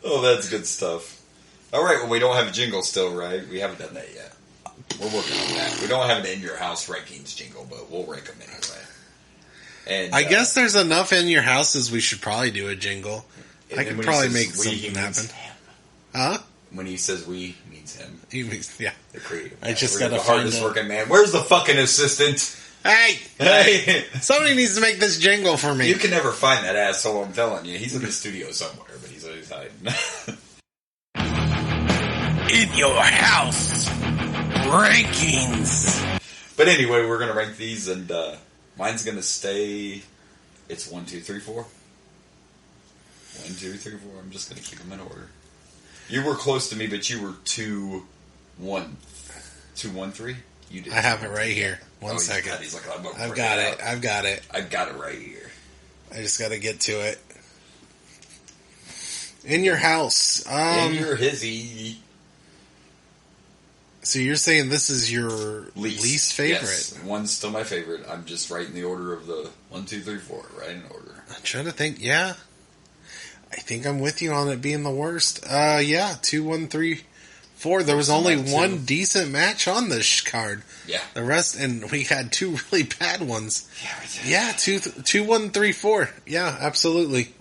Oh, that's good stuff. All right, well, we don't have a jingle still, right? We haven't done that yet. We're working on that. We don't have an In Your House rankings jingle, but we'll rank them anyway. And I guess there's enough In Your Houses we should probably do a jingle. I could probably make something happen. Huh? When he says we, he means him. He means, yeah. The creative. I just got the hardest working man. Where's the fucking assistant? Hey! Somebody needs to make this jingle for me. You can never find that asshole, I'm telling you. He's in the studio somewhere, but he's always hiding. In Your House rankings. But anyway, we're going to rank these, and mine's going to stay. It's 1, 2, 3, 4. 1, 2, 3, 4. I'm just going to keep them in order. You were close to me, but you were 2, 1. 2, 1, 3? You did. I have it right here. One second. He's like, I've got it. I've got it right here. I just got to get to it. In Your House. In Your Hizzy. So you're saying this is your least favorite? Yes, one's still my favorite. I'm just right in the order of the 1, 2, 3, 4. Right in order. I'm trying to think. Yeah. I think I'm with you on it being the worst. Yeah, 2, 1, 3, 4. There was only one decent match on this card. Yeah. The rest, and we had 2 really bad ones. Yeah, we did. Yeah, 2, 1, 3, 4. Yeah, absolutely.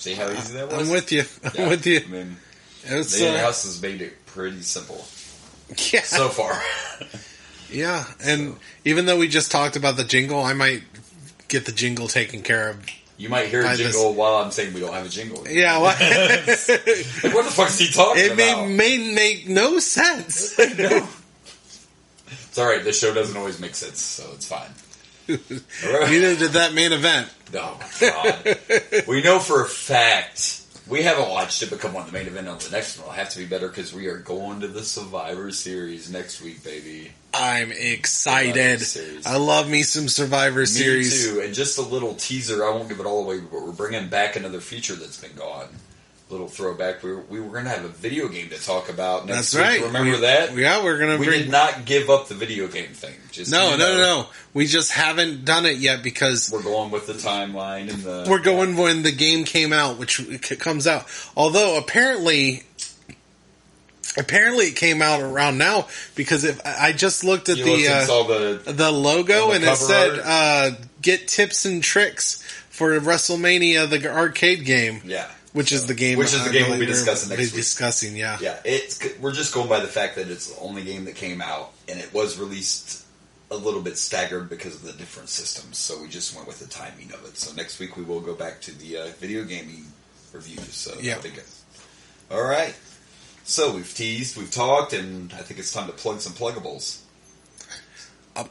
See how easy that was? I'm with you. I'm with you. I mean, it's, the in-house has made it pretty simple. Yeah. So far. Yeah, and even though we just talked about the jingle, I might get the jingle taken care of. You might hear a jingle while I'm saying we don't have a jingle. Yeah, well, like, what the fuck is he talking about? It may make no sense. No. It's alright, this show doesn't always make sense, so it's fine. Right. Neither did that main event. Oh, God. We know for a fact... We haven't watched it become one of the main event on the next one. It'll have to be better because we are going to the Survivor Series next week, baby. I'm excited. I love me some Survivor Series. Me too. And just a little teaser. I won't give it all away, but we're bringing back another feature that's been gone. Little throwback. We were going to have a video game to talk about next week. Right. Remember that? Yeah, we're going to. We did not give up the video game thing. Just No. We just haven't done it yet because we're going with the timeline and the. We're going when the game came out, which comes out. Although apparently it came out around now because if I just looked at the logo and it said get tips and tricks for WrestleMania, the arcade game. Yeah. Which is the game we'll be discussing next week. Yeah. We're just going by the fact that it's the only game that came out, and it was released a little bit staggered because of the different systems, so we just went with the timing of it. So next week we will go back to the video gaming reviews, so that'll be good. Alright. So we've teased, we've talked, and I think it's time to plug some pluggables.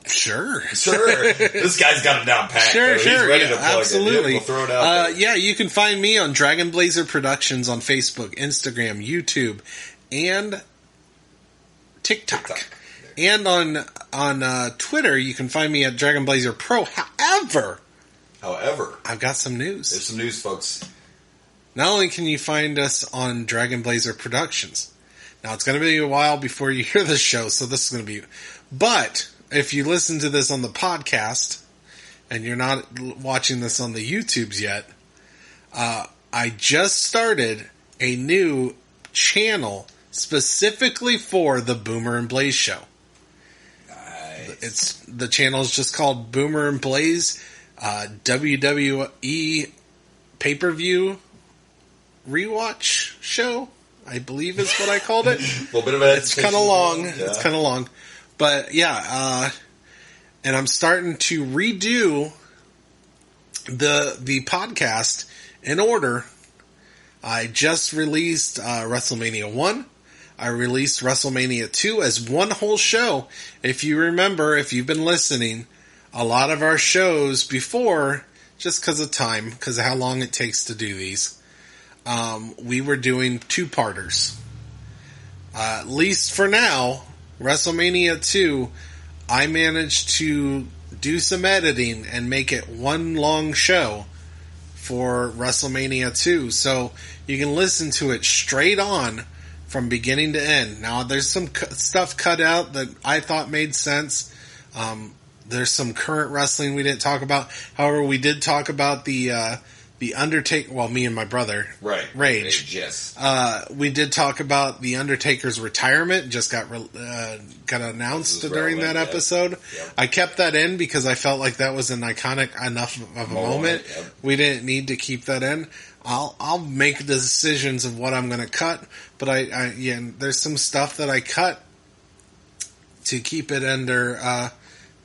Sure. This guy's got him down pat. Sure. He's ready to plug absolutely. We'll throw it out there. Yeah, you can find me on Dragon Blazer Productions on Facebook, Instagram, YouTube, and TikTok. And on Twitter, you can find me at Dragon Blazer Pro. However, I've got some news. There's some news, folks. Not only can you find us on Dragon Blazer Productions, now it's going to be a while before you hear the show, so this is going to be... But... if you listen to this on the podcast and you're not watching this on the YouTubes yet, I just started a new channel specifically for the Boomer and Blaze show. Nice. The channel is just called Boomer and Blaze WWE pay-per-view rewatch show, I believe is what I called it. A little bit of it. It's kind of long. Yeah. It's kind of long. But yeah, and I'm starting to redo the podcast in order. I just released WrestleMania 1. I released WrestleMania 2 as one whole show. If you remember, if you've been listening, a lot of our shows before, just because of time, because of how long it takes to do these, we were doing two-parters. At least for now, WrestleMania 2, I managed to do some editing and make it one long show for WrestleMania 2. So you can listen to it straight on from beginning to end. Now, there's some stuff cut out that I thought made sense. There's some current wrestling we didn't talk about. However, we did talk about the Undertaker, well, me and my brother, right? Rage, yes. We did talk about the Undertaker's retirement. Just got announced during that episode. Yep. I kept that in because I felt like that was an iconic enough of a moment. Yep. We didn't need to keep that in. I'll make the decisions of what I'm going to cut, but there's some stuff that I cut to keep it under.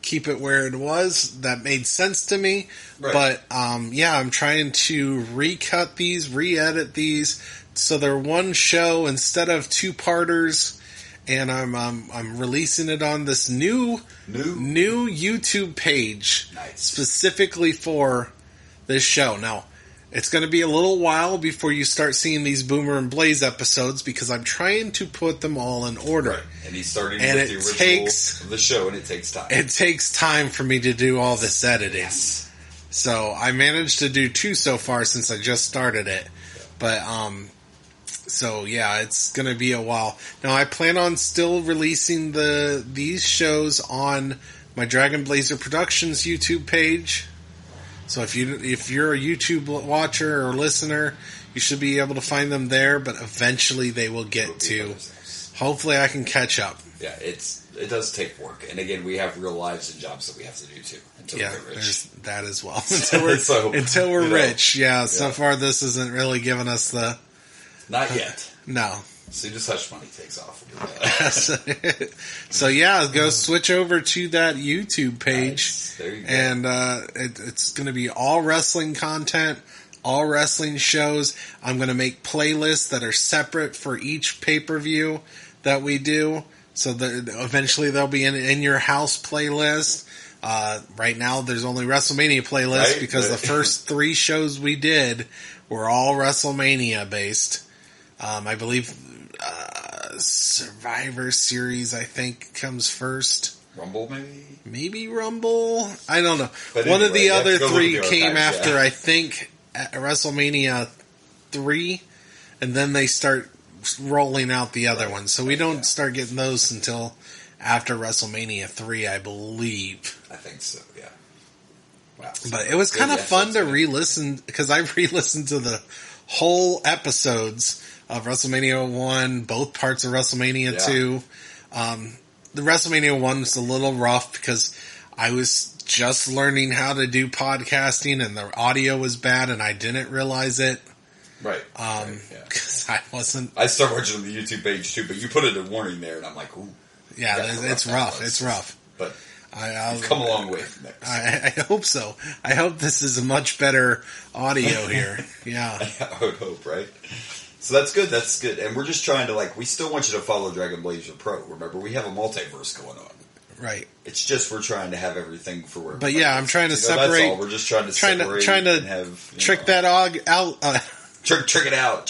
Keep it where it was. That made sense to me. Right. But, I'm trying to recut these, re-edit these, so they're one show instead of two-parters, and I'm releasing it on this new YouTube page. Nice. Specifically for this show. Now, it's going to be a little while before you start seeing these Boomer and Blaze episodes because I'm trying to put them all in order. Right. And he's starting with the original of the show, and it takes time. It takes time for me to do all this editing. Yes. So I managed to do 2 so far since I just started it. Yeah. But, it's going to be a while. Now, I plan on still releasing these shows on my Dragon Blazer Productions YouTube page. So if you're a YouTube watcher or listener, you should be able to find them there, but eventually they will get to. Hopefully I can catch up. Yeah, it does take work. And again, we have real lives and jobs that we have to do too. And until we get rich. There's that as well. until we're rich. Yeah, so far this isn't really giving us the... Not yet. No. As soon as hush money takes off. So go switch over to that YouTube page. Nice. There you go. And it's going to be all wrestling content, all wrestling shows. I'm going to make playlists that are separate for each pay-per-view that we do. So eventually there'll be an in your house playlist. Right now there's only WrestleMania playlists because the first 3 shows we did were all WrestleMania based. I believe Survivor Series, I think, comes first. Rumble, maybe? Maybe Rumble? I don't know. But One of the anyway, other 3 came archives, after, I think, at WrestleMania 3, and then they start rolling out the other ones. So we don't start getting those until after WrestleMania 3, I believe. I think so, yeah. Wow. But it was kind of fun to re-listen, because I re-listened to the whole episodes of WrestleMania 1, both parts of WrestleMania 2. The WrestleMania 1 was a little rough because I was just learning how to do podcasting and the audio was bad and I didn't realize it. Right. Because I wasn't... I started watching on the YouTube page too, but you put it in warning there and I'm like, ooh. Yeah, it's rough. It's rough. But you've come a long way from that. I hope so. I hope this is a much better audio here. Yeah. I would hope, right? So that's good. That's good. And we're just trying to, we still want you to follow Dragon Blazer Pro. Remember, we have a multiverse going on. Right. It's just we're trying to have everything for where. But yeah, I'm trying to separate. That's all. We're just trying to separate. Trying to and have, trick that out. Trick it out.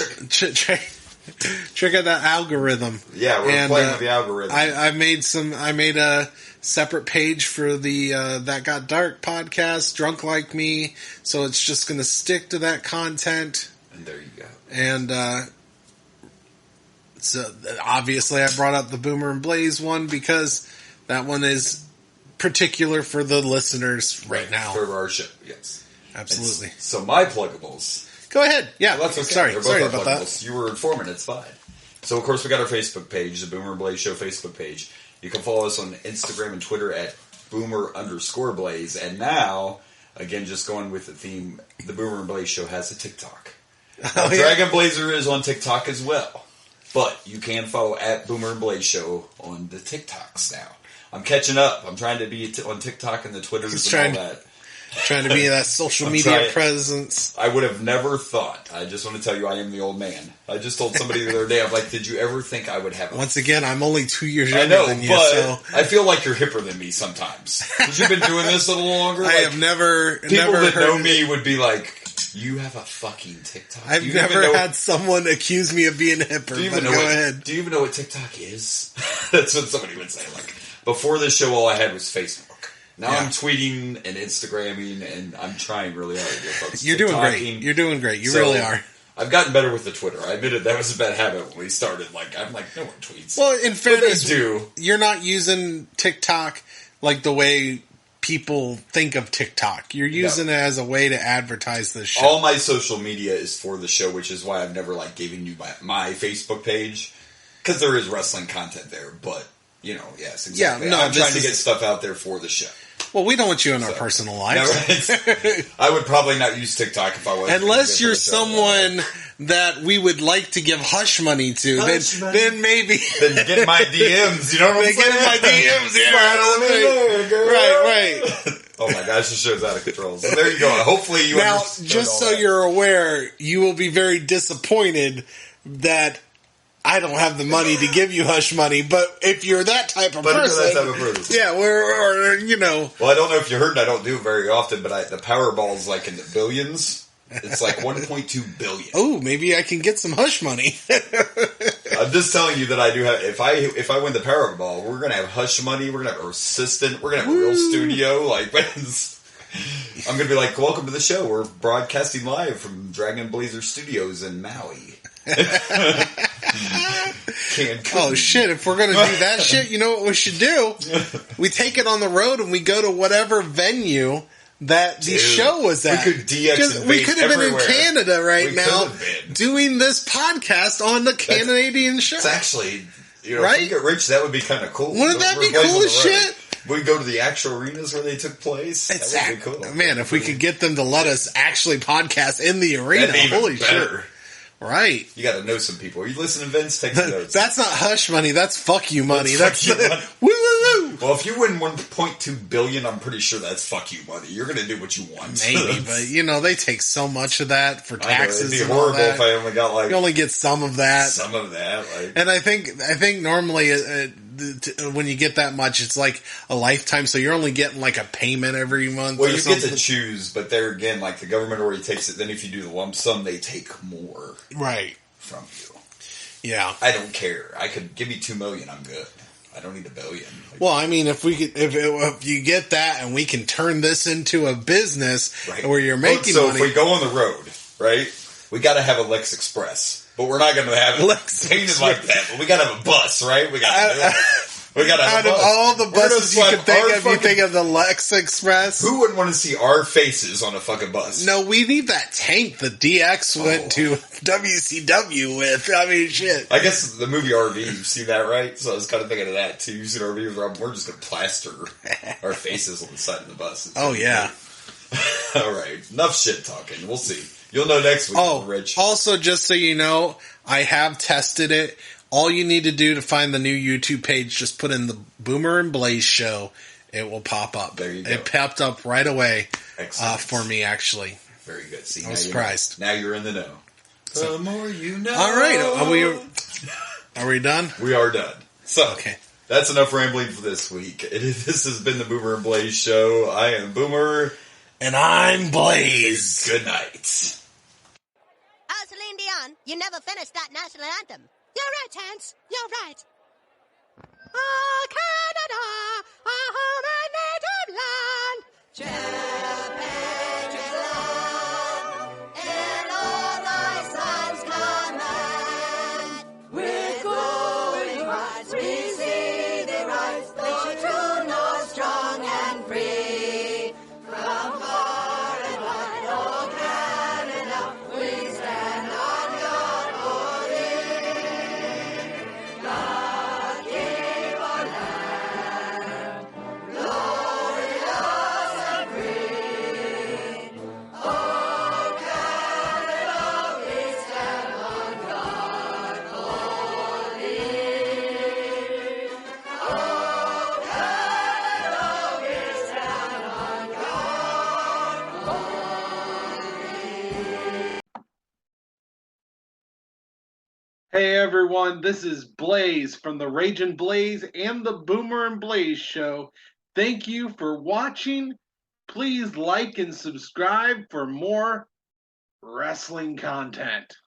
Trick out that algorithm. Yeah, we're playing with the algorithm. I made a separate page for the That Got Dark podcast, Drunk Like Me. So it's just going to stick to that content. And there you go. And so obviously I brought up the Boomer and Blaze one because that one is particular for the listeners right now. For our show, yes. Absolutely. So my pluggables. Go ahead. Yeah. Well, that's okay. Sorry about pluggables. That. You were informing. It's fine. So, of course, we got our Facebook page, the Boomer and Blaze Show Facebook page. You can follow us on Instagram and Twitter at Boomer_Blaze. And now, again, just going with the theme, the Boomer and Blaze Show has a TikTok. Now, Dragon Blazer is on TikTok as well. But you can follow at Boomer and Blaze Show on the TikToks now. I'm catching up. I'm trying to be on TikTok and the Twitters and all that. Trying to be that social media presence. I would have never thought. I just want to tell you I am the old man. I just told somebody the other day, I'm like, did you ever think I would have Once again, I'm only 2 years younger than you. But I feel like you're hipper than me sometimes. Because you've been doing this a little longer. I have never... People that know me would be like, you have a fucking TikTok? I've never had someone accuse me of being hipper, but go ahead. Do you even know what TikTok is? That's what somebody would say. Like, before this show, all I had was Facebook. Now I'm tweeting and Instagramming, and I'm trying really hard to get folks. You're doing great. You're doing great. You really are. I've gotten better with the Twitter. I admitted that was a bad habit when we started. I'm like, no one tweets. Well, in fairness, do. You're not using TikTok like the way people think of TikTok. You're using it as a way to advertise the show. All my social media is for the show, which is why I've never given you my Facebook page, because there is wrestling content there. But yes, exactly. Yeah, I'm trying to get stuff out there for the show. Well, we don't want you in our personal lives. I would probably not use TikTok if I was. Unless you're someone that we would like to give hush money to, then maybe. Then get my DMs, you know what I'm saying? Get my DMs, yeah. Right. Oh my gosh, this show's out of control. So there you go. Hopefully you now, just so you're aware, you will be very disappointed that I don't have the money to give you hush money, but if you're that type of person, yeah, Well, I don't know if you heard, I don't do it very often, but the Powerball's in the billions. It's 1.2 billion. Oh, maybe I can get some hush money. I'm just telling you that I do have. If I win the Powerball, we're gonna have hush money. We're gonna have an assistant. We're gonna have a real studio. I'm gonna be like, welcome to the show. We're broadcasting live from Dragon Blazer Studios in Maui. Oh shit, if we're gonna do that shit, you know what we should do? We take it on the road and we go to whatever venue that the show was at. We could we could have been in Canada now doing this podcast on the Canadian show. It's actually, right? If we get rich, that would be kind of cool. Wouldn't that be cool as shit? We go to the actual arenas where they took place. Exactly. That would be cool. Man, if we could get them to let us actually podcast in the arena, holy shit. Right. You got to know some people. Are you listening, Vince? Take some notes. That's not hush money. That's fuck you money. That's fuck you money. Woo, woo, woo. Well, if you win 1.2 billion, I'm pretty sure that's fuck you money. You're going to do what you want. Maybe, but they take so much of that for taxes. It'd be horrible if I only got you only get some of that. Some of that, and I think normally when you get that much, it's like a lifetime. So you're only getting like a payment every month. Well, you get to choose, but there again, like the government already takes it. Then if you do the lump sum, they take more. Right. From you. Yeah. I don't care. I could give me $2 million. I'm good. I don't need $1 billion. Well, I mean, if you get that and we can turn this into a business where you're making money. So if we go on the road, right, we got to have a Lex Express. But we're not going to have it painted like that. But we got to have a bus, right? We got to do it. We got to have a bus. Out of all the buses you can think of, you think of the Lex Express. Who wouldn't want to see our faces on a fucking bus? No, we need that tank that DX went to WCW with. I mean, shit. I guess the movie RV, you've seen that, right? So I was kind of thinking of that, too. You've seen RV, we're just going to plaster our faces on the side of the bus. Oh, yeah. All right. Enough shit talking. We'll see. You'll know next week, Rich. Also, just so you know, I have tested it. All you need to do to find the new YouTube page, just put in the Boomer and Blaze show. It will pop up. There you go. It popped up right away for me, actually. Very good. See, I was surprised. Now you're in the know. The more you know. All right. Are we done? We are done. So, that's enough rambling for this week. This has been the Boomer and Blaze show. I am Boomer. And I'm Blaze. Good night. Celine Dion, you never finished that national anthem. You're right, Hans. You're right. Oh, Canada, our home and native land. Patriots land, in all thy sons command. With glowing hearts we see thee rise, nation true, north strong and free. From far and wide, oh Canada, we stand on guard for thee. God gave our land, glorious and free. Oh Canada, we stand on guard for thee. Oh Canada, we stand on guard for thee. Hey everyone, this is Blaze from the Raging Blaze and the Boomer and Blaze show. Thank you for watching. Please like and subscribe for more wrestling content.